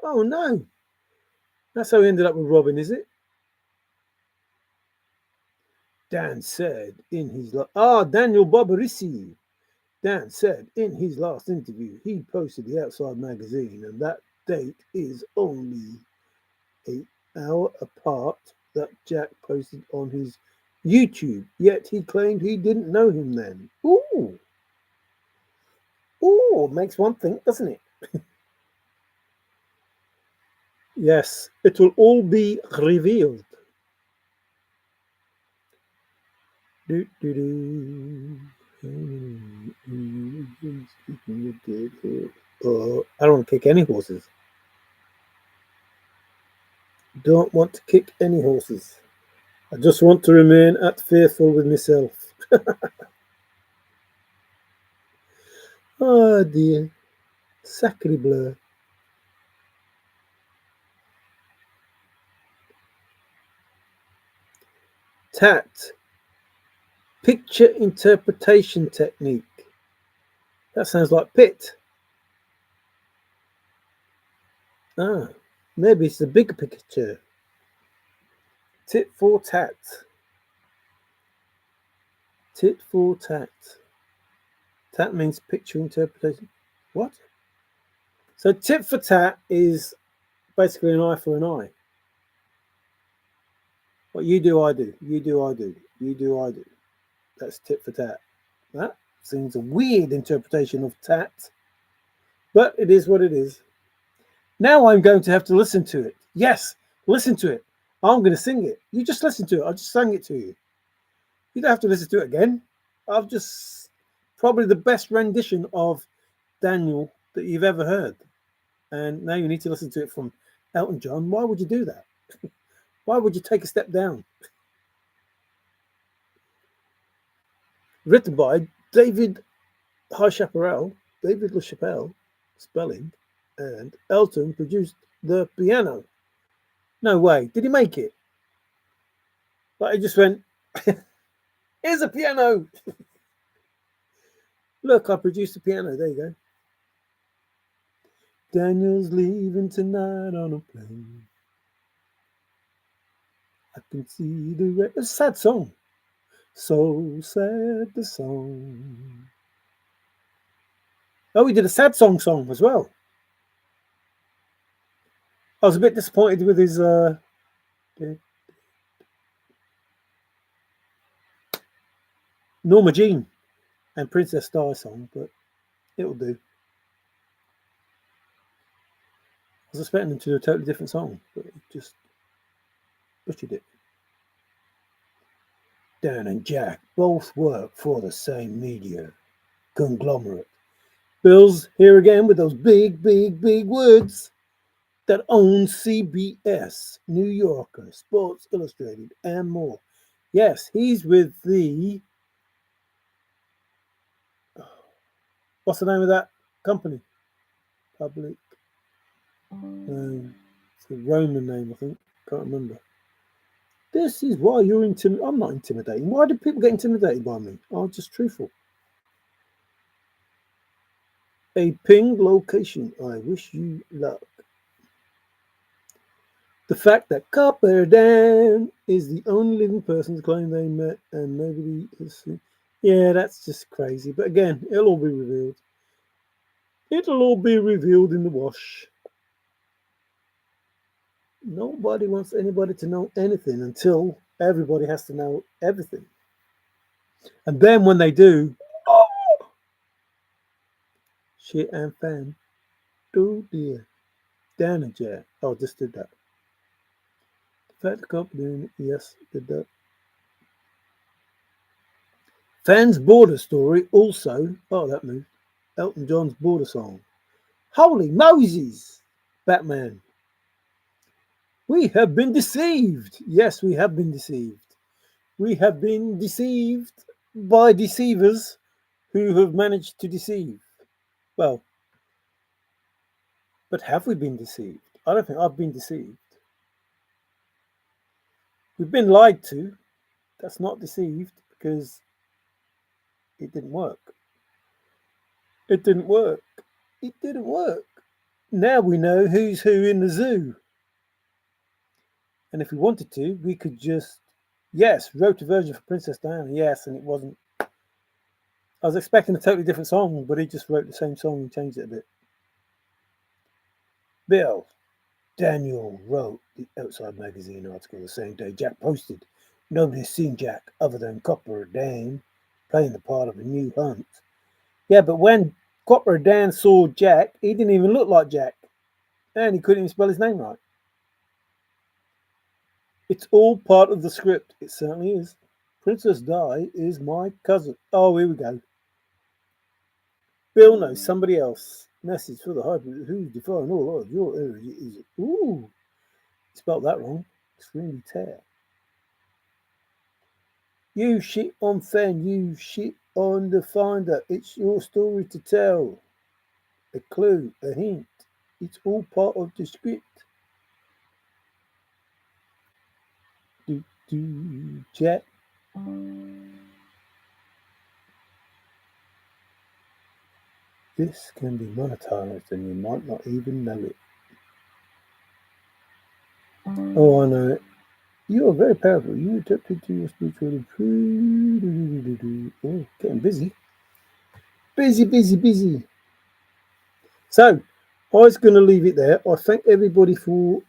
Oh no. That's how he ended up with Robin, is it? Dan said in his Daniel Barbarissi. Dan said in his last interview he posted the Outside magazine, and that date is only an hour apart that Jack posted on his YouTube. Yet he claimed he didn't know him then. Ooh, makes one think, doesn't it? Yes, it will all be revealed. I don't want to kick any horses. Don't want to kick any horses. I just want to remain fearful with myself. Oh dear. Sacre bleu. Tat Picture interpretation technique. That sounds like pit. Ah, maybe it's the bigger picture. Tit for tat. Tit for tat. Tat means picture interpretation. What? So tit for tat is basically an eye for an eye. What you do, I do. You do, I do. You do, I do. That's tit for tat. That seems a weird interpretation of tat, but it is what it is. Now I'm going to have to listen to it. Yes, listen to it. I'm going to sing it. You just listen to it. I just sang it to you. You don't have to listen to it again. I've just probably the best rendition of Daniel that you've ever heard. And now you need to listen to it from Elton John. Why would you do that? Why would you take a step down? Written by David LaChapelle, spelling, and Elton produced the piano. No way. Did he make it? Like he just went, here's a piano. Look, I produced a piano. There you go. Daniel's leaving tonight on a plane. I can see the red. It's a sad song. So sad the song. Oh, we did a sad song as well. I was a bit disappointed with his Norma Jean and Princess Di song, but it'll do. I was expecting them to do a totally different song, but it just butchered it. Dan and Jack both work for the same media conglomerate. Bill's here again with those big words that own CBS, New Yorker, Sports Illustrated, and more. Yes, he's with the... What's the name of that company? Public... it's a Roman name, I think. Can't remember. This is why you're intimidating. I'm not intimidating. Why do people get intimidated by me? I'm just truthful. A pinged location. I wish you luck. The fact that Copper Dan is the only living person to claim they met and nobody has seen. Yeah, that's just crazy. But again, it'll all be revealed. It'll all be revealed in the wash. Nobody wants anybody to know anything until everybody has to know everything. And then when they do, oh, shit and fan. Oh dear. Dan and Jack. Oh, just did that. The fact company, yes, did that. Fan's border story also. Oh, that moved. Elton John's border song. Holy Moses! Batman. We have been deceived. Yes, we have been deceived. We have been deceived by deceivers who have managed to deceive. Well, but have we been deceived? I don't think I've been deceived. We've been lied to. That's not deceived because it didn't work. It didn't work. It didn't work. Now we know who's who in the zoo. And if we wanted to, we could just, yes, wrote a version for Princess Diana, yes, and it wasn't. I was expecting a totally different song, but he just wrote the same song and changed it a bit. Bill, Daniel wrote the Outside Magazine article the same day Jack posted. Nobody's seen Jack other than Copper Dan playing the part of a new hunt. Yeah, but when Copper Dan saw Jack, he didn't even look like Jack. And he couldn't even spell his name right. It's all part of the script. It certainly is. Princess Di is my cousin. Oh, here we go. Bill knows somebody else. Message for the hybrid who's defying all odds. Your area is... Ooh. Spelled that wrong. Extremely tear. You shit on Fen. You shit on the finder. It's your story to tell. A clue. A hint. It's all part of the script. Jack. This can be monetized and you might not even know it. Oh, I know it. You are very powerful. You tapped into your spiritual. Oh, getting busy. Busy. So, I was going to leave it there. I thank everybody for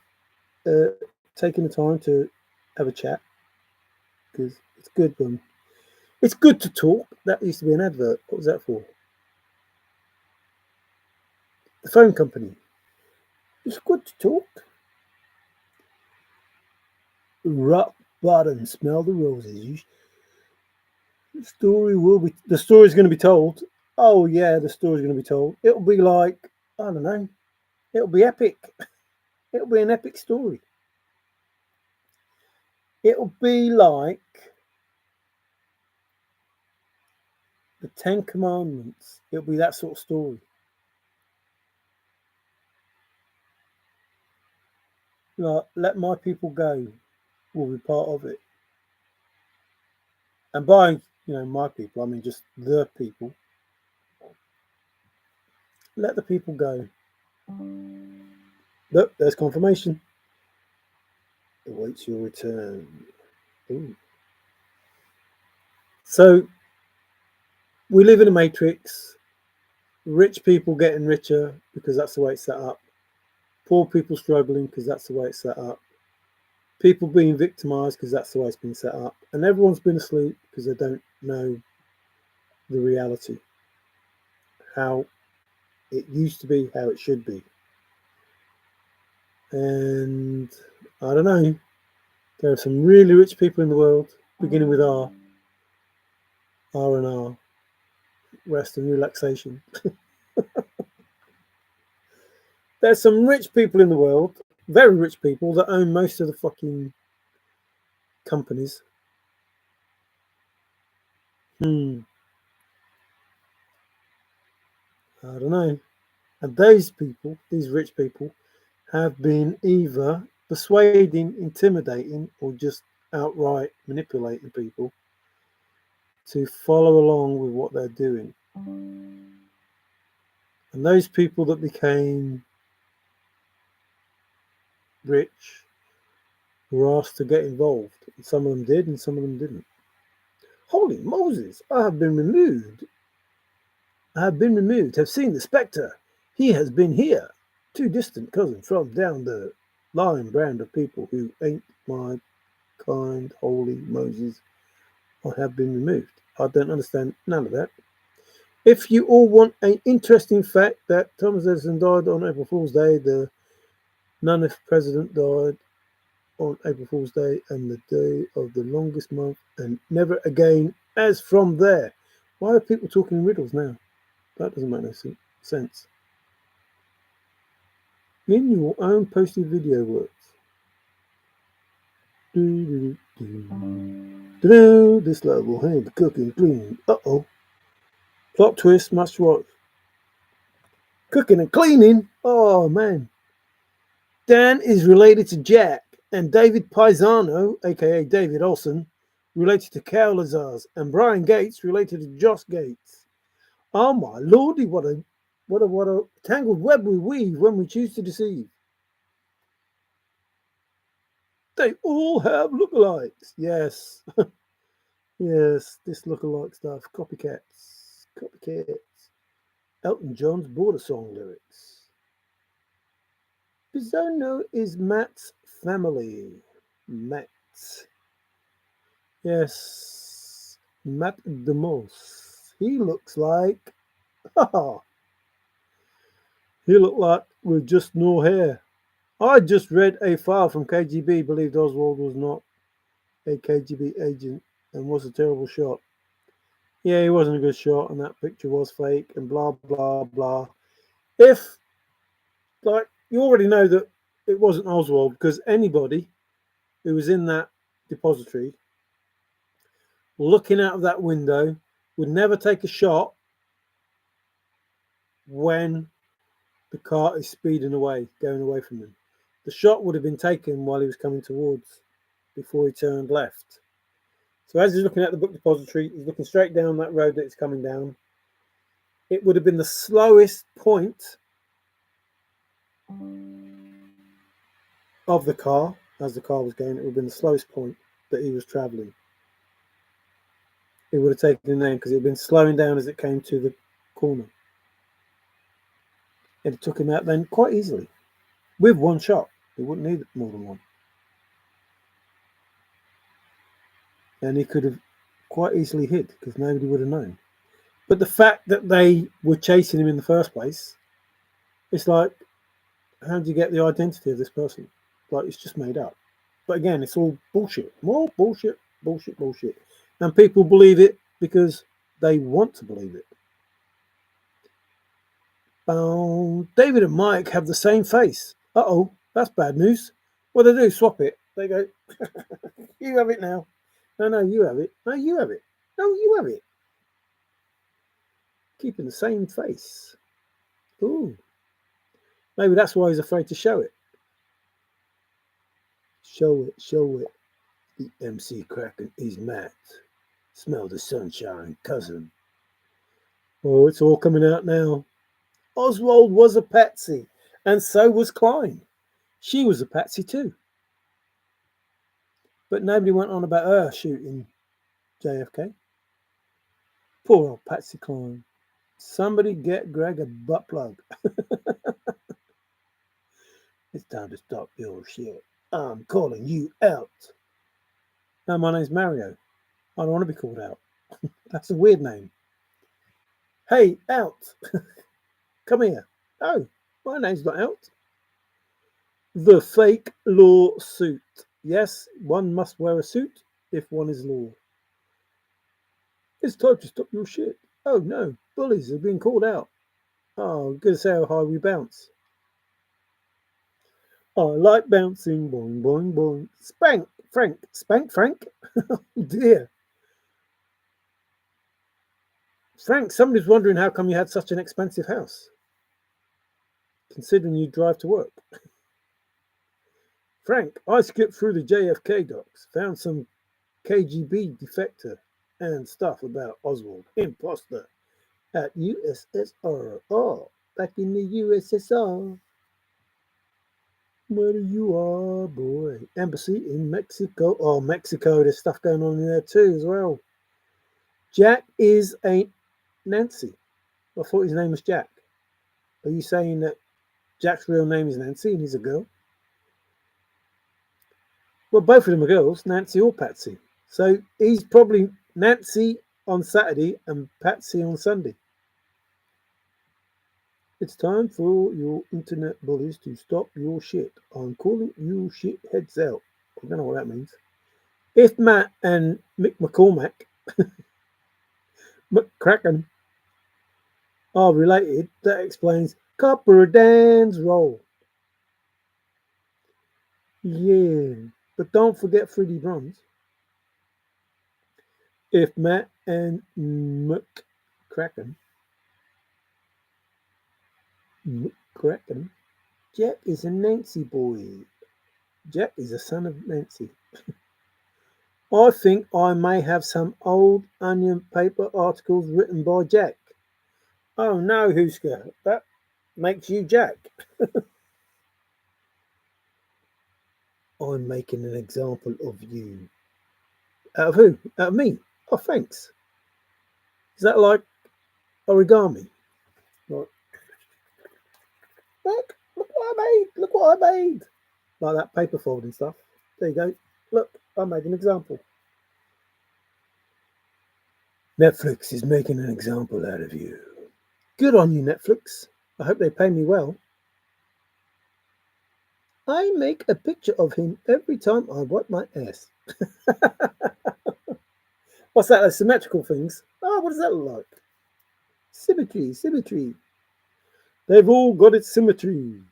taking the time to have a chat because it's good when it's good to talk. That used to be an advert. What was that for? The phone company. It's good to talk. Rock bottom, smell the roses. The story's going to be told. Oh yeah, the story's going to be told. It'll be like, I don't know. It'll be epic. It'll be an epic story. It'll be like the Ten Commandments. It'll be that sort of story. Like, let my people go will be part of it. And by, my people, I mean just the people. Let the people go. Look, there's confirmation. Awaits your return. Ooh. So, we live in a matrix. Rich people getting richer because that's the way it's set up. Poor people struggling because that's the way it's set up. People being victimized because that's the way it's been set up. And everyone's been asleep because they don't know the reality. How it used to be, how it should be. And I don't know. There are some really rich people in the world, beginning with R and R, rest and relaxation. There's some rich people in the world, very rich people that own most of the fucking companies. I don't know. And those people, these rich people, have been either persuading, intimidating, or just outright manipulating people to follow along with what they're doing. And those people that became rich were asked to get involved. And some of them did and some of them didn't. Holy Moses, I have been removed. Have seen the spectre. He has been here. Two distant cousins from down the line brand of people who ain't my kind, holy Moses. I have been removed. I don't understand none of that. If you all want an interesting fact that Thomas Edison died on April Fool's Day, the Nunneff president died on April Fool's Day and the day of the longest month and never again as from there. Why are people talking in riddles now? That doesn't make no sense. In your own posted video works. This love will hang the cooking clean. Uh-oh. Plot twist, must watch. Cooking and cleaning? Oh, man. Dan is related to Jack, and David Paisano, a.k.a. David Olson, related to Cal Lazars, and Brian Gates related to Josh Gates. Oh, my lordy, what a tangled web we weave when we choose to deceive. They all have lookalikes. Yes. Yes, this lookalike stuff. Copycats. Elton John's Border Song lyrics. Bizarno is Matt's family. Matt. Yes. Matt DeMoss. He looks like... he looked like with just no hair. I just read a file from KGB believed Oswald was not a KGB agent and was a terrible shot. Yeah, he wasn't a good shot and that picture was fake and blah, blah, blah. If, like, you already know that it wasn't Oswald because anybody who was in that depository looking out of that window would never take a shot when the car is speeding away, going away from him. The shot would have been taken while he was coming towards, before he turned left. So as he's looking at the book depository, he's looking straight down that road that it's coming down. it would have been the slowest point of the car as the car was going. It would have been the slowest point that he was traveling. It would have taken him then because it had been slowing down as it came to the corner. It took him out then quite easily with one shot. He wouldn't need more than one. And he could have quite easily hit because nobody would have known. But the fact that they were chasing him in the first place, it's like, how do you get the identity of this person? Like, it's just made up. But again, it's all bullshit. More bullshit, bullshit, bullshit. And people believe it because they want to believe it. David and Mike have the same face. Uh-oh, that's bad news. What do they do? Swap it. They go, you have it now. No, you have it. No, you have it. No, you have it. Keeping the same face. Ooh. Maybe that's why he's afraid to show it. Show it, show it. The MC Kraken is mad. Smell the sunshine, cousin. Oh, it's all coming out now. Oswald was a patsy, and so was Klein. She was a patsy too. But nobody went on about her shooting JFK. Poor old Patsy Cline. Somebody get Greg a butt plug. It's time to stop your shit. I'm calling you out. No, my name's Mario. I don't want to be called out. That's a weird name. Hey, out. Come here. Oh, my name's not out. The fake law suit. Yes, one must wear a suit if one is law. It's time to stop your shit. Oh no, bullies are being called out. Oh, good to see how high we bounce. I like bouncing, boing, boing, boing. Spank, Frank. Spank, Frank? Oh dear. Frank, somebody's wondering how come you had such an expensive house, considering you drive to work. Frank, I skipped through the JFK docs, found some KGB defector and stuff about Oswald, imposter, at USSR. Oh, back in the USSR. Where you are, boy. Embassy in Mexico. Oh, Mexico, there's stuff going on in there too as well. Jack is a Nancy. I thought his name was Jack. Are you saying that Jack's real name is Nancy and he's a girl? Well, both of them are girls, Nancy or Patsy. So he's probably Nancy on Saturday and Patsy on Sunday. It's time for your internet bullies to stop your shit. I'm calling you shitheads out. I don't know what that means. If Matt and Mick McCormack, McCracken, are related, that explains Copper Dan's role. Yeah, but don't forget Freddie Bronze. If Matt and McCracken, Jack is a Nancy boy. Jack is a son of Nancy. I think I may have some old Onion paper articles written by Jack. Oh no, Husker, that makes you Jack. I'm making an example of you. Out of who? Out of me? Oh, thanks. Is that like origami? Like, look what I made. Look what I made. Like that paper folding stuff. There you go. Look, I made an example. Netflix is making an example out of you. Good on you, Netflix. I hope they pay me well. I make a picture of him every time I wipe my ass. What's that? Those symmetrical things? Oh, what does that look like? Symmetry, symmetry. They've all got its symmetry.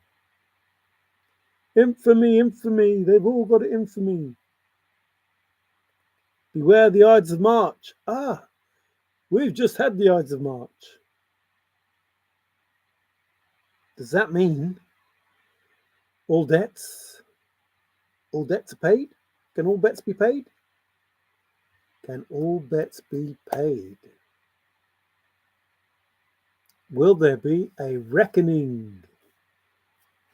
Infamy, infamy. They've all got it infamy. Beware the Ides of March. Ah, we've just had the Ides of March. Does that mean all debts are paid? Can all bets be paid? Can all bets be paid? Will there be a reckoning?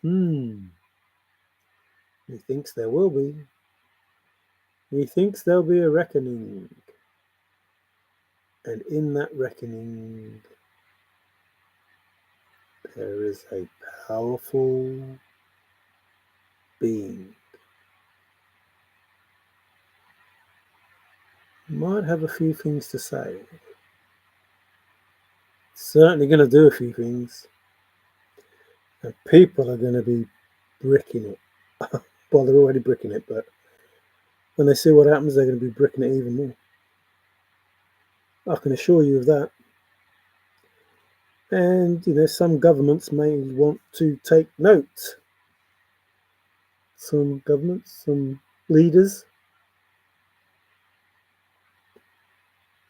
He thinks there will be. He thinks there'll be a reckoning. And in that reckoning, there is a powerful being. Might have a few things to say. Certainly going to do a few things. And people are going to be bricking it. Well, they're already bricking it, but when they see what happens, they're going to be bricking it even more. I can assure you of that. And, some governments may want to take note. Some governments, some leaders,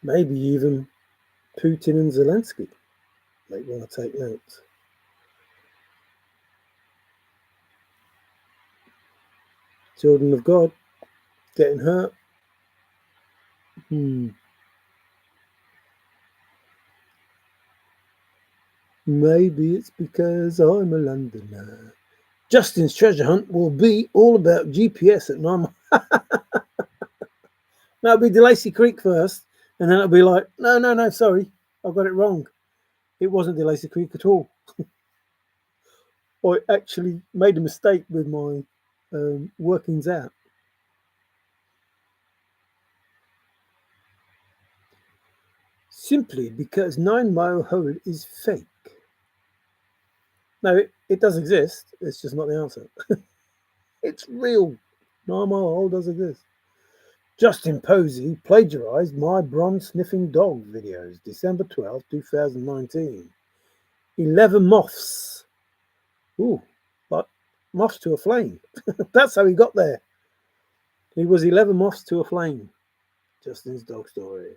maybe even Putin and Zelensky might want to take notes. Children of God getting hurt. Maybe it's because I'm a Londoner. Justin's treasure hunt will be all about GPS at 9. No, it'll be DeLacy Creek first, and then it'll be like, no, sorry, I got it wrong. It wasn't DeLacy Creek at all. I actually made a mistake with my workings out. Simply because 9 Mile Hole is fake. No, it does exist. It's just not the answer. It's real. 9 Mile Hole does exist. Justin Posey plagiarized my bronze sniffing dog videos, December 12, 2019. 11 moths. Ooh, like moths to a flame. That's how he got there. He was 11 moths to a flame. Justin's dog story.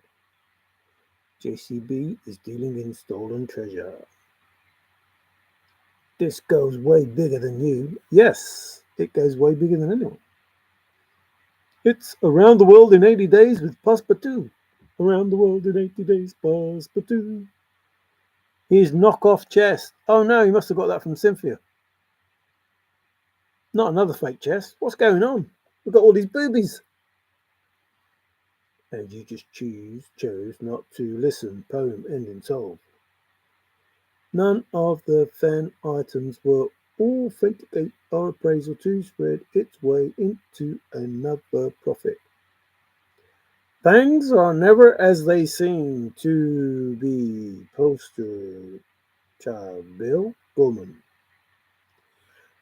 JCB is dealing in stolen treasure. This goes way bigger than you. Yes, it goes way bigger than anyone. It's Around the World in 80 Days with Passepartout. Around the World in 80 Days, Passepartout. His knockoff chest. Oh no, he must have got that from Cynthia. Not another fake chest. What's going on? We've got all these boobies. And you just chose not to listen. Poem ending solved. None of the fan items were authenticate our appraisal to spread its way into another profit. Things are never as they seem to be. Poster child Bill Bullman.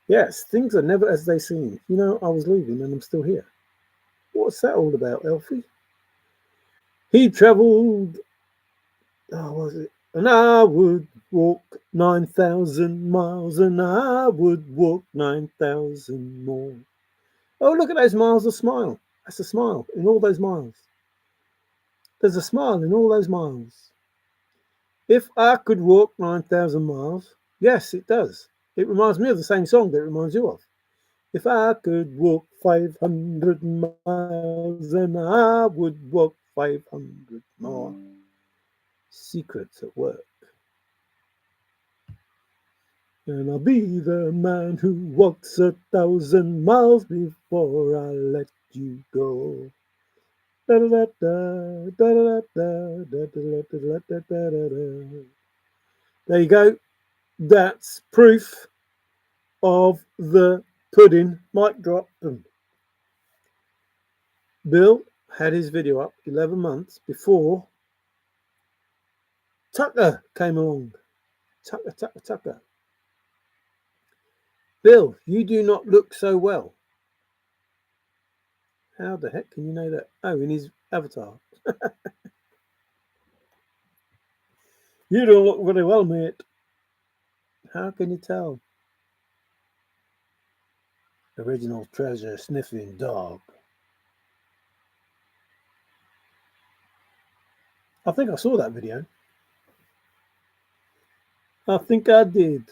Yes, things are never as they seem. I was leaving and I'm still here. What's that all about, Elfie? He travelled, was it? And I would walk 9,000 miles, and I would walk 9,000 more. Oh, look at those miles of smile. That's a smile in all those miles. There's a smile in all those miles. If I could walk 9,000 miles, yes, it does. It reminds me of the same song that it reminds you of. If I could walk 500 miles, then I would walk 500 more. Secrets at work. And I'll be the man who walks 1,000 miles before I let you go. There you go. That's proof of the pudding. Mic drop. Bill had his video up 11 months before Tucker came along. Tucker. Bill, you do not look so well. How the heck can you know that? Oh, in his avatar. You don't look very well, mate. How can you tell? Original treasure sniffing dog. I think I saw that video. I think I did.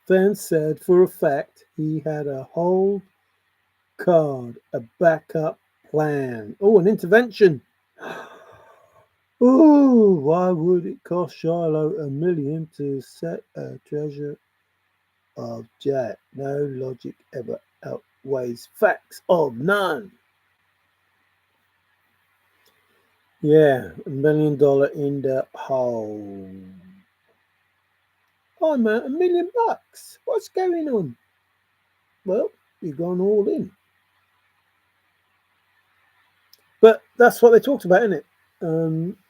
Fan said for a fact he had a whole card, a backup plan. Oh, an intervention. Oh, why would it cost Shiloh $1 million to set a treasure of jet? No logic ever outweighs facts of none. Yeah, $1 million in the hole. I'm at $1 million. What's going on? Well, you've gone all in. But that's what they talked about, isn't it?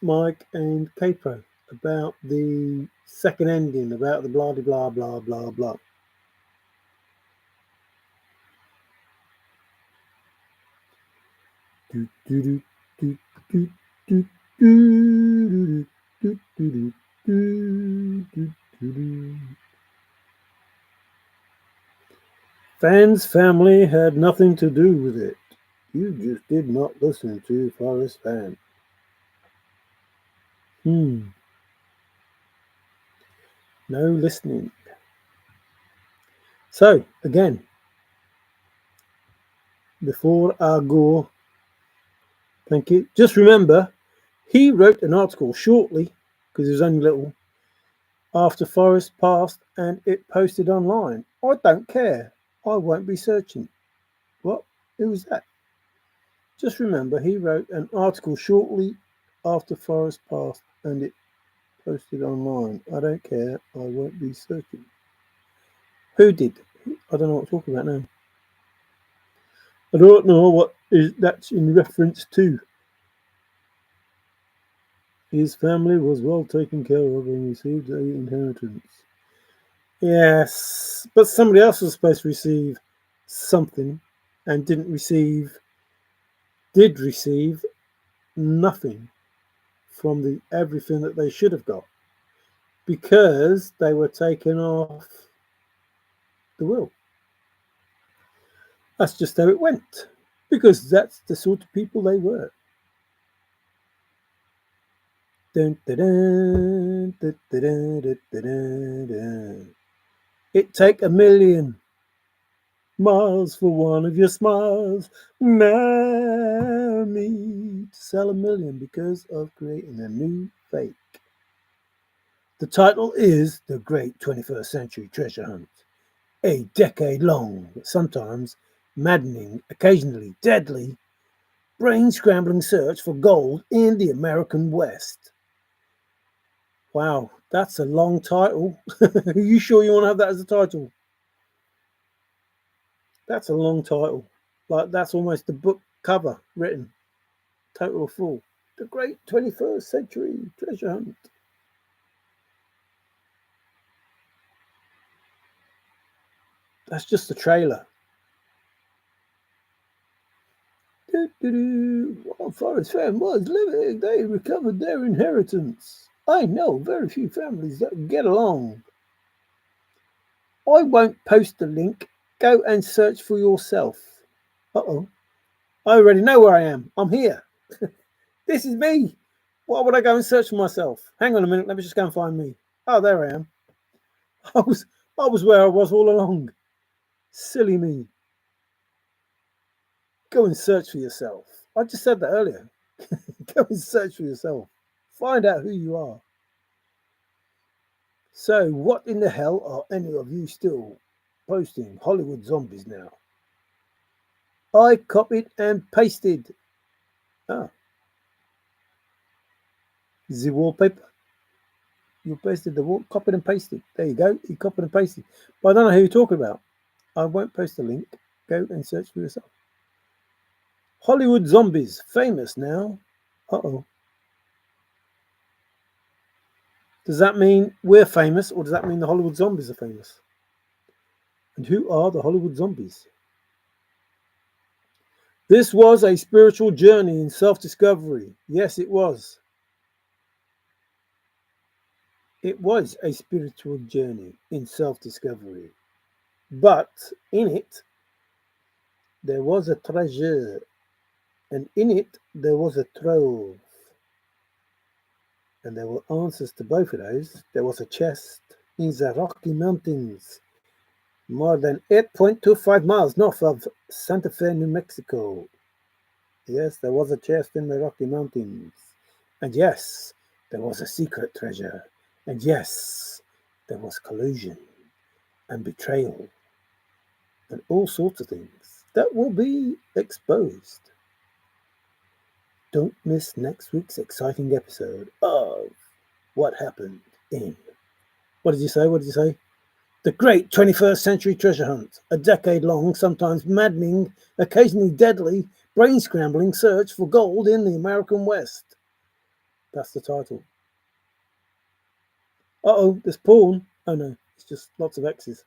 Mike and Capro, about the second ending, about the blah blah blah blah blah. Do, do, do, do, do, do, do, do, do, do, do. Fan's family had nothing to do with it. You just did not listen to Forrest Fan. No listening. So, again, before I go, thank you. Just remember, he wrote an article shortly, because it was only little, after Forrest passed and it posted online. I don't care. I won't be searching. What? Who was that? Just remember, he wrote an article shortly after Forrest passed and it posted online. I don't care. I won't be searching. Who did? I don't know what I'm talking about now. I don't know what that's in reference to. His family was well taken care of and received an inheritance. Yes, but somebody else was supposed to receive something and did receive nothing from the everything that they should have got because they were taken off the will. That's just how it went because that's the sort of people they were. Dun, dun, dun, dun, dun, dun, dun, dun. It take 1 million miles for one of your smiles. Now me to sell 1 million because of creating a new fake. The title is The Great 21st Century Treasure Hunt. A decade-long, sometimes maddening, occasionally deadly, brain-scrambling search for gold in the American West. Wow, that's a long title. Are you sure you want to have that as a title? That's a long title. Like, that's almost the book cover written. Total of fool. The Great 21st Century Treasure Hunt. That's just the trailer. While Forrest Fan was living, they recovered their inheritance. I know very few families that get along. I won't post the link. Go and search for yourself. Uh-oh. I already know where I am. I'm here. This is me. Why would I go and search for myself? Hang on a minute. Let me just go and find me. Oh, there I am. I was where I was all along. Silly me. Go and search for yourself. I just said that earlier. Go and search for yourself. Find out who you are. So, what in the hell are any of you still posting Hollywood zombies now? I copied and pasted. Ah, the wallpaper. You pasted the wall, copied and pasted. There you go. You copied and pasted. But I don't know who you're talking about. I won't post the link. Go and search for yourself. Hollywood zombies, famous now. Uh-oh. Does that mean we're famous, or does that mean the Hollywood zombies are famous? And who are the Hollywood zombies? This was a spiritual journey in self-discovery. Yes, it was. It was a spiritual journey in self-discovery. But in it, there was a treasure. And in it, there was a trove. And there were answers to both of those. There was a chest in the Rocky Mountains, more than 8.25 miles north of Santa Fe, New Mexico. Yes, there was a chest in the Rocky Mountains. And yes, there was a secret treasure. And yes, there was collusion and betrayal and all sorts of things that will be exposed. Don't miss next week's exciting episode of What Happened in... What did you say? What did you say? The Great 21st Century Treasure Hunt, a decade-long, sometimes maddening, occasionally deadly, brain-scrambling search for gold in the American West. That's the title. Uh-oh, there's porn. Oh no, it's just lots of X's.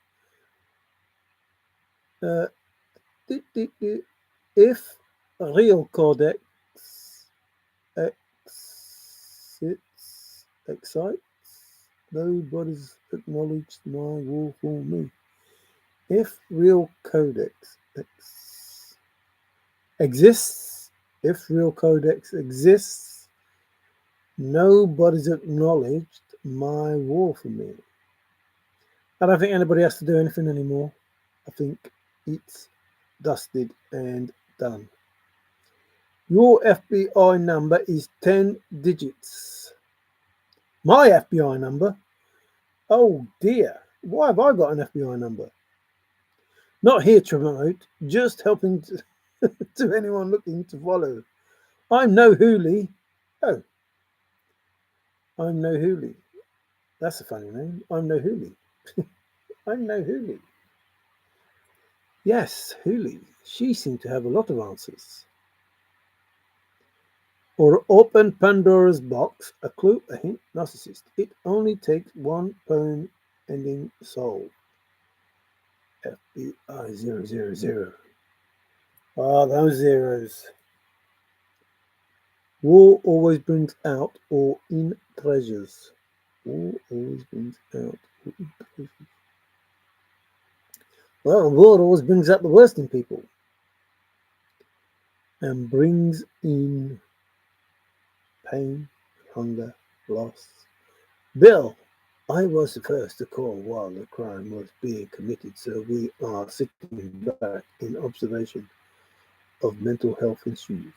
If real codex excites, nobody's acknowledged my war for me. If real codex exists, if real codex exists, nobody's acknowledged my war for me. I don't think anybody has to do anything anymore. I think it's dusted and done. Your FBI number is 10 digits. My FBI number? Oh dear, why have I got an FBI number? Not here to promote, just helping to anyone looking to follow. I'm no Hooli. Oh, I'm no Hooli. That's a funny name. I'm no Hooli. I'm no Hooli. Yes, Hooli. She seemed to have a lot of answers. Or open Pandora's box, a clue, a hint, narcissist. It only takes one poem ending soul. FBI 000. Ah, those zeros. War always brings out or in treasures. War always brings out or in treasures. Well, war always brings out the worst in people. And brings in pain, hunger, loss. Bill, I was the first to call while the crime was being committed, so we are sitting back in observation of mental health issues.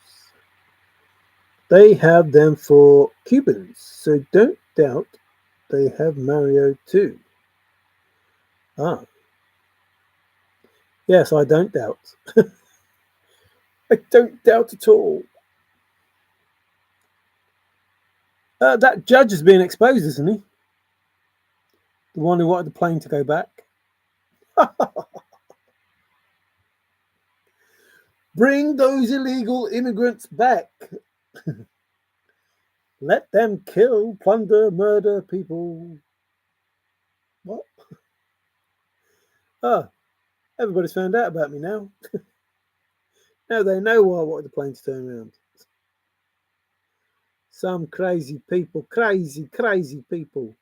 They have them for Cubans, so don't doubt they have Mario too. Ah. Yes, I don't doubt. I don't doubt at all. That judge has been exposed, isn't he? The one who wanted the plane to go back. Bring those illegal immigrants back. Let them kill, plunder, murder people. What? Oh, everybody's found out about me now. Now they know why I wanted the plane to turn around. Some crazy people, crazy people.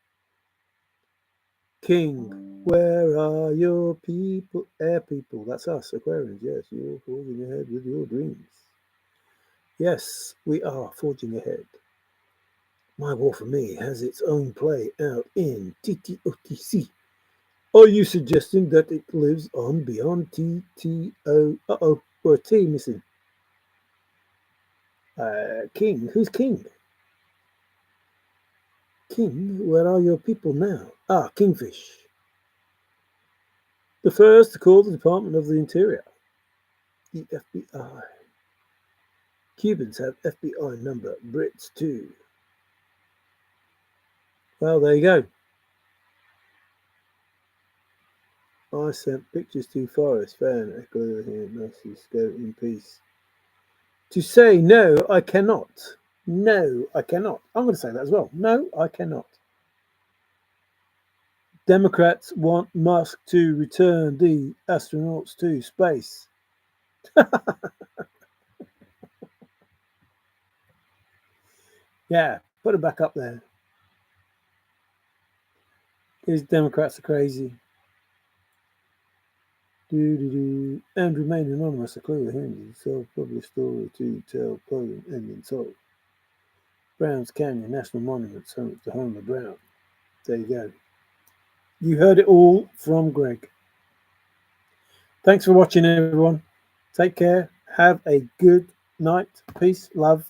King, where are your people? Air people, that's us, Aquarians. Yes, you're forging ahead with your dreams. Yes, we are forging ahead. My war for me has its own play out in TTOTC. Are you suggesting that it lives on beyond TTO? Uh-oh, we're a T missing. King, who's king? King, where are your people now? Ah, Kingfish. The first to call the Department of the Interior. The FBI. Cubans have FBI number, Brits too. Well, there you go. I sent pictures to Forrest, fan, echo here, nurses, go in peace. To say no, I cannot. No, I cannot. I'm going to say that as well. No, I cannot. Democrats want Musk to return the astronauts to space. Yeah, put it back up there. These Democrats are crazy. And remain anonymous, a clue handy, self-published story to tell poem ending soul. Browns Canyon National Monument, the home of Brown. There you go. You heard it all from Greg. Thanks for watching, everyone. Take care. Have a good night. Peace, love,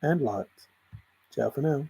and light. Ciao for now.